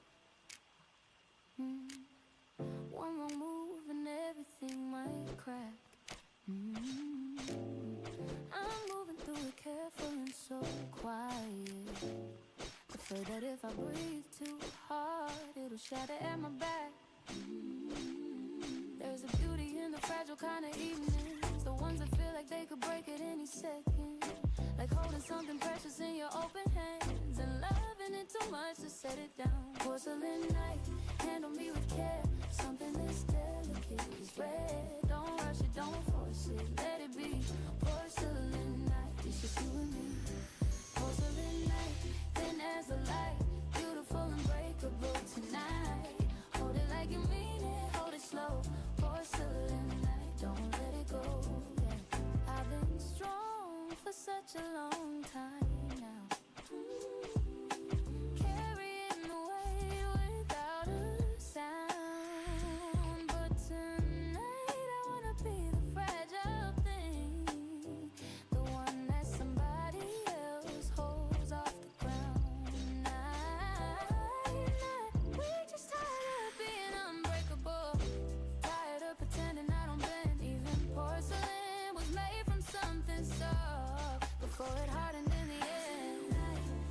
One wrong move and everything might crack. I'm moving through it careful and so quiet. Afraid that if I breathe too hard, it'll shatter at my back. There's a beauty in the fragile kind of evenings, the ones that feel like they could break at any second. Like holding something precious in your open hands and loving it too much to set it down. Porcelain night, handle me with care. Something this delicate is rare. Don't rush it, don't force it, let it be. Porcelain night, it's just you and me. Porcelain night, thin as a light, beautiful and breakable tonight. Hold it like you mean it, hold it slow. Porcelain night, don't let it go. Yeah. I've been strong for such a long time now. Carrying the weight without a sound. But tonight I wanna be the fragile thing, the one that somebody else holds off the ground. We just tired of being unbreakable, tired of pretending I don't bend. Even porcelain was made from something soft before it hardened in the end.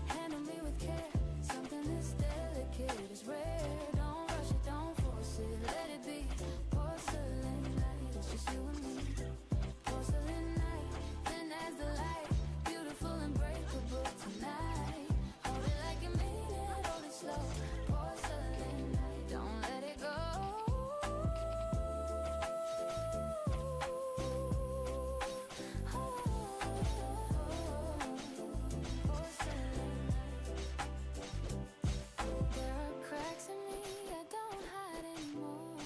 Handle me with care, something this delicate is rare. Don't rush it, don't force it, let it be. Porcelain night, it's just you and me. Porcelain night, thin as the light, beautiful and breakable tonight. Hold it like you mean it, hold it slow. Porcelain night, don't let it go. There are cracks in me I don't hide anymore,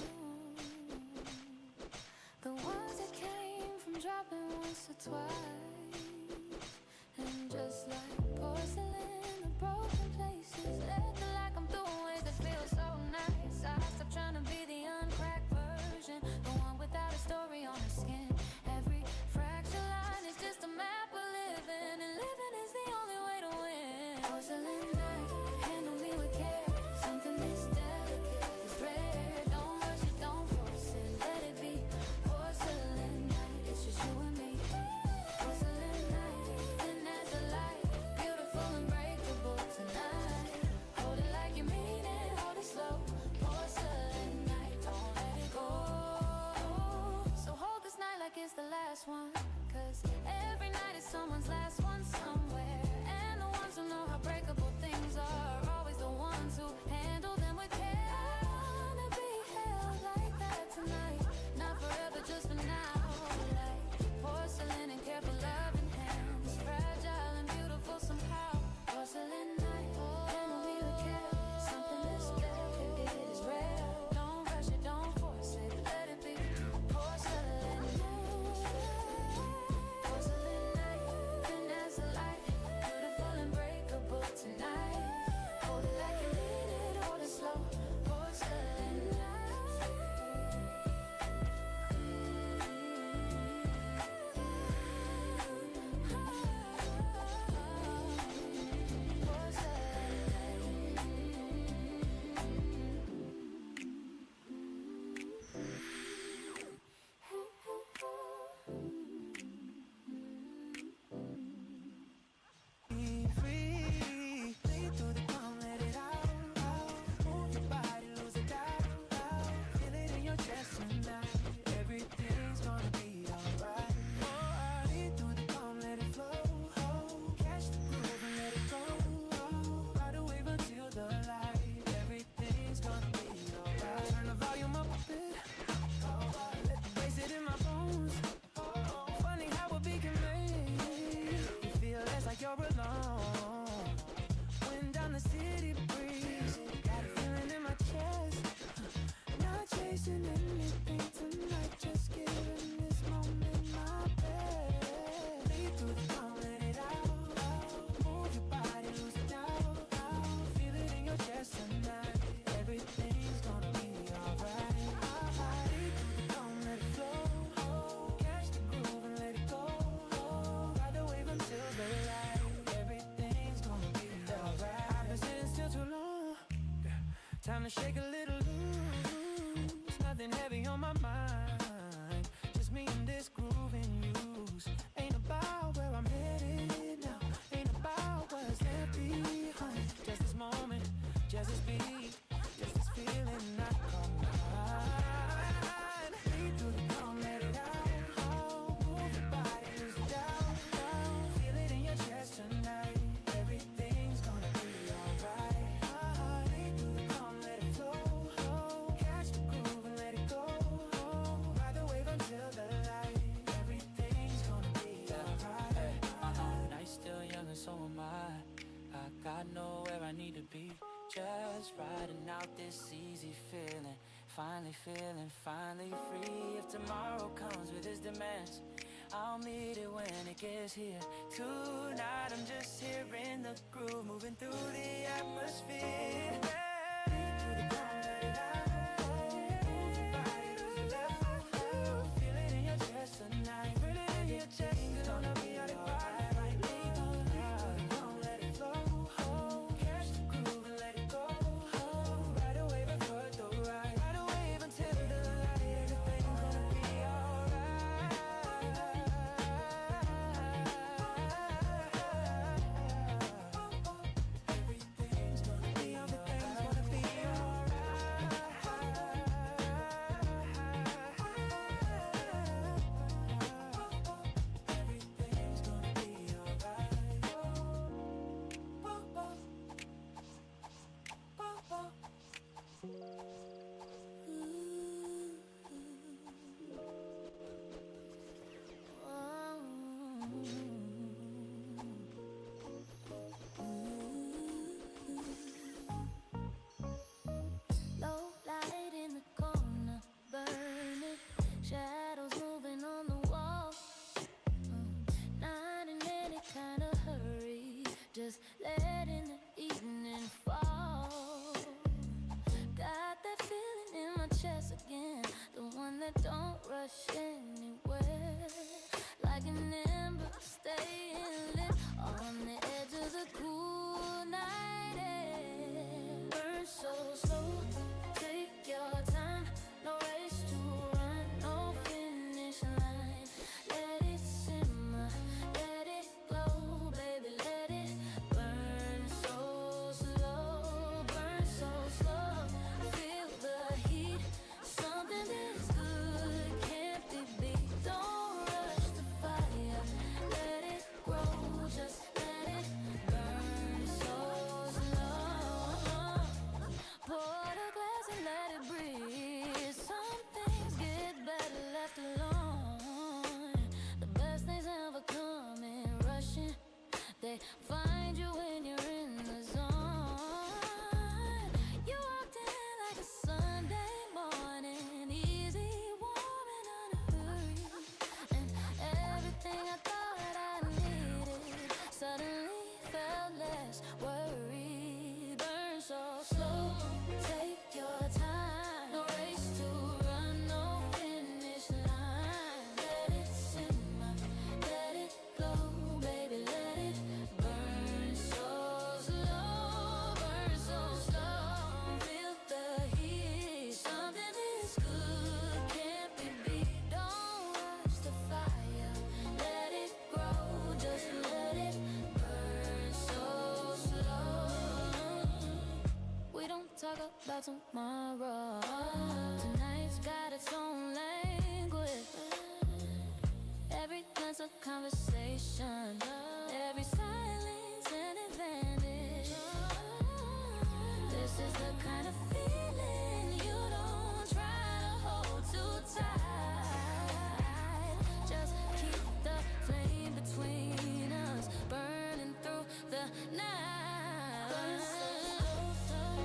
the ones that came from dropping once or twice. And just like porcelain, the broken places left like I'm doing ways that feel so nice. I stopped trying to be the uncracked version, the one last one. 'Cause every night is someone's last one somewhere. And the ones who know how breakable things are always the ones who handle them with care. I wanna be held like that tonight. Not forever, just for now. Like porcelain and careful loving hands. Fragile and beautiful somehow. Porcelain night, handle me with care. Something that's better, it is rare. Don't rush it, don't force it, let it be. Porcelain night, porcelain night, thin as a light, beautiful and breakable tonight. Hold it like you need it, hold it slow. Porcelain Be free, play through the calm, let it out, out. Move your body, lose it out, out. Feel it in your chest tonight. Everything's gonna be alright. Alright, through the calm, let it flow. Catch the groove and let it go. Ride the wave until the light. Everything's gonna be alright. Turn the volume up a bit. Let the bass hit in my bones. Funny how a beat can make you feel less like you're alone. Wind down the city breeze. Got a feeling in my chest. Not chasing anything tonight. Just giving this moment my best. Lead through the calm, let it out. Move your body, lose it out. Feel it in your chest tonight. Everything's gonna be alright. Lead through the calm, let it flow. Catch the groove and let it go. Ride the wave until the light. Everything's gonna be alright. I've been sitting still too long. Time to shake a little loose. Nothing heavy on my mind. Just me and this groove in use. Ain't about where I'm headed now. Ain't about what's left behind. Just this moment, just this beat, just this feeling I call mine. Lead through the calm, let it out. Move your body, lose it down. Feel it in your chest tonight. Everything's gonna be alright. Lead through the calm, let it flow. Catch the groove and let it go. Ride the wave until the light. Everything's gonna be alright. Night's still young and so am I. I got nowhere I need to be. Just riding out this easy feeling. Finally feeling, finally free. If tomorrow comes with its demands, I'll meet it when it gets here. Tonight I'm just here in the groove, moving through the atmosphere. Feel it in your chest tonight. Feel it in your chest. Gonna be alright. Lead through the calm, let it flow. Catch the groove and let it go. Ride the wave and flood the ride. Ride the wave until the light. Everything's gonna be alright. Everything's gonna be just letting the evening fall. Got that feeling in my chest again, the one that don't rush anywhere. Like an ember staying lit on the edge of the cool night air. Burn so slow, take your time, no race to run, no finish line. Let it simmer, let it glow, baby, let it burn so slow, burn so slow. Feel the heat, something that's good can't be about tomorrow. Tonight's got its own language. Every glance a conversation. Every silence an advantage. This is the kind of feeling you don't try to hold too tight. Just keep the flame between us burning through the night.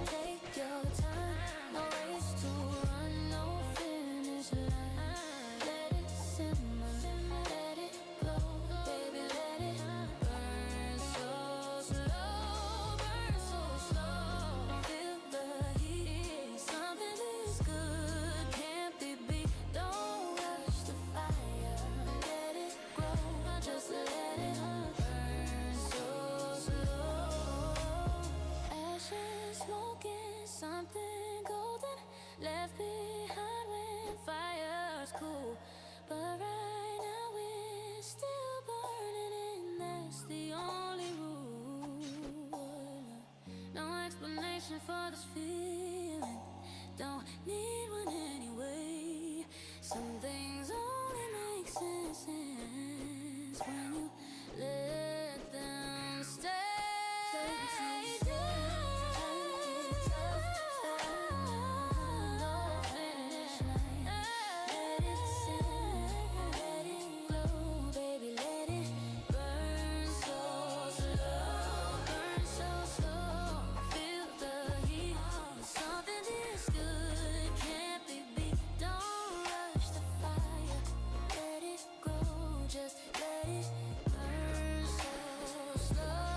Take your time, no race to run, no finish line. Let it simmer, let it glow, baby, let it burn so slow, burn so slow. Feel the heat, something this good can't be beat. Don't rush the fire, let it grow, just let it burn so slow. Ashes smoking, something golden left behind when fire's cool. But right now we're still burning, and that's the only rule. No explanation for this feeling, don't need one anyway. Some things only make sense when you let them stay. No finish line. Let it simmer, let it glow, baby, let it burn so slow, burn so slow. Feel the heat, something this good can't be beat. Don't rush the fire, let it grow, just let it burn so slow.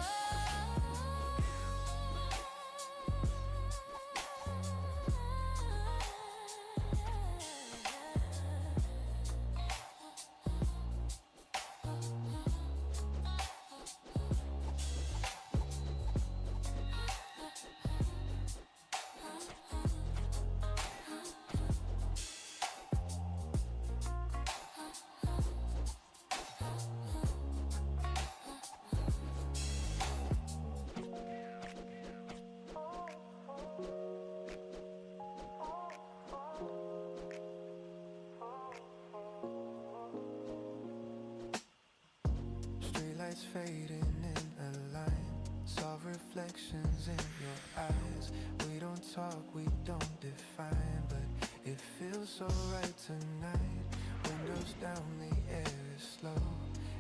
Streetlights fading in a line, soft reflections in your eyes. We don't talk, we don't define, but it feels so right tonight. Windows down, the air is slow.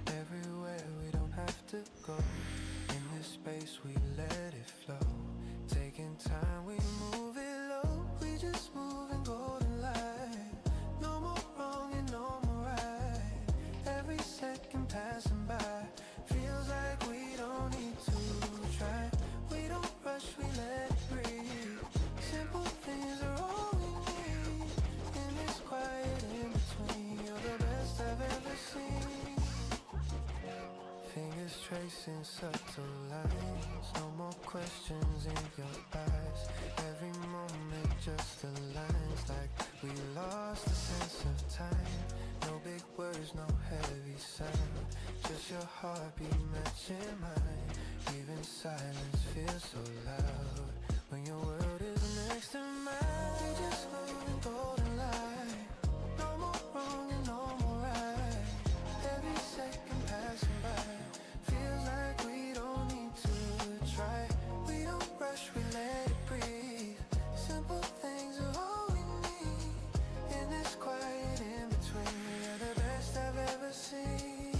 Everywhere we don't have to go. In this space we let it flow. Taking time, we move it low. We just move in golden light. No more wrong and no more right. Every second passing by feels like we don't need to try. We don't rush, we let it breathe. Simple things are all we need. In this quiet in between, you're the best I've ever seen. Fingers tracing subtle lines. No more questions in your eyes. Every moment just aligns like we lost the sense of time. No big words, no heavy sound. Just your heartbeat matching mine. Even silence feels so loud when your world is next to mine. We just move in golden light. No more wrong and no more right. Every second passing by feels like we don't need to try. We don't rush, we let it breathe. Simple things are all we need. In this quiet in between, you're the best I've ever seen.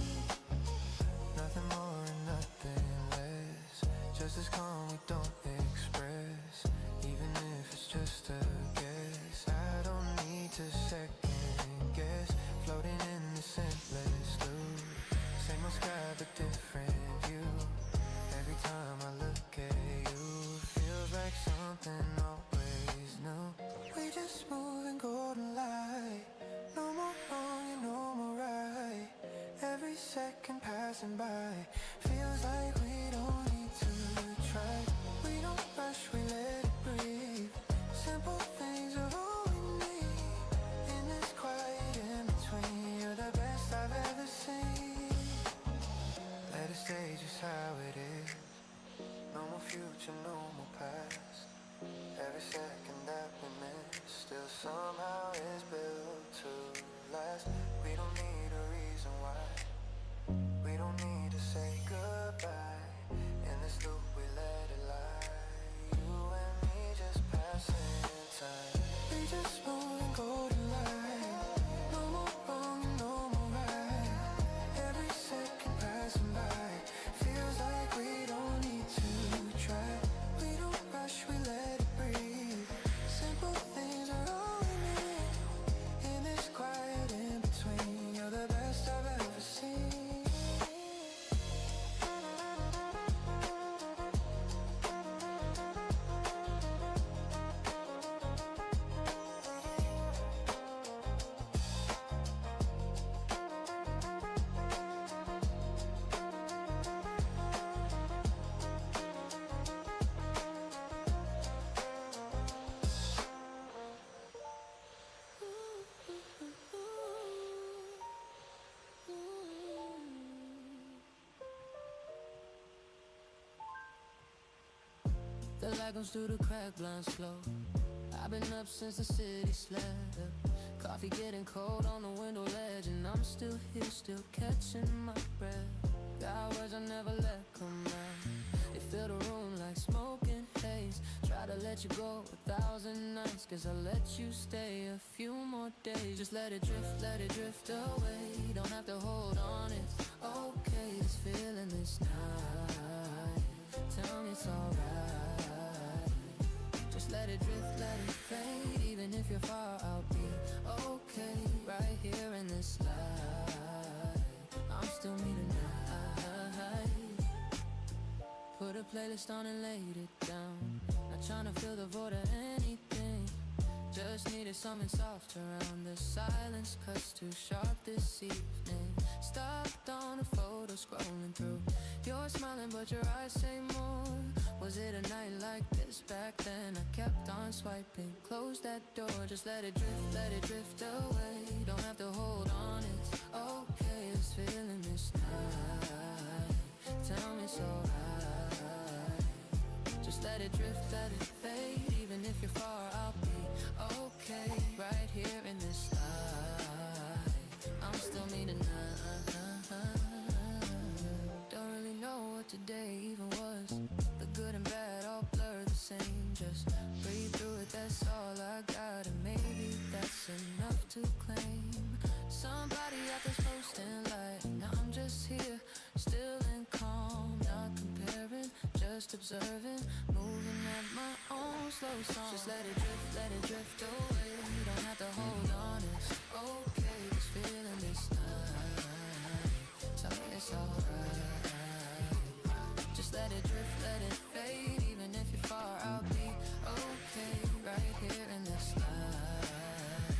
Nothing more and nothing less. Just as calm, we don't express. Even if it's just a guess, I don't need to second guess. Floating in this endless loop. Same old sky but different view. Every time I look at you, feels like something always new. We just move in golden light. No more wrong and no more right. Every second passing by feels like we don't need to try. We don't rush, we let it breathe. Simple things are all we need. In this quiet in between, you're the best I've ever seen. Let it stay just how it is. No more future, no more past. Every second that we miss still somehow is built to last. We don't need a reason why. We don't need to say goodbye. In this loop we let it lie. You and me just passing time. We just moving golden light. No more wrong and no more right. Every second passing by feels like we don't need to try. We don't rush, we let it breathe. Simple things are all we need. In this quiet in between, you're the best I've ever seen. The light comes through the crack, blind slow. I've been up since the city slept. Coffee getting cold on the window ledge, and I'm still here, still catching my breath. Got words I never let come out. They fill the room like smoke and haze. Try to let you go 1,000 nights, 'cause I let you stay a few more days. Just let it drift away. Don't have to hold on, it's okay. This feeling this night, tell me it's alright. Just let it drift, let it fade. Even if you're far, I'll be okay. Right here in this light, I'm still me tonight. Put a playlist on and laid it down. Not trying to fill the void or anything. Just needed something soft around. The silence cuts too sharp this evening. Stopped on a photo scrolling through. You're smiling but your eyes say more. Was it a night like this back then? I kept on swiping. Close that door, just let it drift away. Don't have to hold on, it's okay. This feeling this night, tell me it's alright. Just let it drift, let it fade. Even if you're far, I'll be okay. Right here in this light, I'm still me tonight. Don't really know what today even was. The good and bad all blur the same. Just breathe through it, that's all I got. And maybe that's enough to claim. Somebody out there's posting light, and I'm just here, still and calm. Not comparing, just observing. Moving at my own slow song. Just let it drift away. Don't have to hold on, it's okay. This feeling this night, tell me it's alright. Just let it drift, let it fade. Even if you're far, I'll be okay. Right here in this light,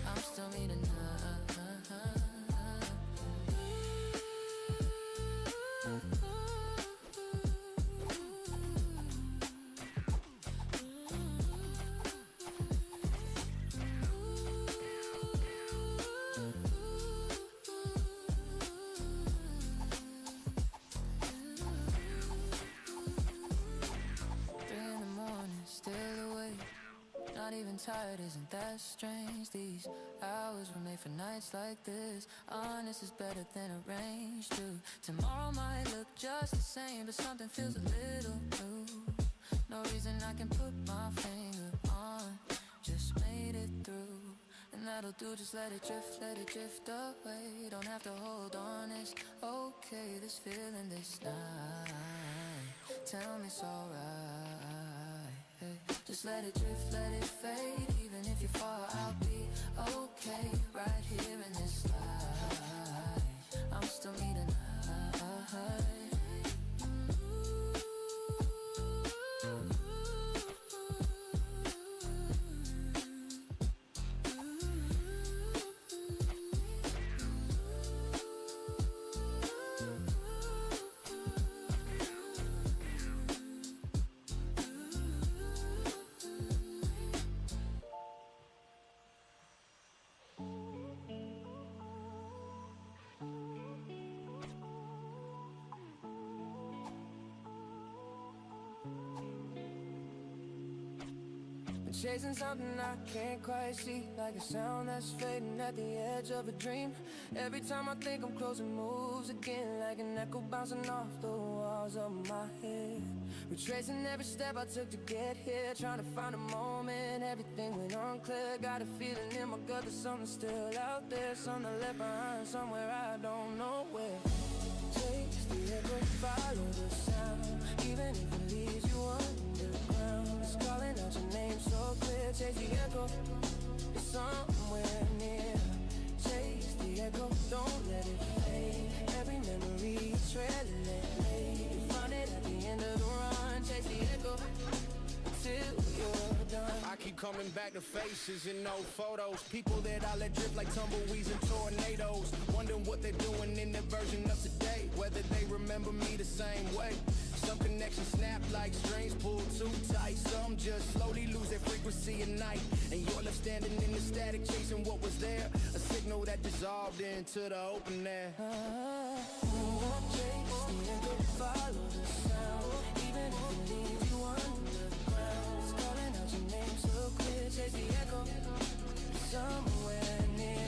I'm still me tonight. Not even tired, isn't that strange? These hours were made for nights like this. Honest is better than arranged too. Tomorrow might look just the same, but something feels a little new. No reason I can put my finger on. Just made it through, and that'll do. Just let it drift away. Don't have to hold on, it's okay. This feeling this night, tell me it's alright. Just let it drift, let it fade. Even if you're far, I'll be okay. Right here in this light, I'm still me tonight. chasing something I can't quite see, like a sound that's fading at the edge of a dream. Every time I think I'm closing moves again, like an echo bouncing off the walls of my head. Retracing every step I took to get here, trying to find a moment, everything went unclear. Got a feeling in my gut that something's still out there, something left behind somewhere I don't know where. Chase the echo, follow the sound, even if it leaves you underground. It's calling out your name so clear. Chase the echo, it's somewhere near. Chase the echo, don't let it fade. Every memory you trail it, you find it at the end of the run. Chase the echo till you're done. I keep coming back to faces in old photos, people that I let drift like tumbleweeds and tornadoes. Wondering what they're doing in their version of today, whether they remember me the same way. Some connections snap like strings pulled too tight, some just slowly lose their frequency at night. And you're left standing in the static, chasing what was there, a signal that dissolved into the open air. Chase the echo, follow the sound, even if it leaves you underground. It's calling out your name so clear. Chase the echo, somewhere near.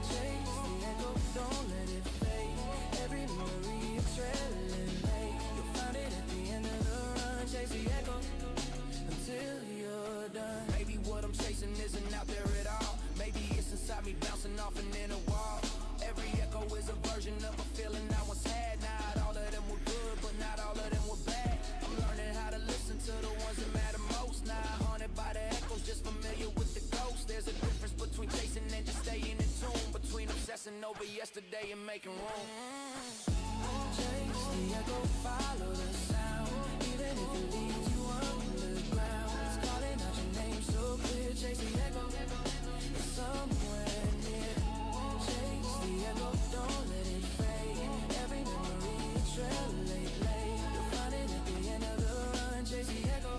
Chase the echo, don't let it fade. Every memory you're trailing late, you'll find it at the end of the run. Chase the echo until you're done. Maybe what I'm chasing isn't out there at all. Maybe it's inside me bouncing off an inner wall. Every echo is a version of a feeling I once had. Not all of them were good, but not all of them were bad. I'm learning how to listen to the ones that matter most. Not haunted by the echoes, just familiar with the ghost. There's a difference between chasing and just staying in tune, between obsessing over yesterday and making room. Chase the echo, follow the sound, even if it leaves you underground. It's calling out your name so clear. Chase the echo, it's somewhere near. Chase the echo, don't let it fade. Every memory you trail late. You'll find it at the end of the run. Chase the echo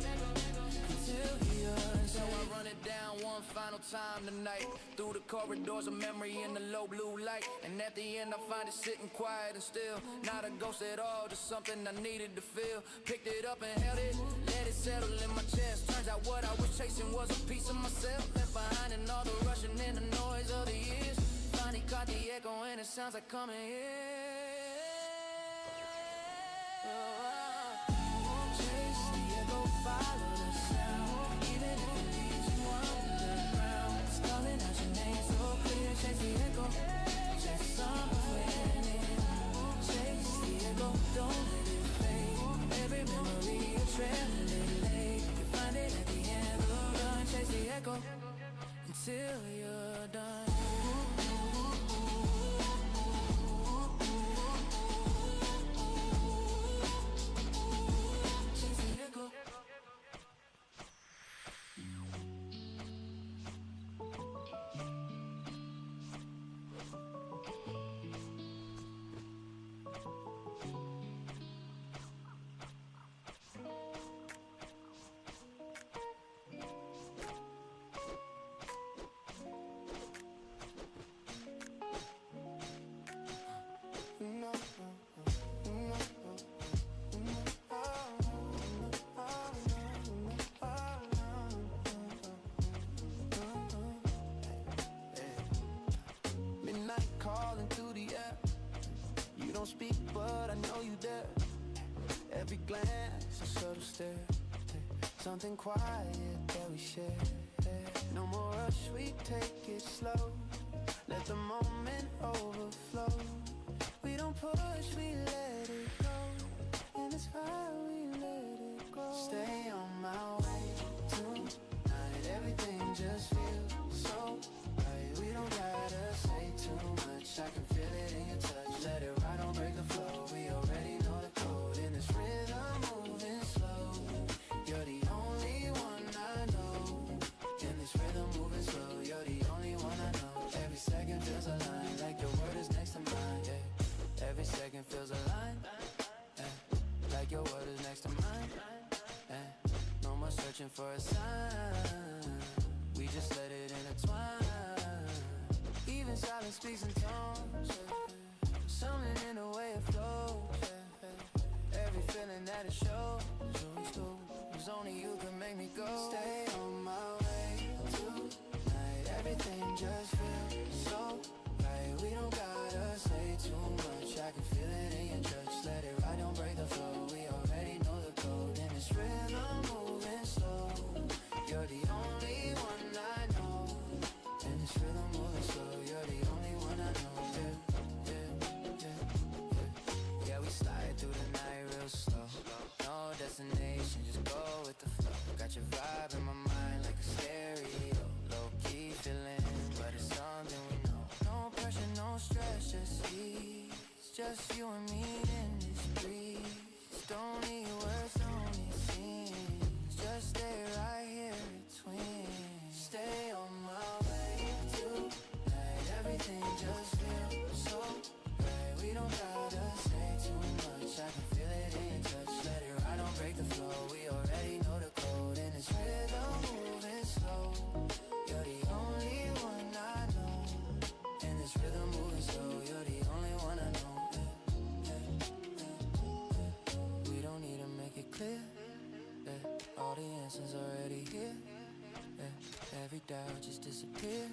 until you're So I run it down one final time tonight, through the corridors of memory in the low blue light. And at the end I find it sitting quiet and still, not a ghost at all, just something I needed to feel. Picked it up and held it, let it settle in my chest. Turns out what I was chasing was a piece of myself, left behind in all the rushing and the noise of the years. Finally caught the echo and it sounds like coming here. Chase the echo, follow the sound, even if it leaves you underground. It's calling out your name so clear. Chase the echo, chase somewhere near. Chase the echo, don't let it fade. Every memory you trail late. You find it at the end of the run. Chase the echo until you're done. Chase the echo. Midnight calling through the air. You don't speak, but I know you there. Every glance, a subtle stare. Something quiet that we share. No more rush, we take it slow. Let the moment overflow. We don't push, we let it go. And it's fine, we let it go. Stay on my way tonight. Everything just feels so right. We don't gotta say too much. I can feel it in your touch. Let it ride, don't break the flow. We already know the code. In this rhythm, moving slow. You're the only one I know. In this rhythm, moving slow. You're the only one I know. Every second feels aligned, like your word is next to mine. Yeah. Every second feels aligned, yeah. Like your word is next to mine. Yeah. No more searching for a sign. We just let it intertwine. Even silence speaks in tones. Yeah. Something in the way it flows. Yeah. Every feeling that it shows. It's only you can make me go. Stay on my way. just you and me in this breeze. Don't need words, don't need scenes. Just stay right here between. Stay on my way tonight. Everything just feels so right. We don't gotta say too much. I can feel it in your touch. Let it ride, don't break the flow. We already know the code, and it's rhythm moving slow. You're the only one I know. And this rhythm moving slow. You're the only one I know. We don't need to make it clear. All the answers already here. Every doubt just disappear.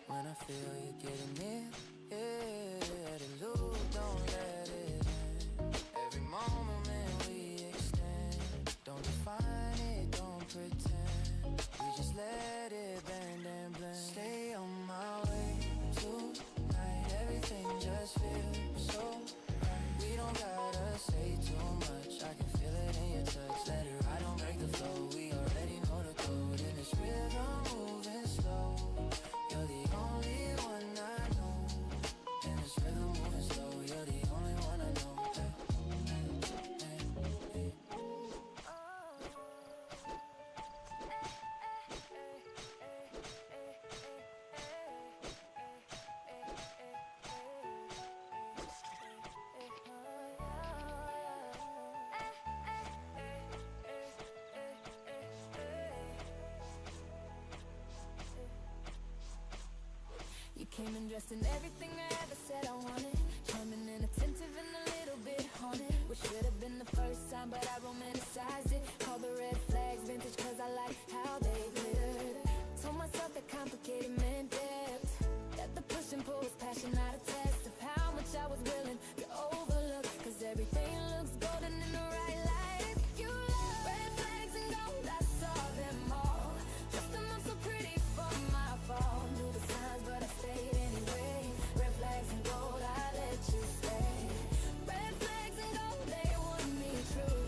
When I feel you getting near. Let it loose, don't let it in. Every moment we extend. Don't define it, don't pretend. We just let it bend and blend. Stay on my way tonight. Everything just feels so right. We don't gotta say too much. I can feel it in your touch. Let it ride, don't break the flow. We already know the code. And this rhythm moving slow. You're the only one I know. And this rhythm moving slow. You're the only one I know. You came in dressed in everything I ever said I wanted. Charming and attentive and a little bit haunted. Which should have been the first time, but I romanticized it. Call the red flags vintage cause I like how they glittered. Told myself that complicated meant depth. That the push and pull was passion, not a test of how much I was willing to overlook. Cause everything looks golden in the right light. If you love red flags and gold, I saw them all. Dressed them up so pretty for my fall. Knew the signs, but I stayed anyway. Red flags and gold, I let you stay. Red flags and gold, they want me true.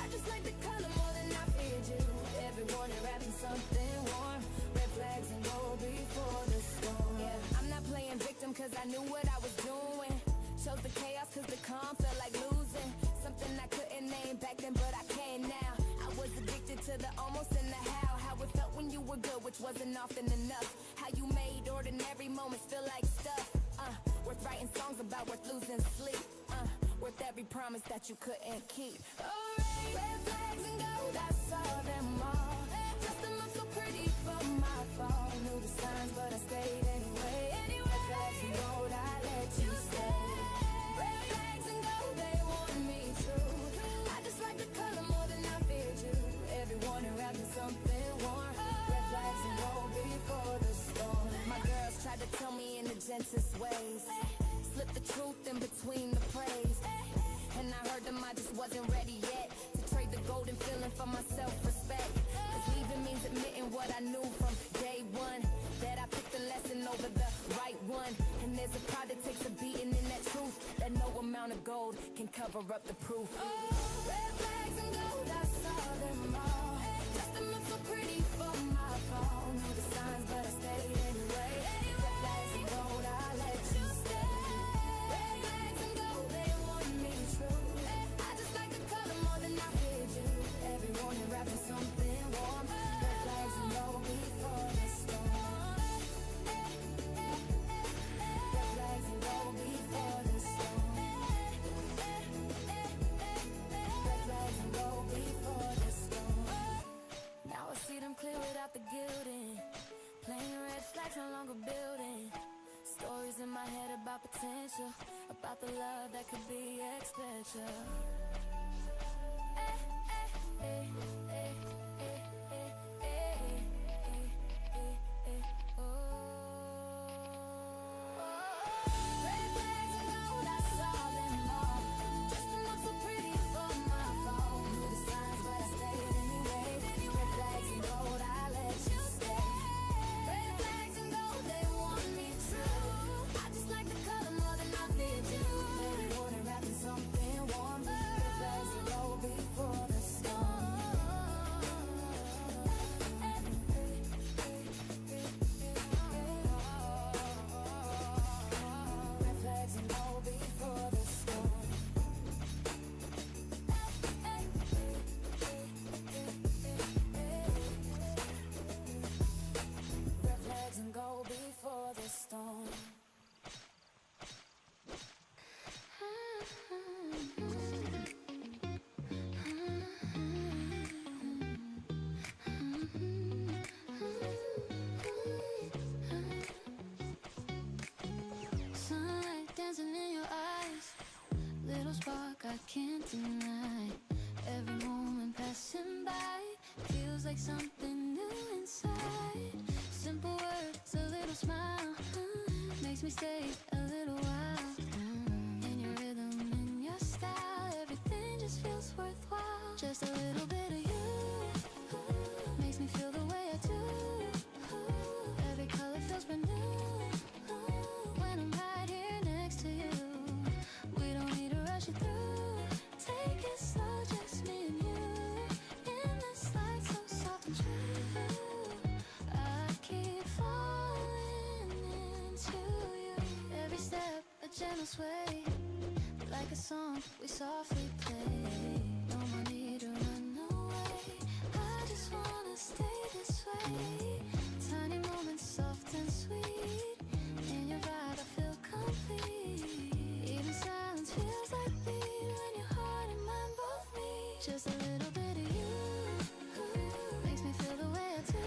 I just like the color more than I feared you. Everyone wrapped in something warm. Red flags and gold before the storm. Yeah, I'm not playing victim cause I knew what I was doing. Chose the chaos cause the calm felt like losing. Something I couldn't name back then but I can now. I was addicted to the almost and the how it felt when you were good, which wasn't often enough. How you made ordinary moments feel like stuff. Worth writing songs about, worth losing sleep. Worth every promise that you couldn't keep. Alright, red flags and gold, I saw them all. Dressed them up so pretty for my fall. Knew the signs, but I stayed anyway. Red flags and gold, I let you stay. Red flags and gold, they want me true. I just like the color more than I feared you. Everyone wrapped in something warm. Red flags and gold before the storm. My girls tried to tell me in the gentlest ways. Slip the truth in between the praise. And I heard them, I just wasn't ready yet to trade the golden feeling for my self-respect. Cause leaving means admitting what I knew from day one. That I picked the lesson over the right one. And there's a pride that takes a beating in that truth. That no amount of gold can cover up the proof. Red flags and gold, I saw them all. Dressed them up so pretty for my fall. Knew the signs, but I stayed anyway. Red flags and gold, I let you stay. Red flags and gold, they want me true. I just like the color more than I feared you. Everyone wrapped in something warm. Red flags and gold before the storm. Red flags and gold before the storm. Red flags and gold before the storm. Now I see them clear without the gilding. Plain red flags no longer building. Stories in my head about potential, about the love that could be exponential. Red flags and gold, I saw them all. Dressed them up so pretty for my fall. Knew the signs, but I stayed anyway. Red flags and gold, I let you stay. Red flags and gold, they want me true. I just like the color more than I feared you. Everyone wrapped in something warm. Red flags can't deny. Every moment passing by feels like something new inside. Simple words, a little smile, makes me stay a little while. In your rhythm, in your style, everything just feels worthwhile. Just a little bit of you makes me feel the way I do. Every color feels brand new when I'm right here next to you. We don't need to rush it through. Take it slow, just me and you. In this light so soft and true, I keep falling into you. Every step a gentle sway, like a song we softly play. No more need to run away. I just wanna stay this way. Tiny moments, soft and sweet. In your vibe, I feel complete. Even silence feels like beat when your heart and mind both meet. Just a little bit of you makes me feel the way I do.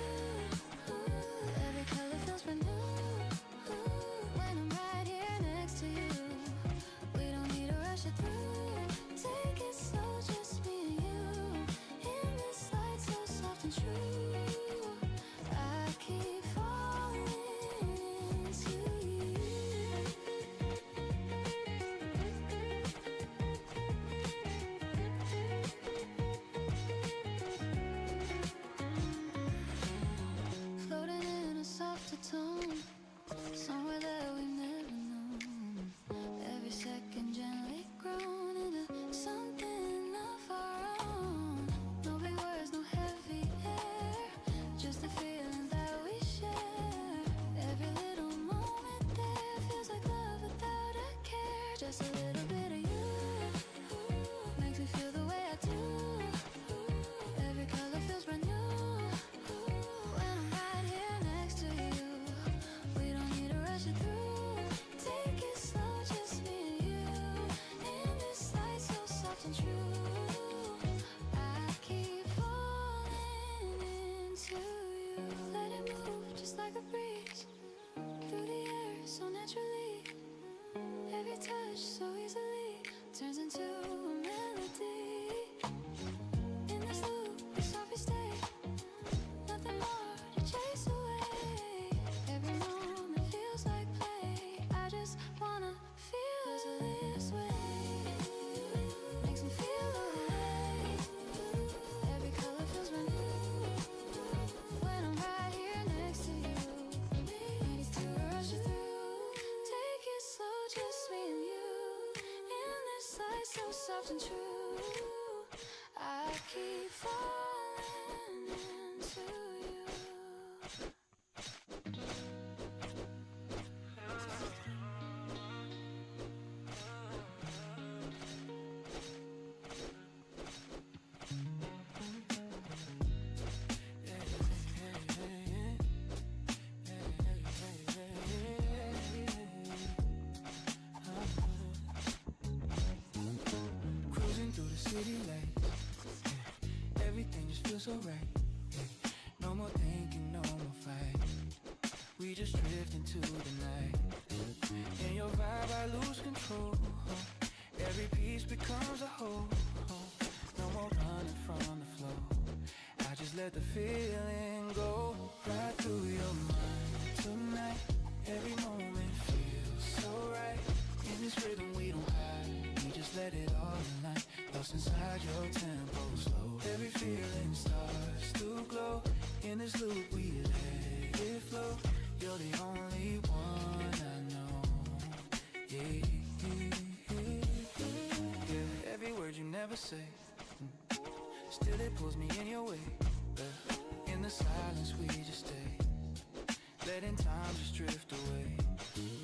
Every color feels brand new when I'm right here next to you. We don't need to rush it through. Take it slow, just me and you. In this light so soft and true, I keep falling into you. Floating in a softer tone, somewhere that we've never known. Every second gently grown into something of our own. No big words, no heavy air, just the feeling that we share. Every little moment there feels like love without a care. Just a little bit of you makes me feel the way I do. Every color feels brand new when I'm right here next to you. We don't need to rush it through. Take it slow, just me and you. In this light so soft and true, I keep falling into you. Let it move just like a breeze through the air so naturally. Every touch so easily turns into a melody. In this loop we softly stay, nothing more to chase away. Every moment feels like play. I just wanna feel this way. Makes me feel the way. Every color feels brand new when I'm right here next to you. Ready to rush it through. Take it slow, just me and you. In this light so soft and true, I keep falling into you. Cruising through the city lights, everything just feels so right. No more thinking, no more fight. We just drift into the night. In your vibe, I lose control. Every piece becomes a whole. No more running from the flow. I just let the feeling go right through your mind tonight. Every moment feels so right. In this rhythm we don't hide, we just let it all align. Lost inside your tempo slow. Every feeling starts to glow. In this loop we let it flow. You're the only one I know. Yeah, yeah. Every word you never say, still it pulls me in your way. In the silence we just stay, letting time just drift away.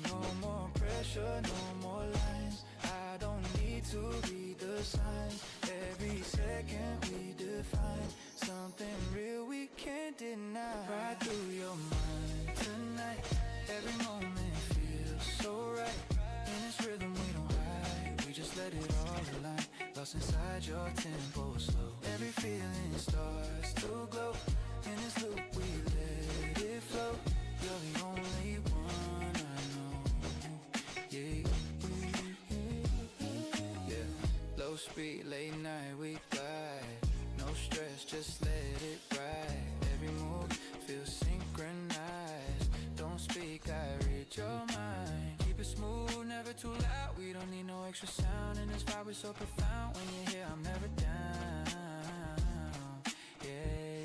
No more pressure, no more lines. I don't need to read the signs. Every second we define something real we can't deny. Right through your mind tonight. Every moment feels so right. In this rhythm we don't hide, we just let it all align. Lost inside your tempo slow. Every feeling starts to glow. In this loop we let it flow. You're the only one I know. Yeah, yeah. Low full speed, late night we glide. No stress, just let it ride. Every move feels synchronized. Don't speak, I read your mind. Keep it smooth, never too loud. We don't need no extra sound, and this vibe is so profound. When you're here, I'm never down. Yeah,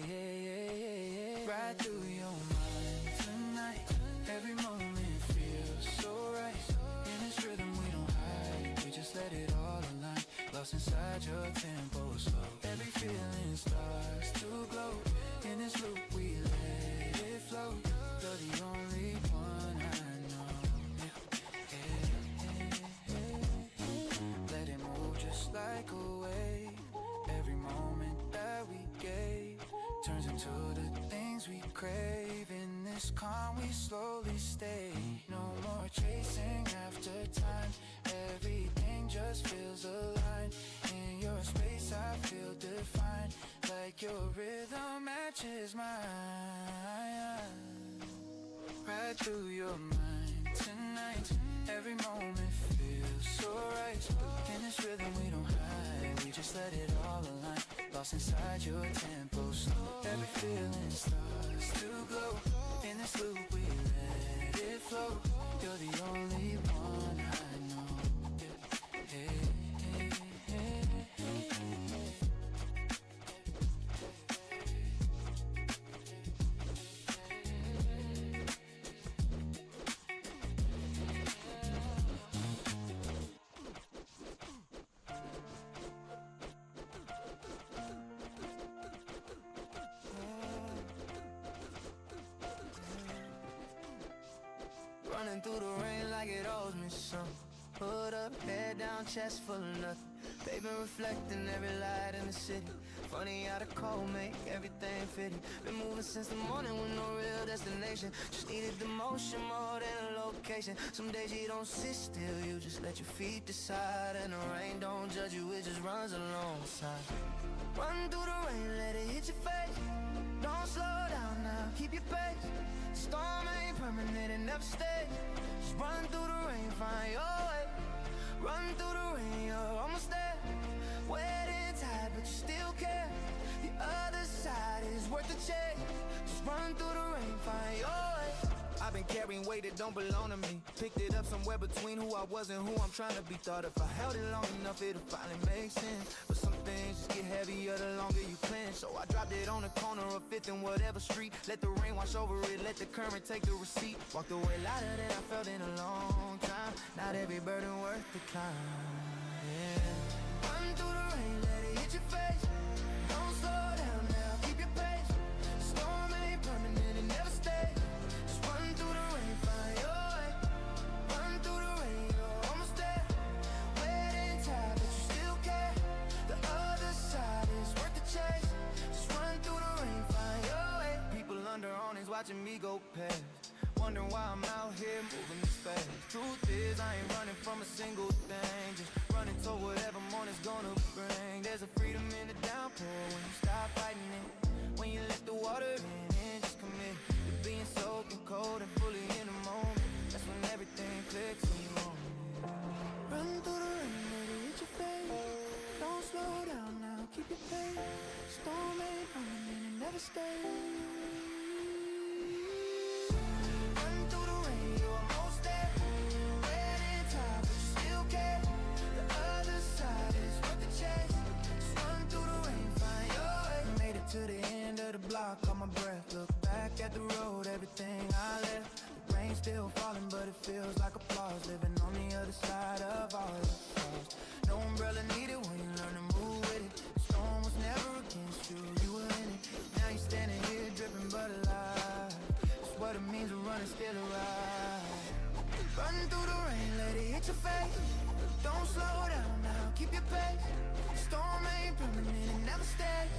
yeah, yeah, yeah, yeah. Ride through your mind tonight. Every moment feels so right. In this rhythm we don't hide. We just let it all align. Lost inside your tempo slow. Every feeling starts to glow. In this loop we let it flow. You're the only one I know. Let it move just like a wave. Every moment that we gave turns into the things we crave. In this calm we slowly stay. No more chasing after time. Everything just feels aligned. In your space I feel defined. Like your rhythm matches mine. Right through your mind tonight. Every moment feels so right. In this rhythm we don't hide. We just let it all align. Lost inside your tempo slow. Every feeling starts to glow. In this loop we let it flow. You're the only one I know. Hey, hey, hey, hey, hey. Running through the rain like it owes me some. Hood up, head down, chest full of nothing. Pavement reflecting every light in the city. Funny how the cold make everything fitting. Been moving since the morning with no real destination. Just needed the motion more than a location. Some days you don't sit still, you just let your feet decide. And the rain don't judge you, it just runs alongside. Run through the rain, let it hit your face. Don't slow down now, keep your pace. Storm ain't permanent, it never stays. Just run through the rain, find your way. Run through the rain, you're almost there. Wet and tired, but you still care. The other side is worth the chase. Just run through the rain, find your way. I've been carrying weight that don't belong to me. Picked it up somewhere between who I was and who I'm trying to be. Thought if I held it long enough, it'll finally make sense. But some things just get heavier the longer you clench. So I dropped it on the corner of 5th and whatever street. Let the rain wash over it, let the current take the receipt. Walked away lighter than I felt in a long time. Not every burden worth the climb. Yeah. Run through the rain, let it hit your face. Don't slow down now, keep your pace. The storm ain't permanent, it never stays. Just run through the rain, find your way. Run through the rain, you're almost there. Wet and tired, but you still care. The other side is worth the chase. Just run through the rain, find your way. People under awnings watching me go past. Wondering why I'm out here moving this fast. Truth is, I ain't running from a single thing. Just running toward whatever morning's gonna bring. There's a freedom in the downpour when you stop fighting it. When you let the water in and just commit to being soaked and cold and fully in the moment. That's when everything clicks and you're on it. Run through the rain, let it hit your face. Don't slow down now, keep your pace. Storm ain't permanent, it never stays. Run through the rain, you're almost there. Wet and tired, but you still care. The other side is worth the chase. Just run through the rain, find your way. Made it to the end of the block, caught my breath. Look back at the road, everything I left. The rain still falling, but it feels like applause. Living on the other side of all the flaws. No umbrella needed when you learn to move with it. The storm was never against you, you were in it. Now you're standing here dripping but alive. That's what it means to run and still arrive. Run through the rain, let it hit your face. Don't slow down now, keep your pace. Storm ain't permanent, it never stays.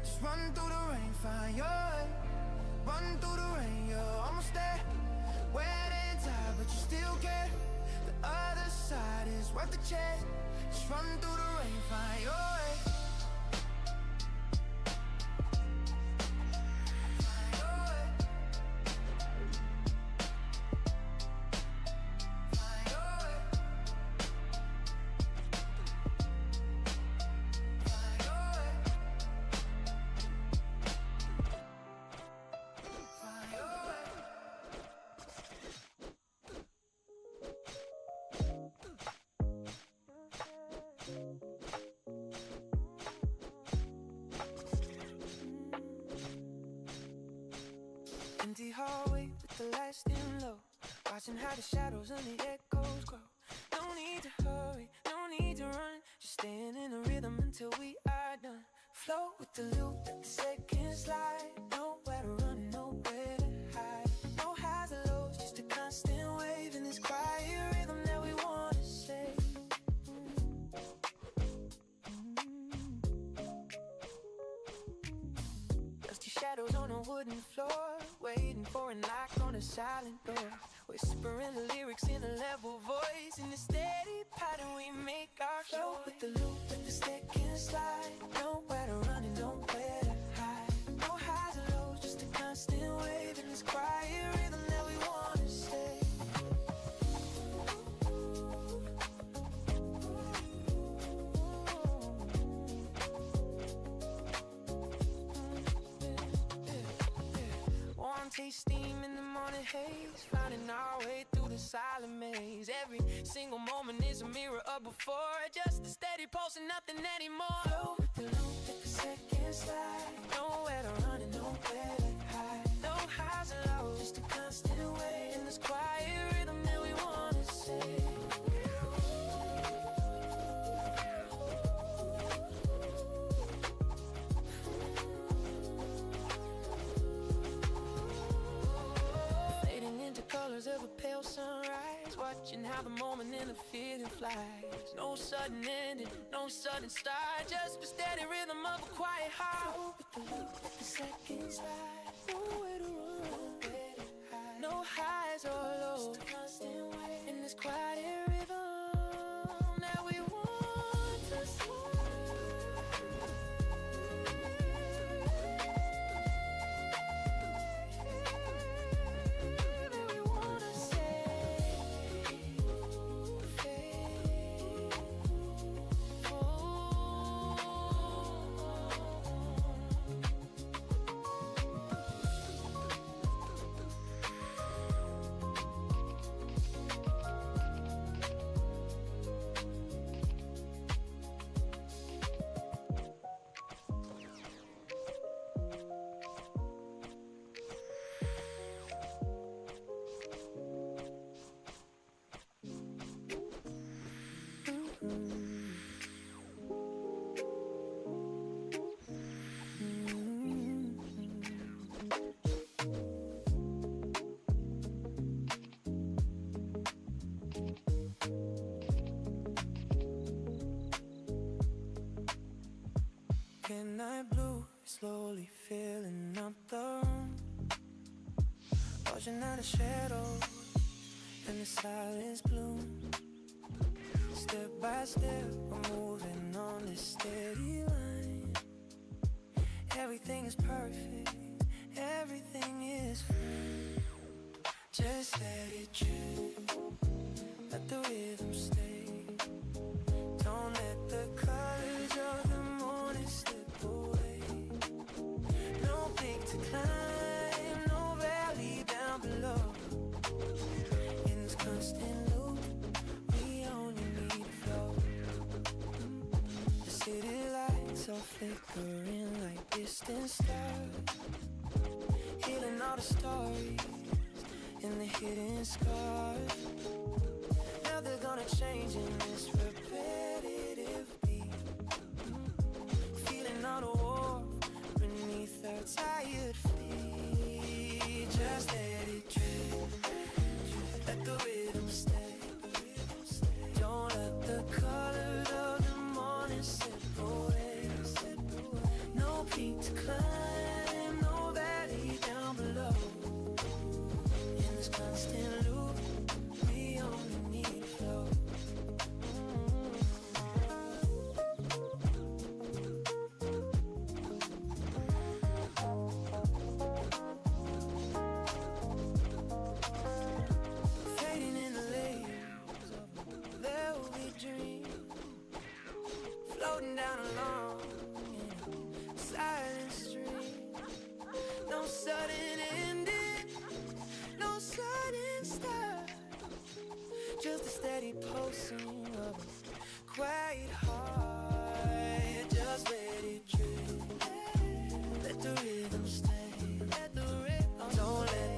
Just run through the rain, find your way. Run through the rain, you're almost there. Wet and tired, but you still care. The other side is worth the chase. Just run through the rain, find your way. Find your way. Find your way. Empty hallway with the lights dim low, watching how the shadows and the echoes grow. No need to hurry, no need to run, just staying in the rhythm until we are done. Flow with the loop, let the seconds slide. Nowhere to run, nowhere to hide. No highs or lows, just a constant wave in this quiet rhythm that we wanna say. Dusty shadows on a wooden floor, waiting for a knock on a silent door. Whispering the lyrics in a level voice, in the steady pattern we make our flow with the loop, let the seconds slide. Nowhere to run and nowhere to hide. No highs or lows, just a constant wave in this quiet rhythm that we wanna stay. Warm taste steam in the morning haze, finding our way through the silent maze. Every single moment is a mirror of before, just a steady pulse and nothing anymore. Flow with the loop, let the seconds slide. Nowhere to run and nowhere to hide. No highs or lows, just a constant wave in this quiet rhythm that we wanna say. Colors of a pale sunrise, watching how the moment in the feeling flies. No sudden ending, no sudden start, just a steady rhythm of a quiet heart. Flow with the loop, let the seconds slide. Nowhere to run, nowhere to hide. No highs or lows, just a constant wave in this quiet rhythm that we want to slide. Midnight blue, slowly filling up the room, watching out the shadows and the silence bloom. Step by step, we're moving on this steady line. Everything is perfect, everything is free. Just let it drip, let the rhythm stay. Don't let the colors of the morning slip away. No peak to climb, no valley down below. In this constant loop, we only need flow. The city lights are flickering like distant stars, healing all the stories in the hidden scars. Now they're gonna change in this repetitive beat, feeling all the warmth beneath our tired feet. Just let it drip, let the rhythm stay. Don't let the colors of the morning slip away. No peak to climb, no valley down below. In this constant loop, we only need flow. Fading in the layers of a velvety dream, floating down along in a silent stream. No sudden ending, no sudden stop, just a steady pulsing of a quiet heart. Just let it drip, let the rhythm stay. Don't let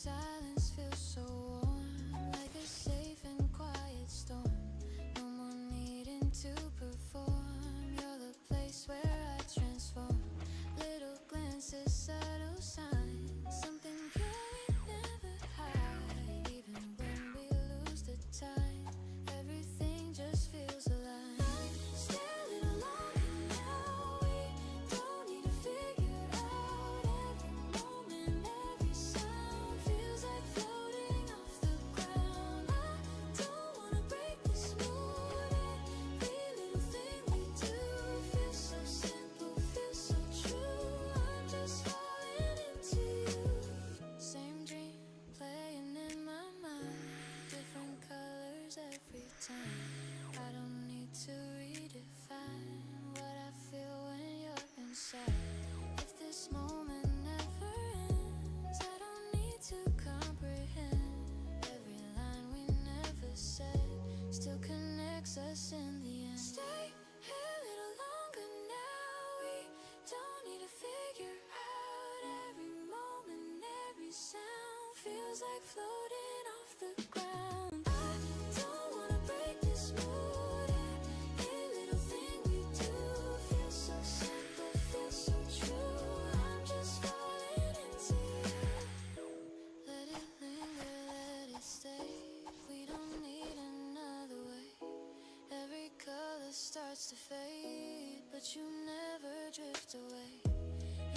silence feels so warm, like a safe and quiet storm. No more needing to perform. You're the place where I transform. Little glances, subtle signs, something pure we never hide. Even when we lose the time, everything just feels alive. Stay a little longer now. We don't need to figure out every moment, every sound feels like floating off the ground. I don't wanna break this mood. Every little thing we do feels so simple, feels so true. I'm just falling into you. Same dream playing in my mind, different colors every time. I don't need to redefine what I feel when you're inside. If this moment never ends, I don't need to comprehend. Every line we never said still connects us in the end. Stay here a little longer now. We don't need to figure out every moment, every sound feels like floating off the ground. I don't wanna break this mood. Every little thing we do feels so simple, feels so true. I'm just falling into you. Let it linger, let it stay. We don't need another way. Every color starts to fade, but you never drift away.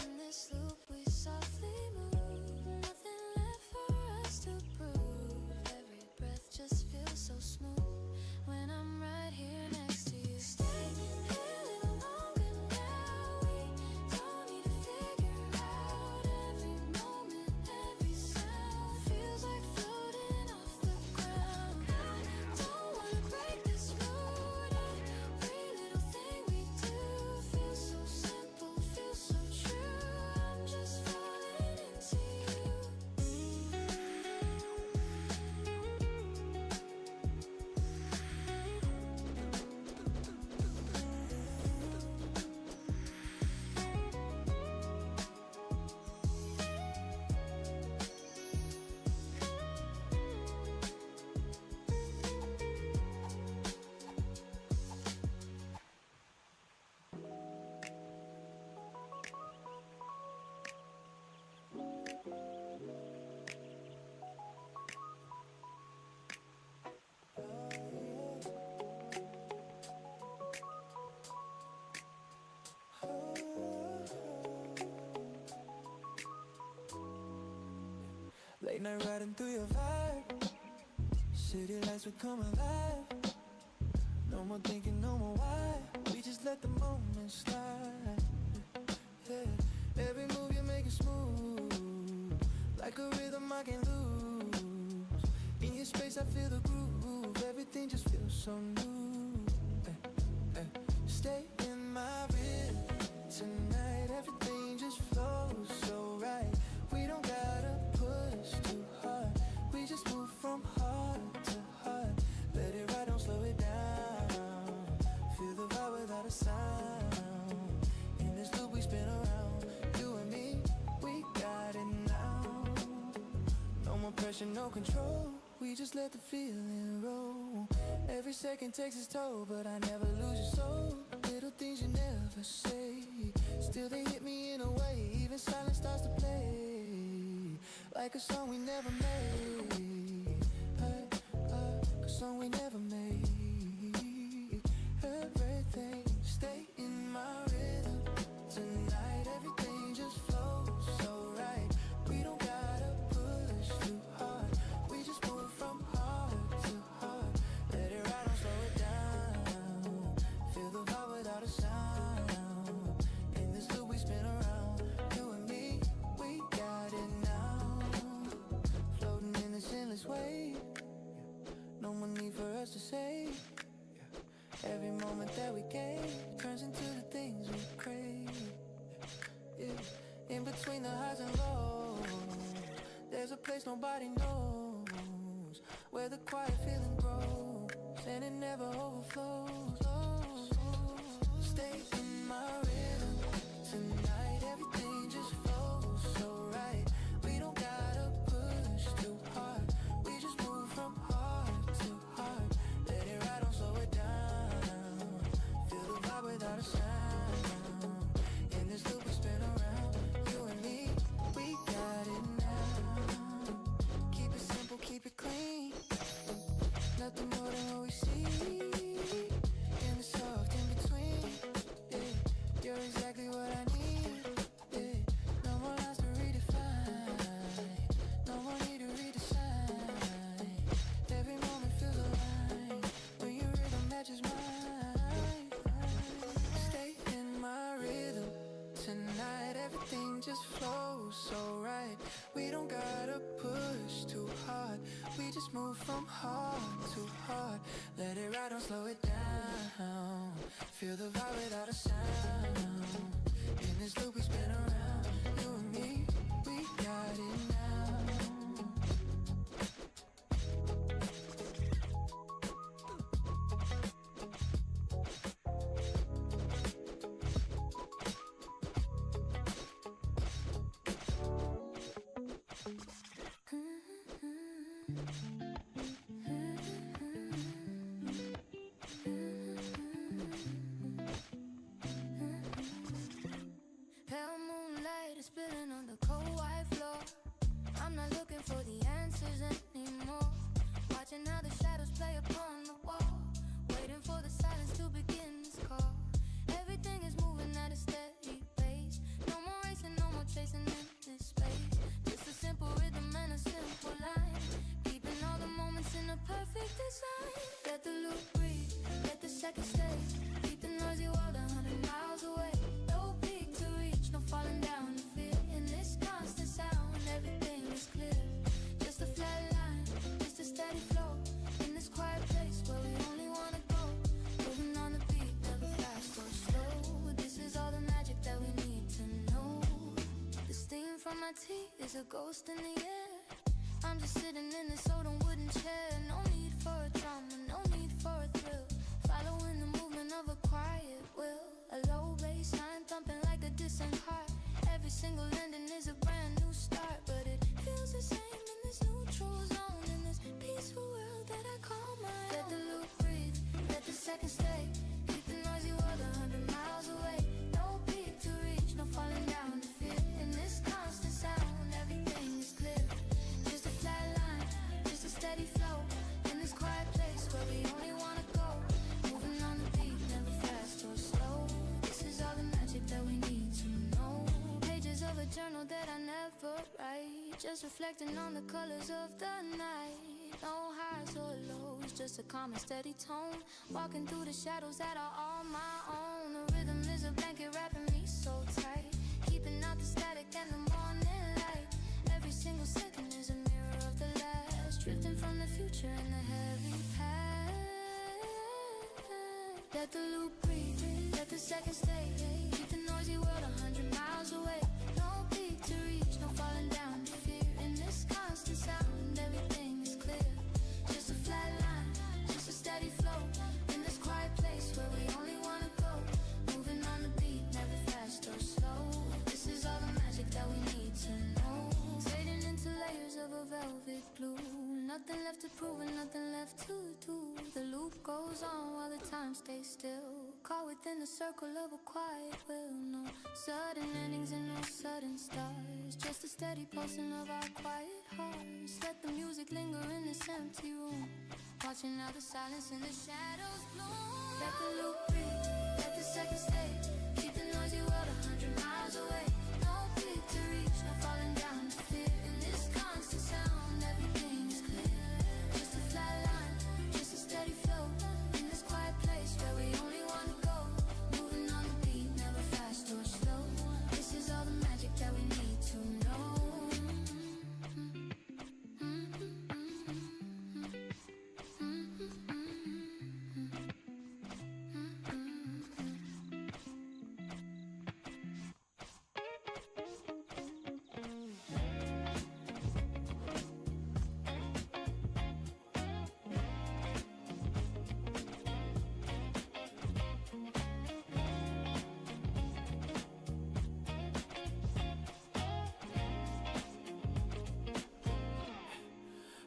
In this loop we softly move, nothing left for us to prove. Every breath just feels so smooth when I'm right here next to you. Stay here a little longer now. We don't need to figure out every moment, every sound feels like floating off the ground. I don't wanna break this mood. Every little thing we do feels so simple, feels so true. I'm just falling into you. Late night riding through your vibe. City lights will come alive. No more thinking, no more why. We just let the moment slide. Yeah. Every move you make is smooth, like a rhythm I can't lose. In your space I feel the groove. Everything just feels so new. Stay in my rhythm tonight. Everything just flows so right. We don't gotta push too hard. We just move from heart to heart. Let it ride, don't slow it down. Feel the vibe without a sound. In this loop we spin around. You and me, we got it now. No more pressure, no control. We just let the feeling roll. Every second takes its toll, but I never lose your soul. Little things you never say, still they hit me in a way. Even silence starts to play, like a song we never made. A song we never made. Everything stay in my rhythm tonight. Everything just flows so right. We don't gotta push too hard. We just move from heart to heart. Let it ride, don't slow it down. Feel the vibe without a sound. In this loop we spin around. You and me, we got it now. Floating in this endless wave. No more need for us to say. Every moment that we gave turns into the things we crave. Yeah. In between the highs and lows, there's a place nobody knows, where the quiet feeling grows and it never overflows. Stay in my rhythm tonight. Everything just flows so right. We don't gotta push just flow so right. We don't gotta push too hard. We just move from heart to heart. Let it ride, don't slow it down. Feel the vibe without a sound. In this loop we spin around. You and me, we got it now. Pale moonlight is spilling on the cold white floor. I'm not looking for the answers anymore. Watching how the shadows play upon the wall. Waiting for the silence to begin this call. Everything is moving at a steady pace. No more racing, no more chasing in this space. Just a simple rhythm and a simple line. Keeping all the moments in a perfect design. Let the loop breathe, let the seconds stay. Keep the noisy world 100 miles away. No peak to reach, no falling down to fear. In this constant sound, everything is clear. Just a flat line, just a steady flow. In this quiet place where we only wanna go. Moving on the beat, never fast or slow. This is all the magic that we need to know. The steam from my tea is a ghost in the air. I'm just sitting in this old and wooden chair. No need for a drama, no need for a thrill. Following the movement of a quiet will. A low bass line thumping like a distant heart. Every single ending is a brand new start. But it feels the same in this neutral zone. In this peaceful world that I call my own. Let the loop breathe, let the seconds stay. Keep the noisy world 100 miles away. No peak to reach, no falling down to fear. In this constant sound, everything is clear. Just a flat line, just a steady flow. In this quiet place where we only wanna go. Moving on the beat, never fast or slow. This is all the magic that we need to know. Pages of a journal that I never write. Just reflecting on the colors of the night. No highs or lows, just a calm and steady tone. Walking through the shadows that are all my own. The rhythm is a blanket wrapping me so tight. Keeping out the static and the morning light. Every single second is a mirror of the last. Drifting from the future in the heavy past. Let the loop breathe, let the seconds stay. Keep the noisy world 100 miles away. No peak to reach, no falling down to fear. In this constant sound, everything is clear. Just a flat line, just a steady flow. In this quiet place where we only wanna go. Moving on the beat, never fast or slow. This is all the magic that we need to know. Fading into layers of a velvet glue. Nothing left to prove and nothing left to do. The loop goes on while the time stays still. Caught within the circle of a quiet will. No sudden endings and no sudden starts. Just a steady pulsing of our quiet hearts. Let the music linger in this empty room. Watching how the silence and the shadows bloom. Let the loop breathe, let the seconds stay. Keep the noisy world 100 miles away. No peak to reach, no falling down to fear. In this constant sound, everything is clear. Just a flat line, just a steady flow. In this quiet place where we only wanna go. Moving on the beat, never fast or slow. This is all the magic that we need to know.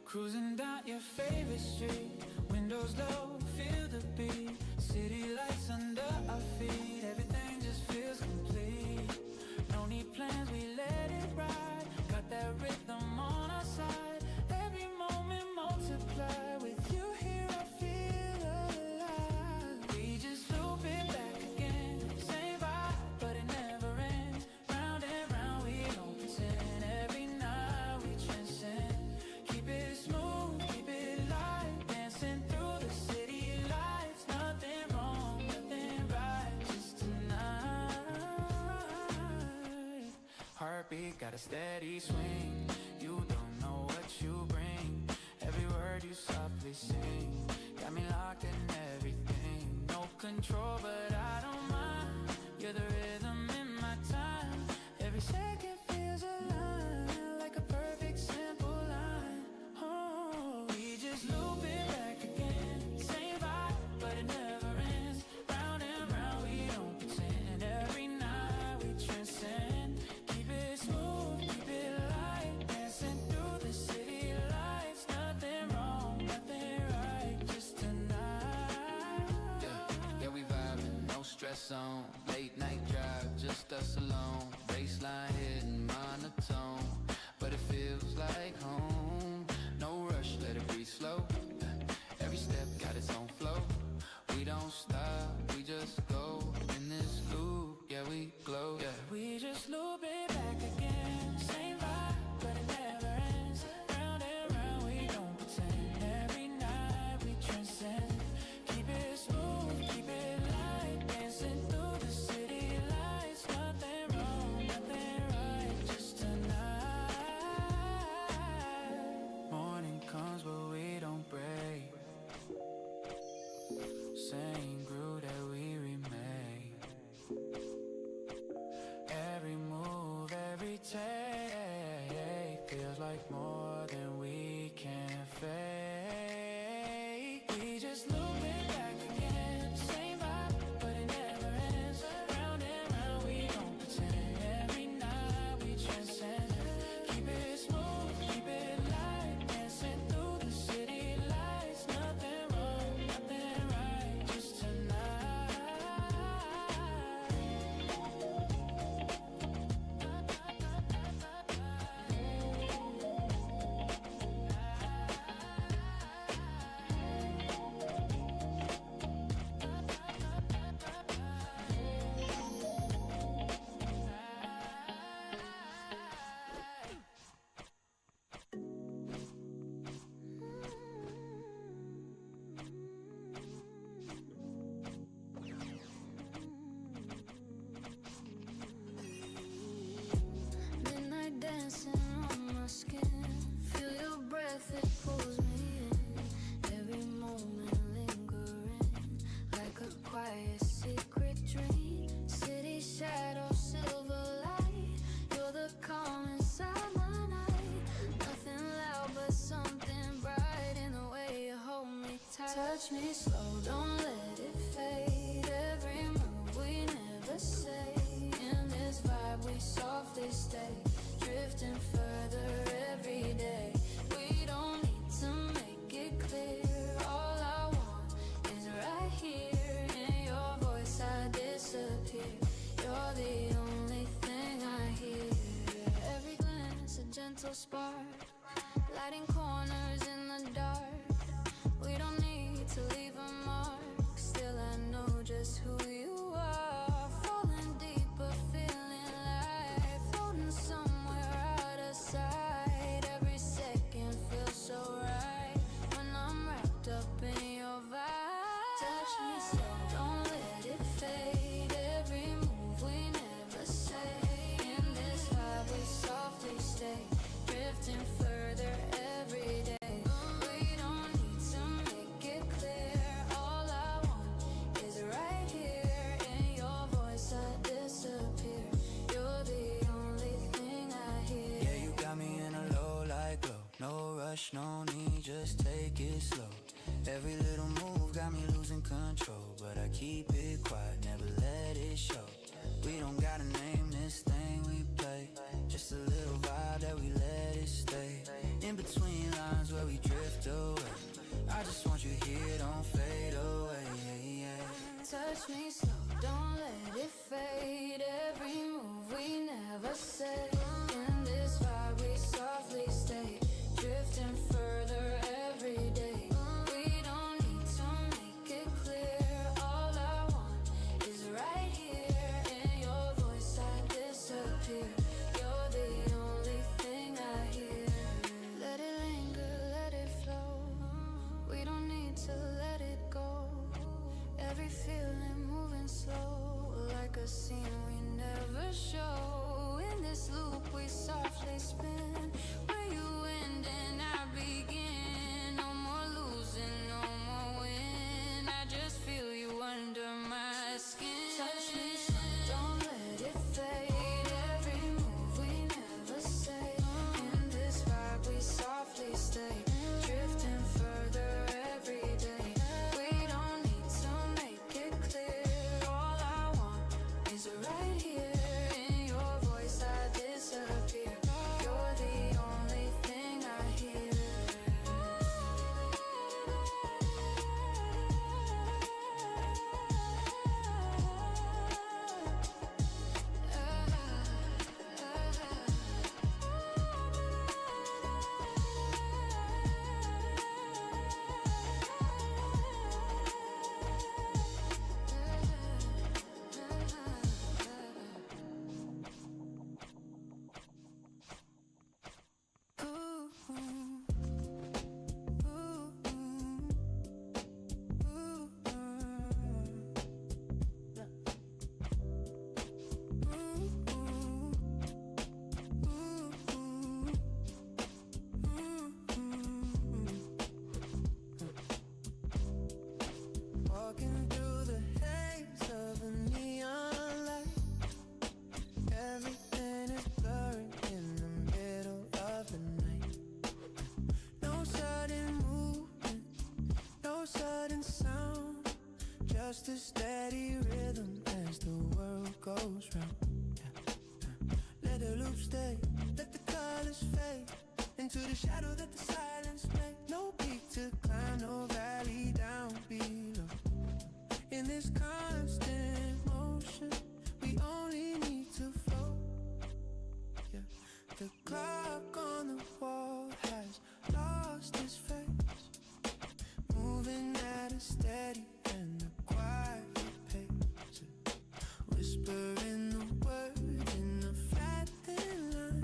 Cruising down your favorite street, windows low, feel the beat. City lights under our feet, everything just feels complete. No need plans, we let it ride. Got that rhythm on our side. Every moment multiply. With you here, I feel alive. We just loop it back again. Same vibe, but it never ends. Round and round, we don't pretend. Every night we transcend. Keep it smooth, keep it light. Dancing through the city. feet got a steady swing. You don't know what you bring. Every word you softly sing got me locked in everything. No control, but I don't mind. You're the rhythm in my time. Every second feels alive, like a perfect simple line. Oh, we just loop it back again. Same vibe, but it never ends. Round and round, we don't pretend. Every night we transcend. Keep it smooth, keep it light. Dancing through the city lights. Nothing wrong, nothing right, just tonight. Yeah, we vibing, no stress zone. Late night drive, just us alone. Baseline hitting monotone, but it feels like home. No rush, let it breathe slow. Every step got its own flow. We don't stop, we just go. In this loop, yeah, we glow. Yeah, we just loop it back again. Same vibe, but it never ends. Round and round, we don't pretend. Every night we transcend. Keep it smooth, keep it light. Dancing through the city lights. Nothing wrong, nothing right, just tonight. Morning comes, but we don't break. Same groove that we remake. Every move, every take feels like more than we can fake. We just loop it back again. Same vibe, but it never ends. Round and round, we don't pretend. Every night we transcend. Keep it smooth, keep it light. Dancing through the city lights. Nothing wrong, nothing right, just tonight. Midnight dancing on my skin. Feel your breath, it pulls me in. Every moment lingering, like a quiet secret dream. City shadow, silver light. You're the calm inside my night. Nothing loud, but something bright in the way you hold me tight. Touch me slow, don't let it fade. Every move we never say. In this vibe we softly stay. Drifting further every day. We don't need to make it clear. All I want is right here. In your voice I disappear. You're the only thing I hear. Every glance a gentle spark, lighting corners in the dark. We don't need to leave a mark. Still I know just who you are. Falling deeper, feeling like floating somewhere out of sight. Every second feels so right when I'm wrapped up in your vibe. Touch me slow, don't let it fade. Every move we never say. In this vibe we softly stay. Drifting further every day. We don't need to make it clear. All I want is right here. In your voice I disappear. You're the only thing I hear. Yeah, you got me in a low light glow. No rush, no need, just take it slow. Every little move got me losing control, but I keep it quiet, never let it show. We don't gotta name this thing we play, just a little vibe that we let it stay. In between lines where we drift away, I just want you here, don't fade away. Touch me slow, don't let it fade. Every move we never say. In this vibe we softly stay. Drifting further every day. We don't need to make it clear. All I want is right here. In your voice I disappear. You're the only thing I hear. Let it linger, let it flow. We don't need to let it go. Every feeling moving slow, like a scene we never show. In this loop just a steady rhythm as the world goes round. Let the loop stay, let the colors fade into the shadow that the silence make. No peak to climb, no valley down below. In this constant motion, we only need to flow. Yeah. The clock on the wall has lost its face, moving at a steady and a quiet pace, whispering the word in a flat thin line.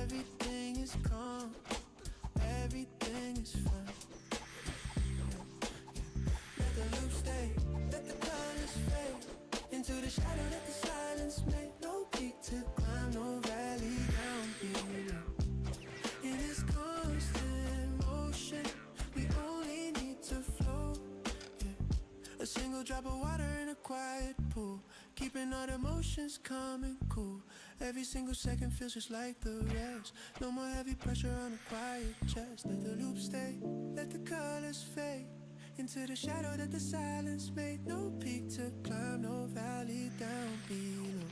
Everything is calm, everything is fine. Let the loop stay, let the colors fade into the shadow that the silence made. No peak to climb, no valley down below. In this constant motion, we only need to flow. Yeah. A single drop of water in a quiet pool, keeping all the emotions calm and cool. Every single second feels just like the rest. No more heavy pressure on a quiet chest. Let the loop stay, let the colors fade into the shadow that the silence made. No peak to climb, no valley down below.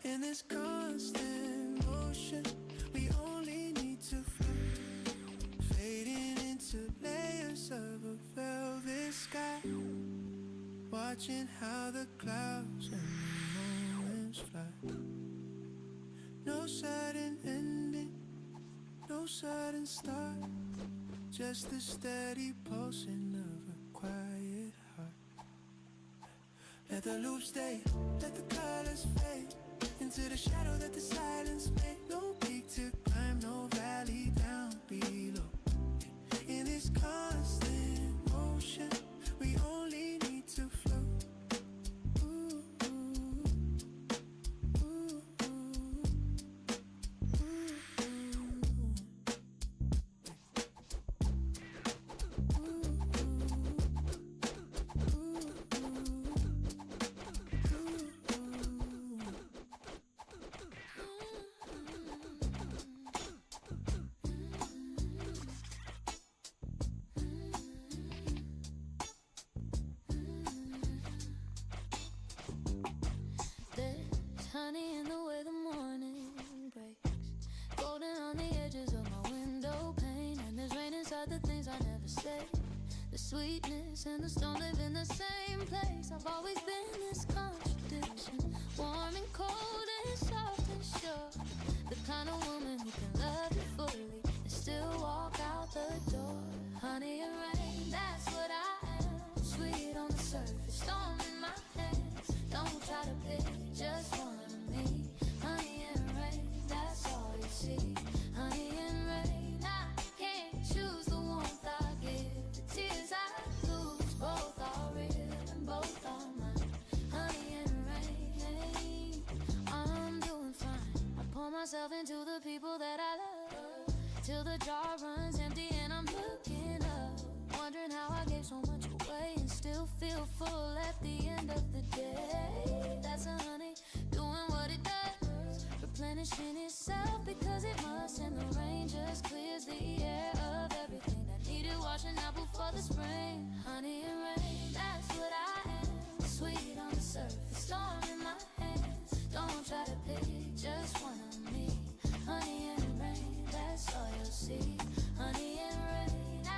In this constant motion, we only need to flow, fading into layers of a velvet sky, watching how the clouds and the moments fly. No sudden ending, no sudden start, just the steady pulsing of a quiet heart. Let the loop stay, let the colors fade into the shadow that the silence made. No peak to climb, no valley down below. In this constant motion, we only need to flow. Ooh, ooh, ooh, There's honey in the way the morning breaks, golden on the edges of my window pane, and there's rain inside the things I never say. The sweetness and the storm live in the same place. I've always been this contradiction, warm and cold and soft and sure. The kind of woman who can love you fully and still walk out the door. Honey and rain, that's what I am. Sweet on the surface, storm in my hands. Don't try to pick just one of me. Honey and rain, that's all you see. Honey and rain, I can't choose the warmth I give. The tears I lose, both are real and both are mine. Honey and rain, I'm doing fine. I pour myself into the people that I love, till the jar runs empty and I'm looking up, wondering how I gave so much away and still feel full at the end of the day. That's a honey doing what it does, replenishing itself because it must, and the rain just clears the air of everything that needed washing out before the spring. Honey and rain, that's what I am. Sweet on the surface, storm in my hands. Don't try to pick just one of me. Honey and rain, that's all you'll see. Honey and rain, I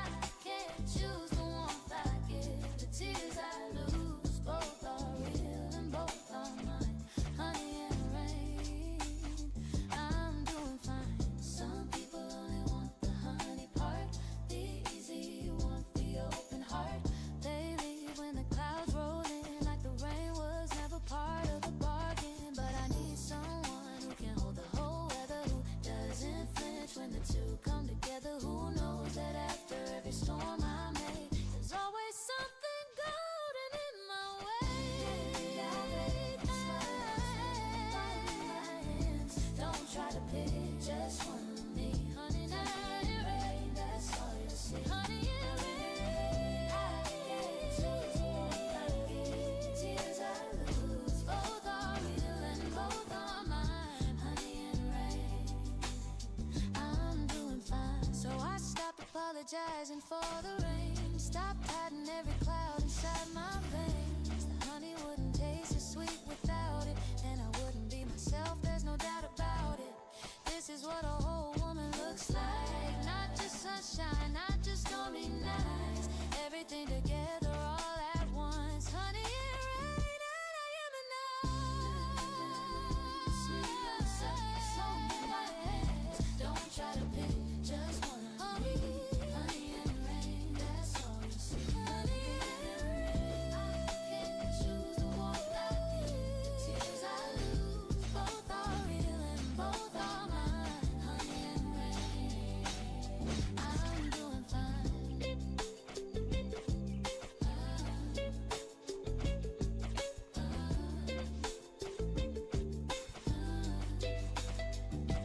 can't choose the warmth I give. The tears I lose, both are real and both are mine. Honey and rain, I'm doing fine. Some people only want the honey part, the easy, you want the open heart. They leave when the clouds roll in, like the rain was never part of the bargain. But I need someone who can hold the whole weather everything together all at once. Honey and rain, and I am enough. Slow my hands, don't try to pick, just wanna be. Honey and rain, that's all you see. Honey and rain, I can't choose to walk like these. Tears I lose, both are real and both are mine. Honey and rain, I'm doing fine.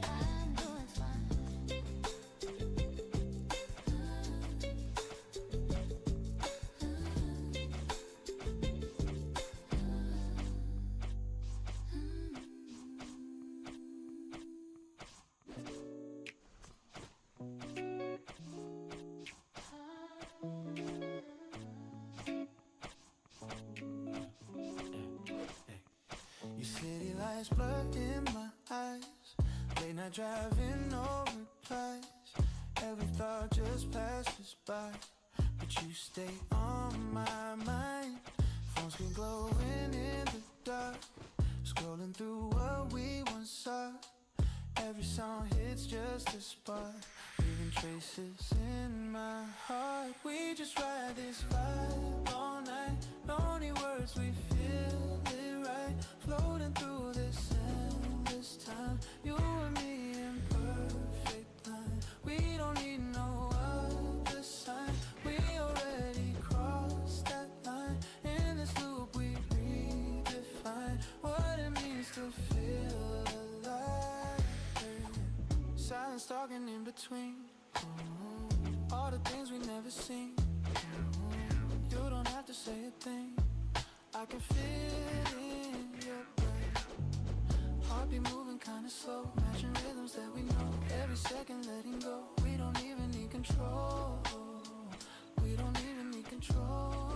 I'm doing fine. Your city lights blur in my eyes. Late night driving, no replies. Every thought just passes by, but you stay on my mind. Phone screen glowing in the dark, scrolling through what we once saw. Every song hits just a spark, leaving traces in my heart. We just ride this vibe all night. Lonely words, we feel it right. Floating through this endless time. You and me in perfect line. We don't need no other sign. We already crossed that line. In this loop we redefine what it means to feel alive. Silence talking in between. All the things we never seen. You don't have to say a thing. I can feel it in your brain. Heartbeat moving kinda slow, matching rhythms that we know. Every second letting go. We don't even need control. We don't even need control.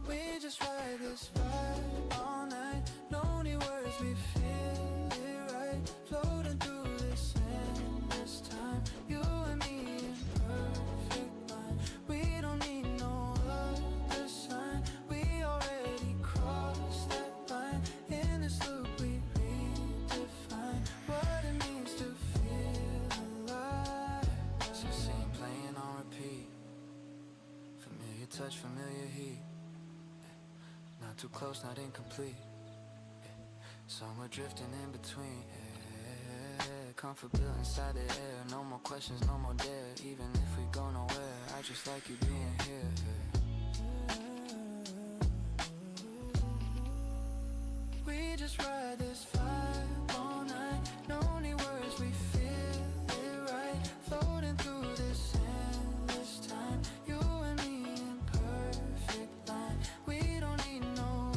We just ride this vibe all night. Lonely words, we feel it right. Floating through this endless time. You and me in perfect line. We don't need no other sign. We already crossed that line. In this loop we redefine what it means to feel alive. Some scene playing on repeat. Familiar touch, familiar heat. Not too close, not incomplete. Somewhere drifting in between. Comfort built inside the air. No more questions, no more dare. Even if we go nowhere, I just like you being here. We just ride this vibe all night. Lonely words, we feel it right. Floating through this endless time. You and me in perfect line. We don't need no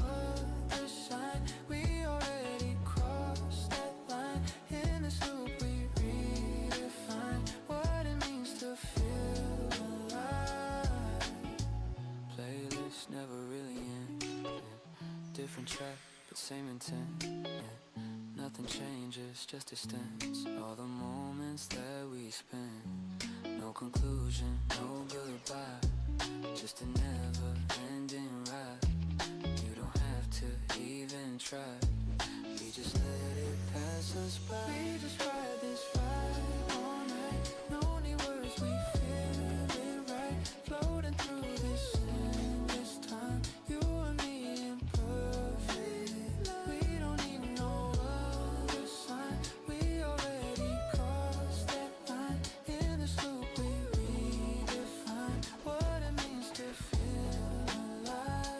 other sign. We already crossed that line. In this loop we redefine what it means to feel alive. Playlist never really end. Different track, but same intent. Nothing changes, just distance. All the moments that we spend. No conclusion, no goodbye. Just a never-ending ride. You don't have to even try. We just let it pass us by. We just ride this vibe all night. Lonely words, we feel it right. Floating through this endless time. You and me in perfect. We don't need no other sign. We already crossed that line. In this loop we redefine what it means to feel alive.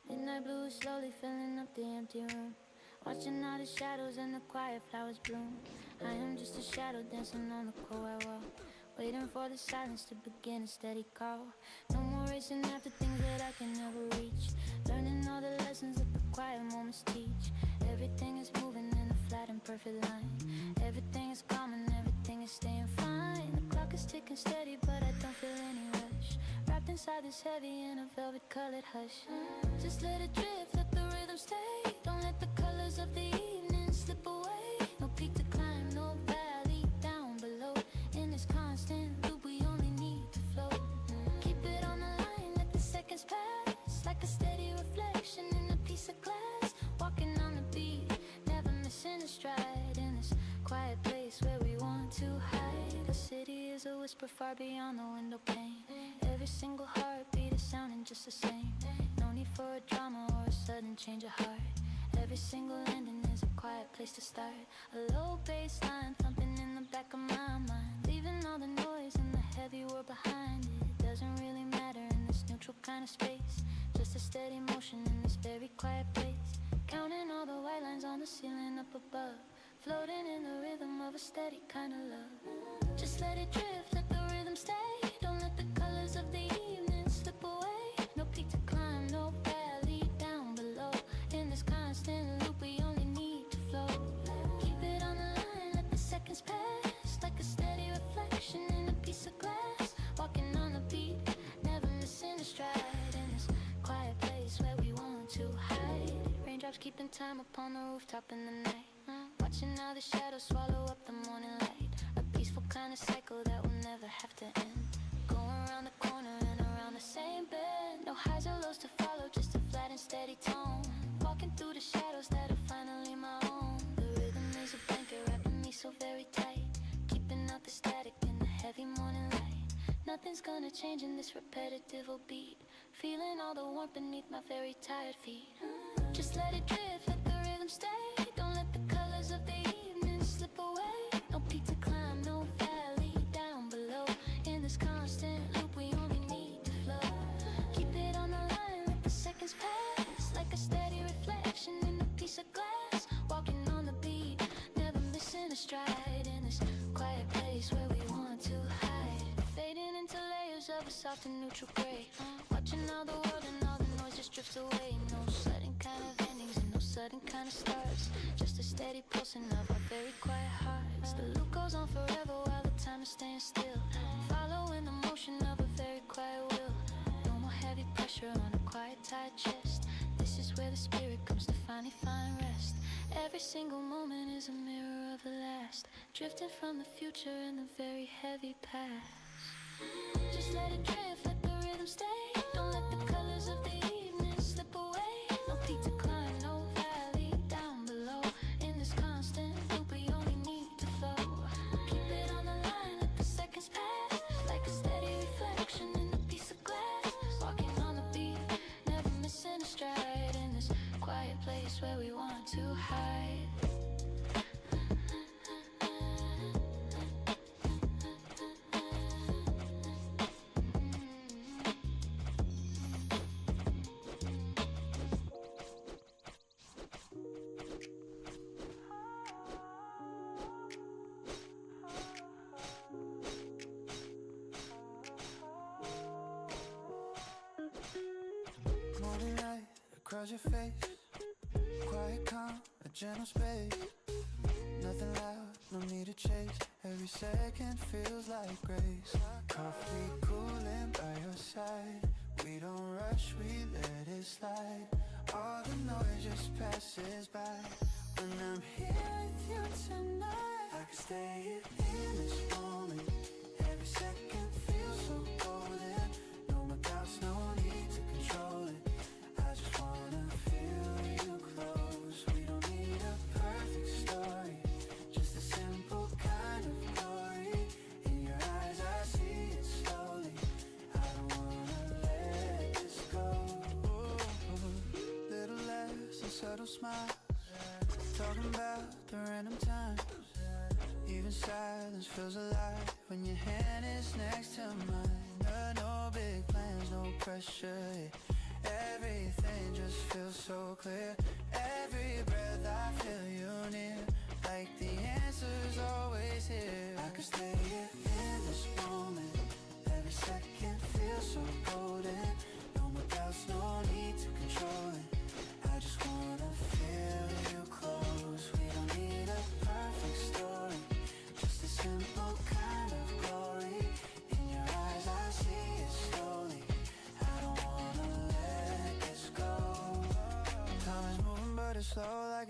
Midnight blue slowly filling up the empty room. Watching all the shadows and the quiet flowers bloom. I am just a shadow dancing on the cold white wall. waiting for the silence to begin a steady call. No more racing after things that I can never reach. Learning all the lessons that the quiet moments teach. Everything is moving in a flat and perfect line. Everything is calm and everything is staying fine. The clock is ticking steady, but I don't feel any rush. Wrapped inside this heavy in a velvet colored hush. Just let it drift, let the rhythm stay. Don't let the colors of the evening slip away. No peak to climb, no valley down below. In this constant loop, we only need to flow. Keep it on the line, let the seconds pass. Like a steady reflection in a piece of glass. Walking on the beat, never missing a stride. In this quiet place where we want to hide. The city is a whisper far beyond the window pane. Every single heartbeat is sounding just the same. No need for a drama or a sudden change of heart. Every single ending is a quiet place to start. A low bass line thumping in the back of my mind. Leaving all the noise and the heavy world behind it. It doesn't really matter in this neutral kind of space. Just a steady motion in this very quiet place. Counting all the white lines on the ceiling up above. Floating in the rhythm of a steady kind of love. Just let it drift, let the rhythm stay. Don't let the colors of the evening slip away. No peak to climb, no valley down below. In this constant loop, we only need to flow. Keep it on the line, let the seconds pass. Like a steady reflection in a piece of glass. Walking on the beat, never missing a stride. In this quiet place where we want to hide. Raindrops keeping time upon the rooftop in the night. Watching how the shadows swallow up the morning light. A peaceful kind of cycle that will never have to end. Going around the corner and around the same bend. No highs or lows to follow, just a flat and steady tone. Walking through the shadows that are finally my own. The rhythm is a blanket wrapping me so very tight. Keeping out the static in the heavy morning light. Nothing's gonna change in this repetitive beat. Feeling all the warmth beneath my very tired feet. Just let it drift, let the rhythm stay. Don't let the colors of the evening slip away. No peak to climb, no valley down below. In this constant loop, we only need to flow. Keep it on the line, let the seconds pass. Like a steady reflection in a piece of glass. Walking on the beat, never missing a stride. In this quiet place where we want to hide. Fading into layers of a soft and neutral gray. Watching all the world and all the noise just drifts away. No sudden kind of endings and no sudden kind of starts. Just a steady pulsing of our very quiet hearts. The loop goes on forever while the time is staying still. Following the motion of a very quiet will. No more heavy pressure on a quiet tight chest. This is where the spirit comes to finally find rest. Every single moment is a mirror of the last. Drifting from the future in the very heavy past. Just let it drift, let the rhythm stay. Don't let the colors of the evening slip away. No peak to climb, no valley down below. In this constant loop, we only need to flow. Keep it on the line, let the seconds pass. Like a steady reflection in a piece of glass. Walking on the beat, never missing a stride. In this quiet place where we want to hide. Morning light across your face. Quiet calm, a gentle space. Nothing loud, no need to chase. Every second feels like grace. Coffee cooling by your side. We don't rush, we let it slide. All the noise just passes by. When I'm here with you tonight, I can stay here in this moment. Every second feels so golden. No more doubts, no need to control it. I just wanna feel you close. We don't need a perfect story, just a simple kind of glory. In your eyes I see it slowly. I don't wanna let this go. Little laughs and subtle smiles, talking about the random times. Even silence feels alive when your hand is next to mine. No big plans, no pressure, yeah. Everything just feels so clear. Every breath I feel you near. Like the answer's always here. I could stay here in this moment.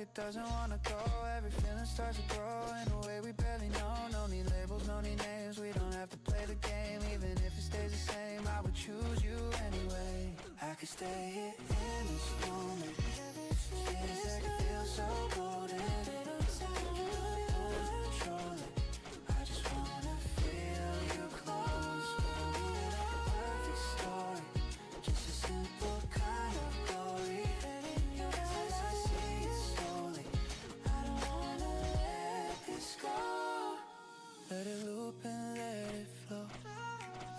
it doesn't wanna go. Every feeling starts to grow in a way we barely know. No need labels, no need names. We don't have to play the game. Even if it stays the same, I would choose you anyway. I could stay here in this moment. Feelings that can feel so golden. Control it. I just wanna feel you close. Perfect story. Just a simple kind of glory. As I see it slowly, I don't wanna let this go. Let it loop and let it flow.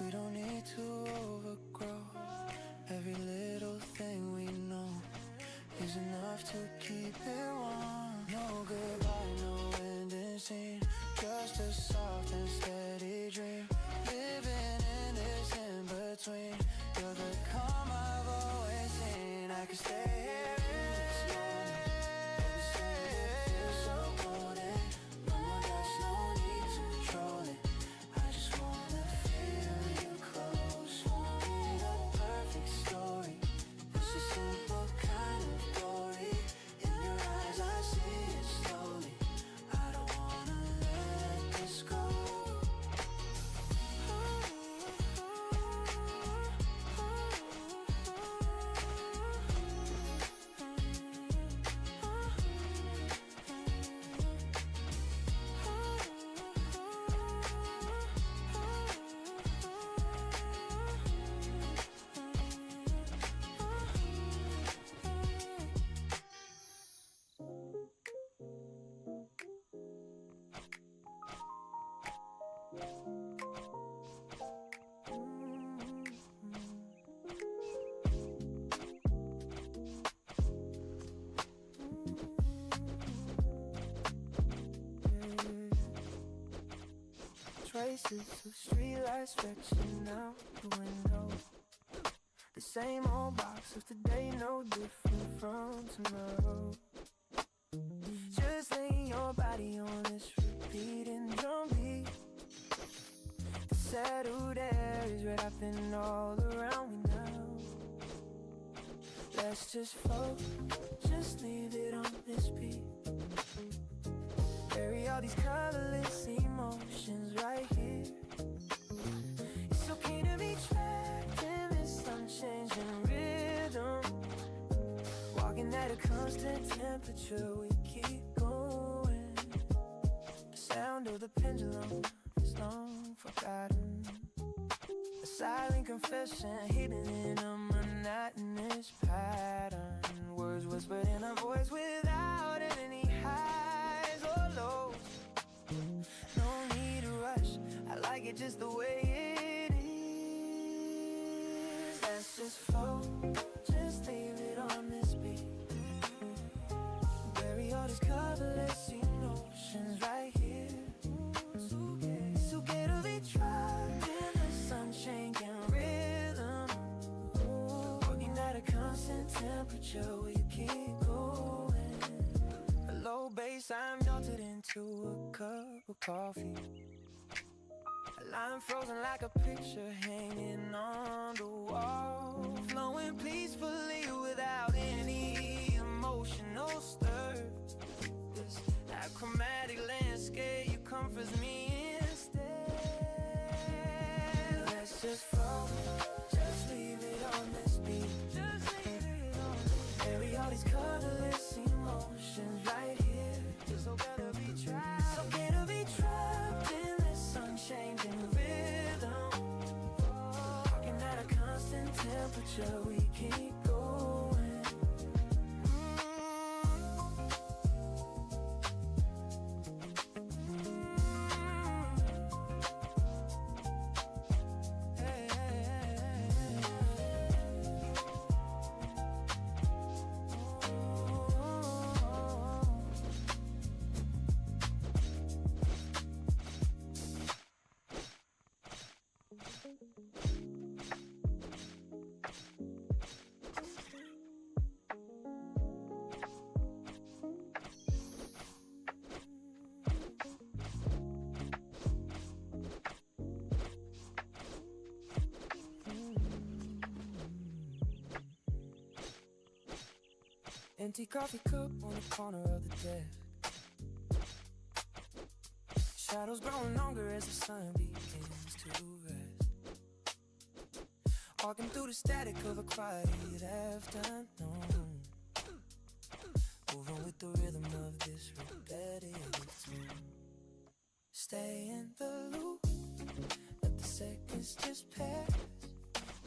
We don't need to overgrow. Every little thing we know is enough to keep it warm. No goodbye, no ending scene. Just a soft and steady dream. Living in this in-between. You're the calm I've always seen. I could stay here in this moment. Every second feels so golden. No one else, no need to control it. I just wanna feel you close. Wanted a perfect story. It's a simple kind of glory. In your eyes I see it slowly. I don't wanna let this go. Traces of streetlights stretching out the window. The same old box of today, no different from tomorrow. Just laying your body on this repeating drumbeat. The settled air is wrapping all around me now. Let's just float, just leave it on this beat. Bury all these colorless emotions right here. It's okay to be trapped in this unchanging rhythm. Walking at a constant temperature, we keep going. The sound of the pendulum is long forgotten. A silent confession hidden in a monotonous pattern. Words whispered in a voice without any highs or lows. No need to rush, I like it just the way it is. Let's just flow, just leave it on this beat. Bury all these colorless emotions right here. It's okay to be trapped in the sun-shaking rhythm. Working at a constant temperature, we keep going. A low bass, I'm melted into a cup of coffee. A line frozen like a picture hanging on the wall. Flowing peacefully without any emotional stir. This achromatic landscape comforts me instead. Let's just flow, just leave it on this beat. Just leave it on this beat. Bury all these colorless emotions right here. It's okay to be trapped. It's okay to be trapped in this unchanging rhythm. Walking at a constant temperature, we keep going. Empty coffee cup on the corner of the desk. Shadows growing longer as the sun begins to rest. Walking through the static of a quiet afternoon, moving with the rhythm of this repetitive tune. Stay in the loop, let the seconds just pass,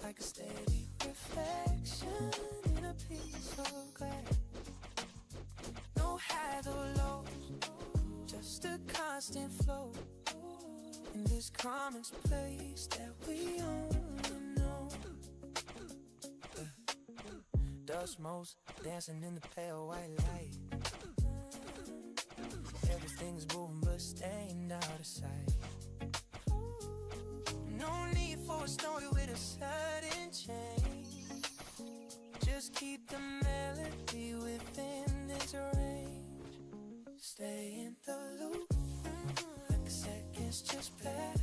like a steady reflection in a piece of glass. No highs or lows, just a constant flow in this common place that we only know. Dust motes dancing in the pale white light. Everything's moving but staying out of sight. No need for a story with a sudden change. Just keep the melody within its range. Stay in the loop, like the seconds just pass,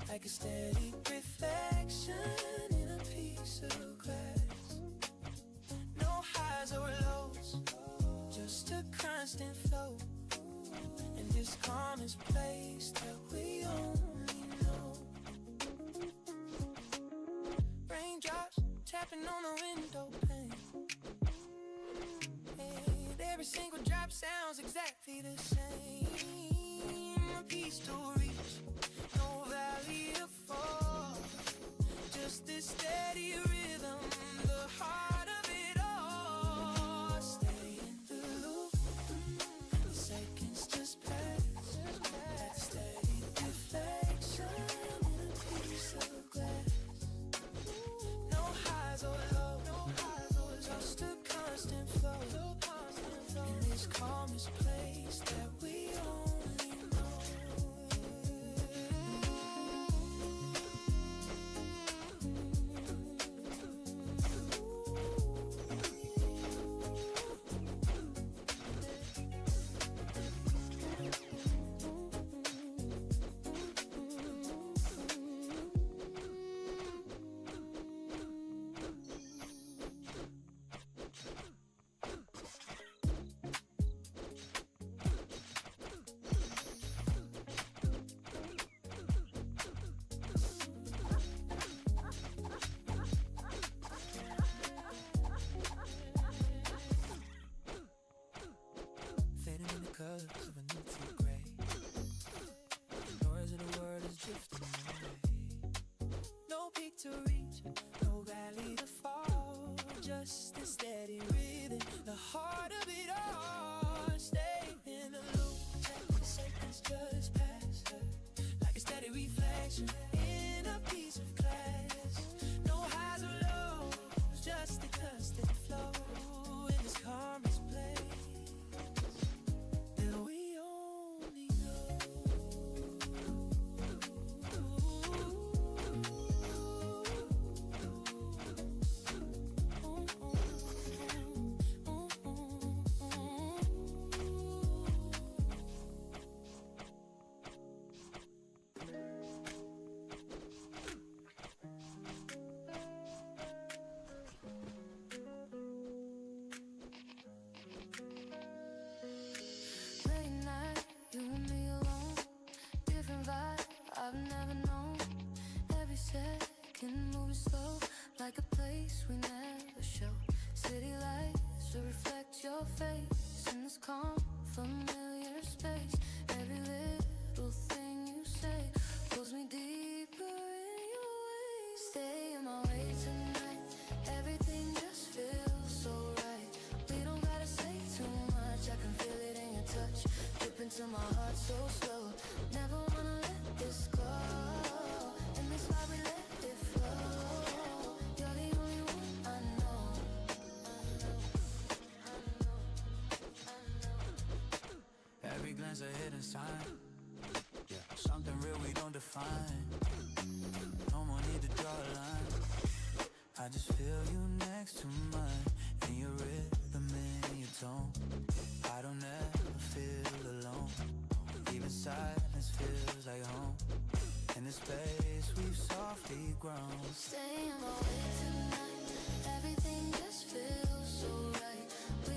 like a steady reflection in a piece of glass. No highs or lows, just a constant flow in this calmest place that we only know. Raindrops tapping on the window pane, and every single drop sounds exactly the same. A piece to reach, no valley to fall, just this steady rhythm, the heart of it all. Stay in the loop, the seconds just pass, like a steady reflection in a piece of glass. No highs or lows, just a constant flow in this calmest place that we only know. Fading in the colors of a neutral gray. The noise of the world is drifting away. No peak to reach, no valley to fall, just a steady rhythm, the heart of it all. Stay in the loop, like the seconds just pass, like a steady reflection in a piece of glass. No highs or lows, just a constant flow in this calmest place that we only know. Late night, you and me alone, different vibe I've never known. Every second moving slow, like a place we never show. City lights will reflect your face in this calm, familiar space. Every little thing you say pulls me deeper in your ways. Stay in my way tonight, everything just feels so right. We don't gotta say too much, I can feel it in your touch, dip into my heart so slow. Never wanna let this go, and that's why we let it flow. You're the only one I know. Every glance a hidden sign, yeah, something real we don't define. No more need to draw a line, I just feel you next to mine, in your rhythm, in your tone. I don't ever feel alone, even silence feels like home. In this space we've softly grown. Stay in my way tonight, everything just feels so right. We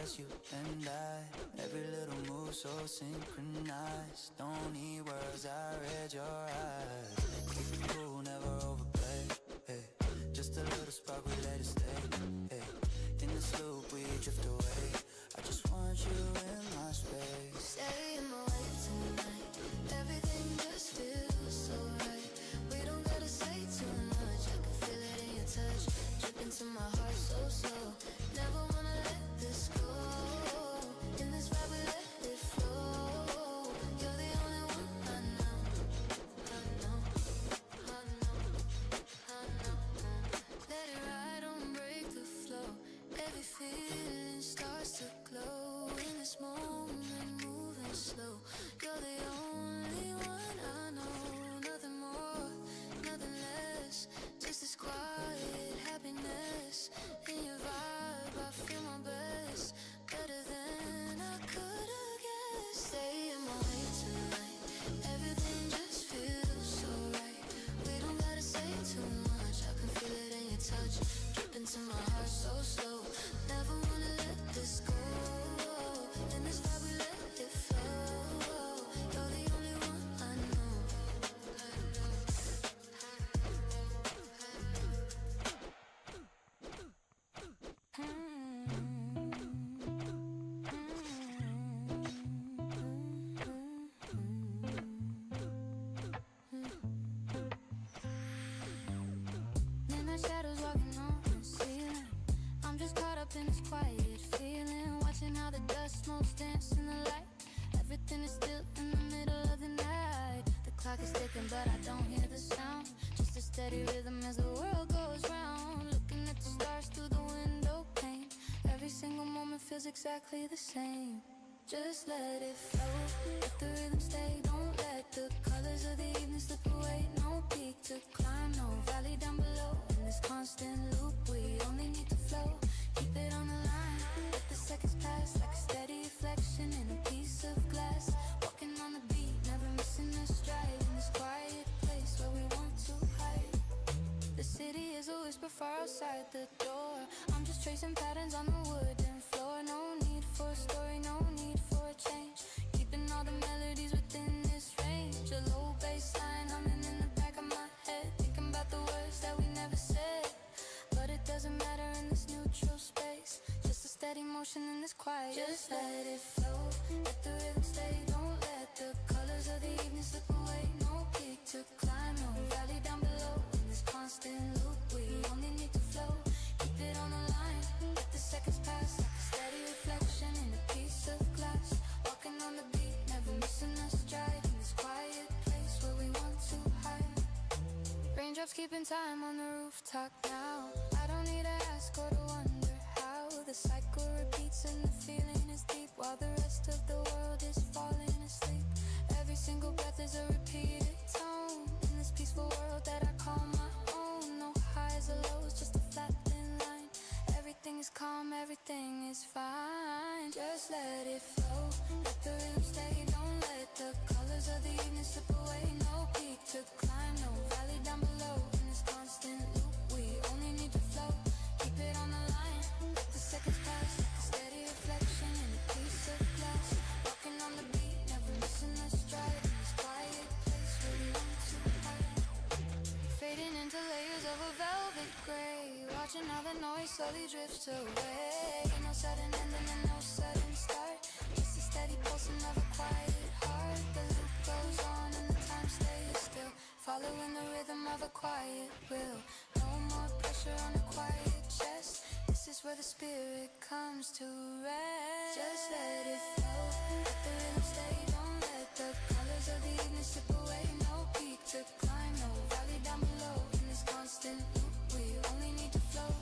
just you and I. Every little move so synchronized. Don't need words, I read your eyes. Keep it cool, never overplay. Hey, just a little spark, we let it stay. Hey, in this loop we drift away. I just want you in my space. Stay in my way tonight. Everything just feels so right. We don't gotta say too much. I can feel it in your touch. Drip into my heart so slow. Never wanna let this go. In this vibe we let it flow. You're the only one I know. I know. I know. I know. Let it ride, don't break the flow. Every feeling starts to glow. In this moment, moving slow. You're the only one I know. Nothing more, nothing less. Just this quiet happiness. In your vibe, I feel my best. Better than I could have guessed. Stay in my way tonight. Everything just feels so right. We don't gotta say too much. I can feel it in your touch. Drip into my heart so slow. Never wanna let this go. In this vibe we let it flow. You're the only one I know. Midnight shadows walking on the ceiling. I'm just caught up in this quiet feeling. Watching how the dust motes dance in the light. Everything is still in the middle of the night. The clock is ticking but I don't hear the sound. Just a steady rhythm as the world goes round. Looking at the stars through the window pane. Every single moment feels exactly the same. Just let it flow, let the rhythm stay. Don't let the colors of the evening slip away. No peak to climb, no valley down below. In this constant loop, we only need to flow. Keep it on the line, let the seconds pass. Like a steady reflection in a piece of glass. Walking on the beat, never missing a stride. In this quiet place where we want to hide. The city is a whisper far outside the door. I'm just tracing patterns on the wooden floor. No need for a story, no need for a change. Keeping all the melodies within this range. A low bass line humming in the back of my head. Thinking about the words that we never said. But it doesn't matter in this neutral space. Just a steady motion in this quiet. Just let it flow, let the rhythm stay. Don't let the colors of the evening slip away. No peak to climb, no valley down below. In this constant loop, we only need to flow. Keep it on the line, let the seconds pass. Like a steady reflection in a piece of glass. Walking on the beat, never missing a stride. In this quiet place where we want to hide. Raindrops keeping time on the rooftop now. I don't need to ask or to wonder how. The cycle repeats and the feeling is deep. While the rest of the world is falling asleep. Every single breath is a repeated tone. In this peaceful world that I call my own. No highs or lows, just a flat thin line. Everything is calm, everything is fine. Just let it flow, let the rhythm stay. Don't let the colors of the evening slip away. No peak to climb, no valley down below. In this constant loop, we only need to flow. Keep it on the line, let the seconds pass. Like a steady reflection in a piece of glass. Walking on the beat, never missing a stride. In this quiet place where we want to hide. Fading into layers of a velvet gray. Watching how the noise slowly drifts away. No sudden ending and no sudden start. Just a steady pulsing of a quiet heart. The loop goes on and the time stays still. Following the rhythm of a quiet will. No more pressure on a quiet chest. This is where the spirit comes to rest. Just let it flow, let the rhythm stay. Don't let the colors of the evening slip away. No peak to climb, no valley down below. In this constant loop, we only need to flow.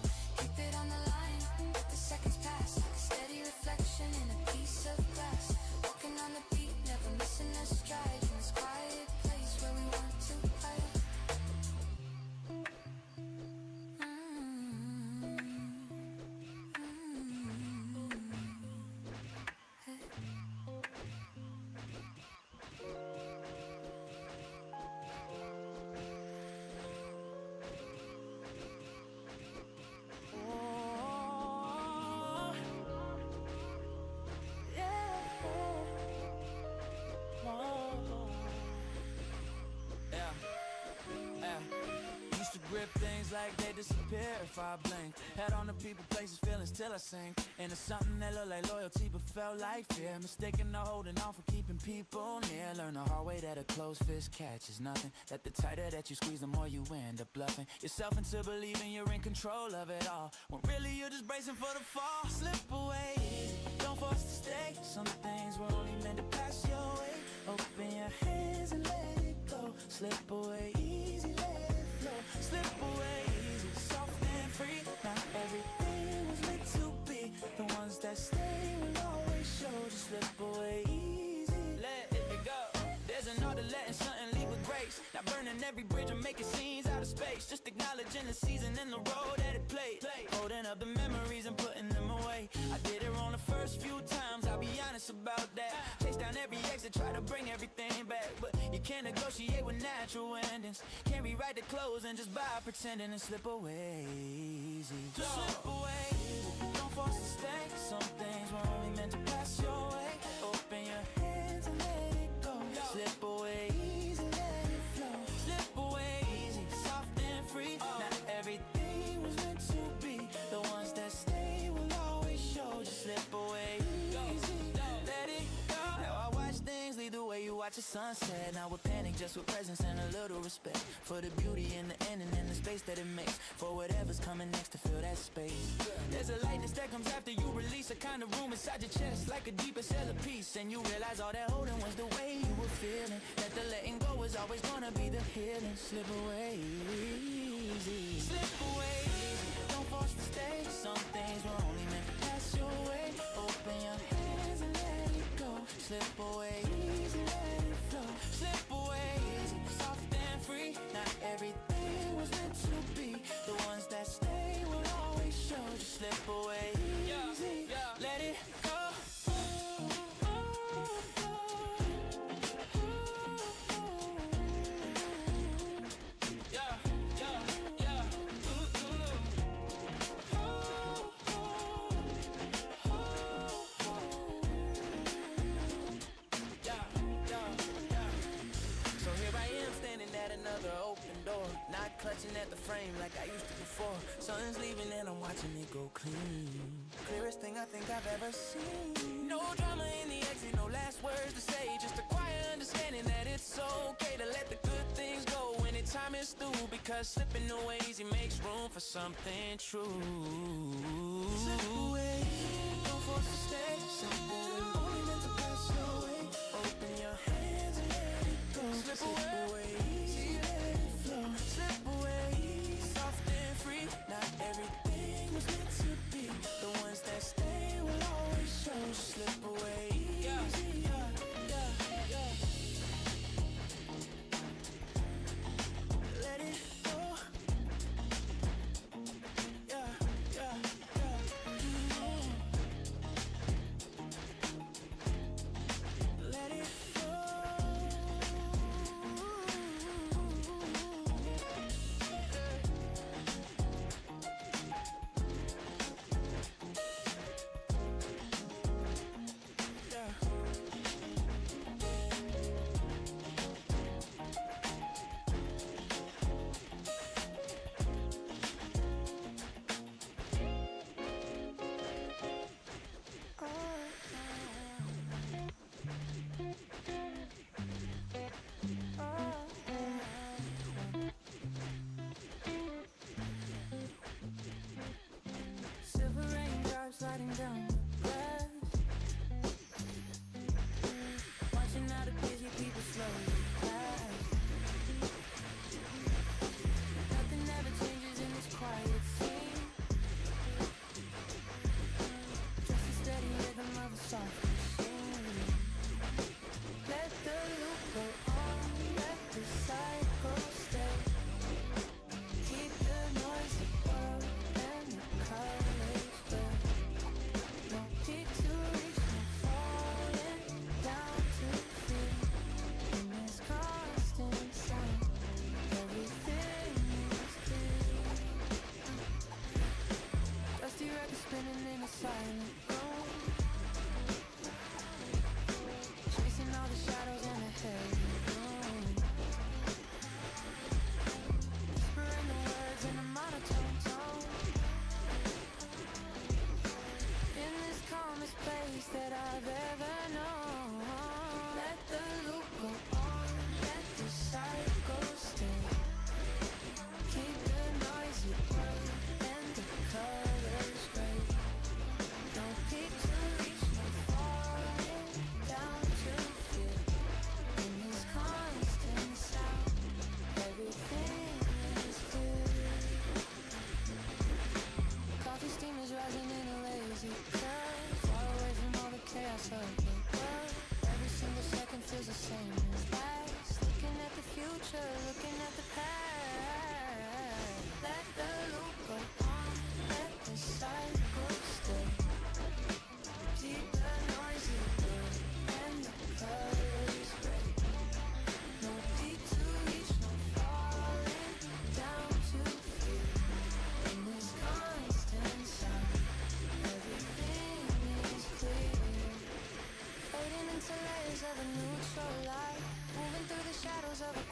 Keep it on the line, let the seconds pass. Like a steady reflection in a piece of glass. Walking on the beat, never missing a stride. In this quiet place where we want to hide. Grip things like they disappear if I blink. Head on the people, places, feelings till I sink into something that look like loyalty but felt like fear. Mistaken to holding on for keeping people near. Learn the hard way that a closed fist catches nothing. That the tighter that you squeeze, the more you end up bluffing yourself into believing you're in control of it all, when really you're just bracing for the fall. Slip away, don't force to stay. Some things were only meant to pass your way. Open your hands and let it go. Slip away easy, let it flow. Slip away easy, soft and free. Not everything was meant to be. The ones that stay will always show. Just slip away easy, let it go. There's an art to letting something leave with grace. Not burning every bridge or making scenes out of space. Just acknowledging the season and the road that it played. Holding up the memories and putting them away. I did it wrong the first few times, I'll be honest about that. Chase down every exit, try to bring everything back. But you can't negotiate with natural endings. Can't rewrite the closing just by pretending and slip away easy. Just slip away, don't force to stay. Some things were only meant to pass your way. Open your hands and let it go. Slip away easy, let it flow. Slip away easy, soft and free. Not everything was meant to be. The ones that stay will always show. Just slip away easy, let it go. Now I watch things lead the way you watch a sunset. Now with panic, just with presence and a little respect for the beauty in the ending and the space that it makes. For whatever's coming next to fill that space. There's a lightness that comes after you release a kind of room inside your chest, like a deeper cell of peace. And you realize all that holding was the way you were feeling. That the letting go was always gonna be the healing. Slip away easy, slip away easy. Don't force to stay. Some things were only meant to pass your way. Open your hands and let it go. Slip away easy, let it flow. Slip away easy, soft and free. Not everything was meant to be. The ones that stay will always show. Just slip away easy, let it go. Another open door, not clutching at the frame like I used to before. Sun's leaving and I'm watching it go clean. Clearest thing I think I've ever seen. No drama in the exit, no last words to say. Just a quiet understanding that it's okay to let the good things go when it's time is through. Because slipping away easy makes room for something true. Slip away, don't force to stay. Something only meant to pass your way. Open your hands and let it go. Slip away. Slip away, soft and free. Not everything was meant to be. The ones that stay will always show. Slip away easy, let it go.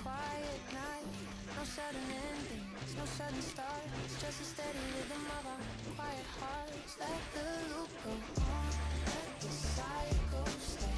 quiet night. No sudden endings, no sudden starts. Just a steady rhythm of our quiet hearts. Let the loop go on, let the cycle stay.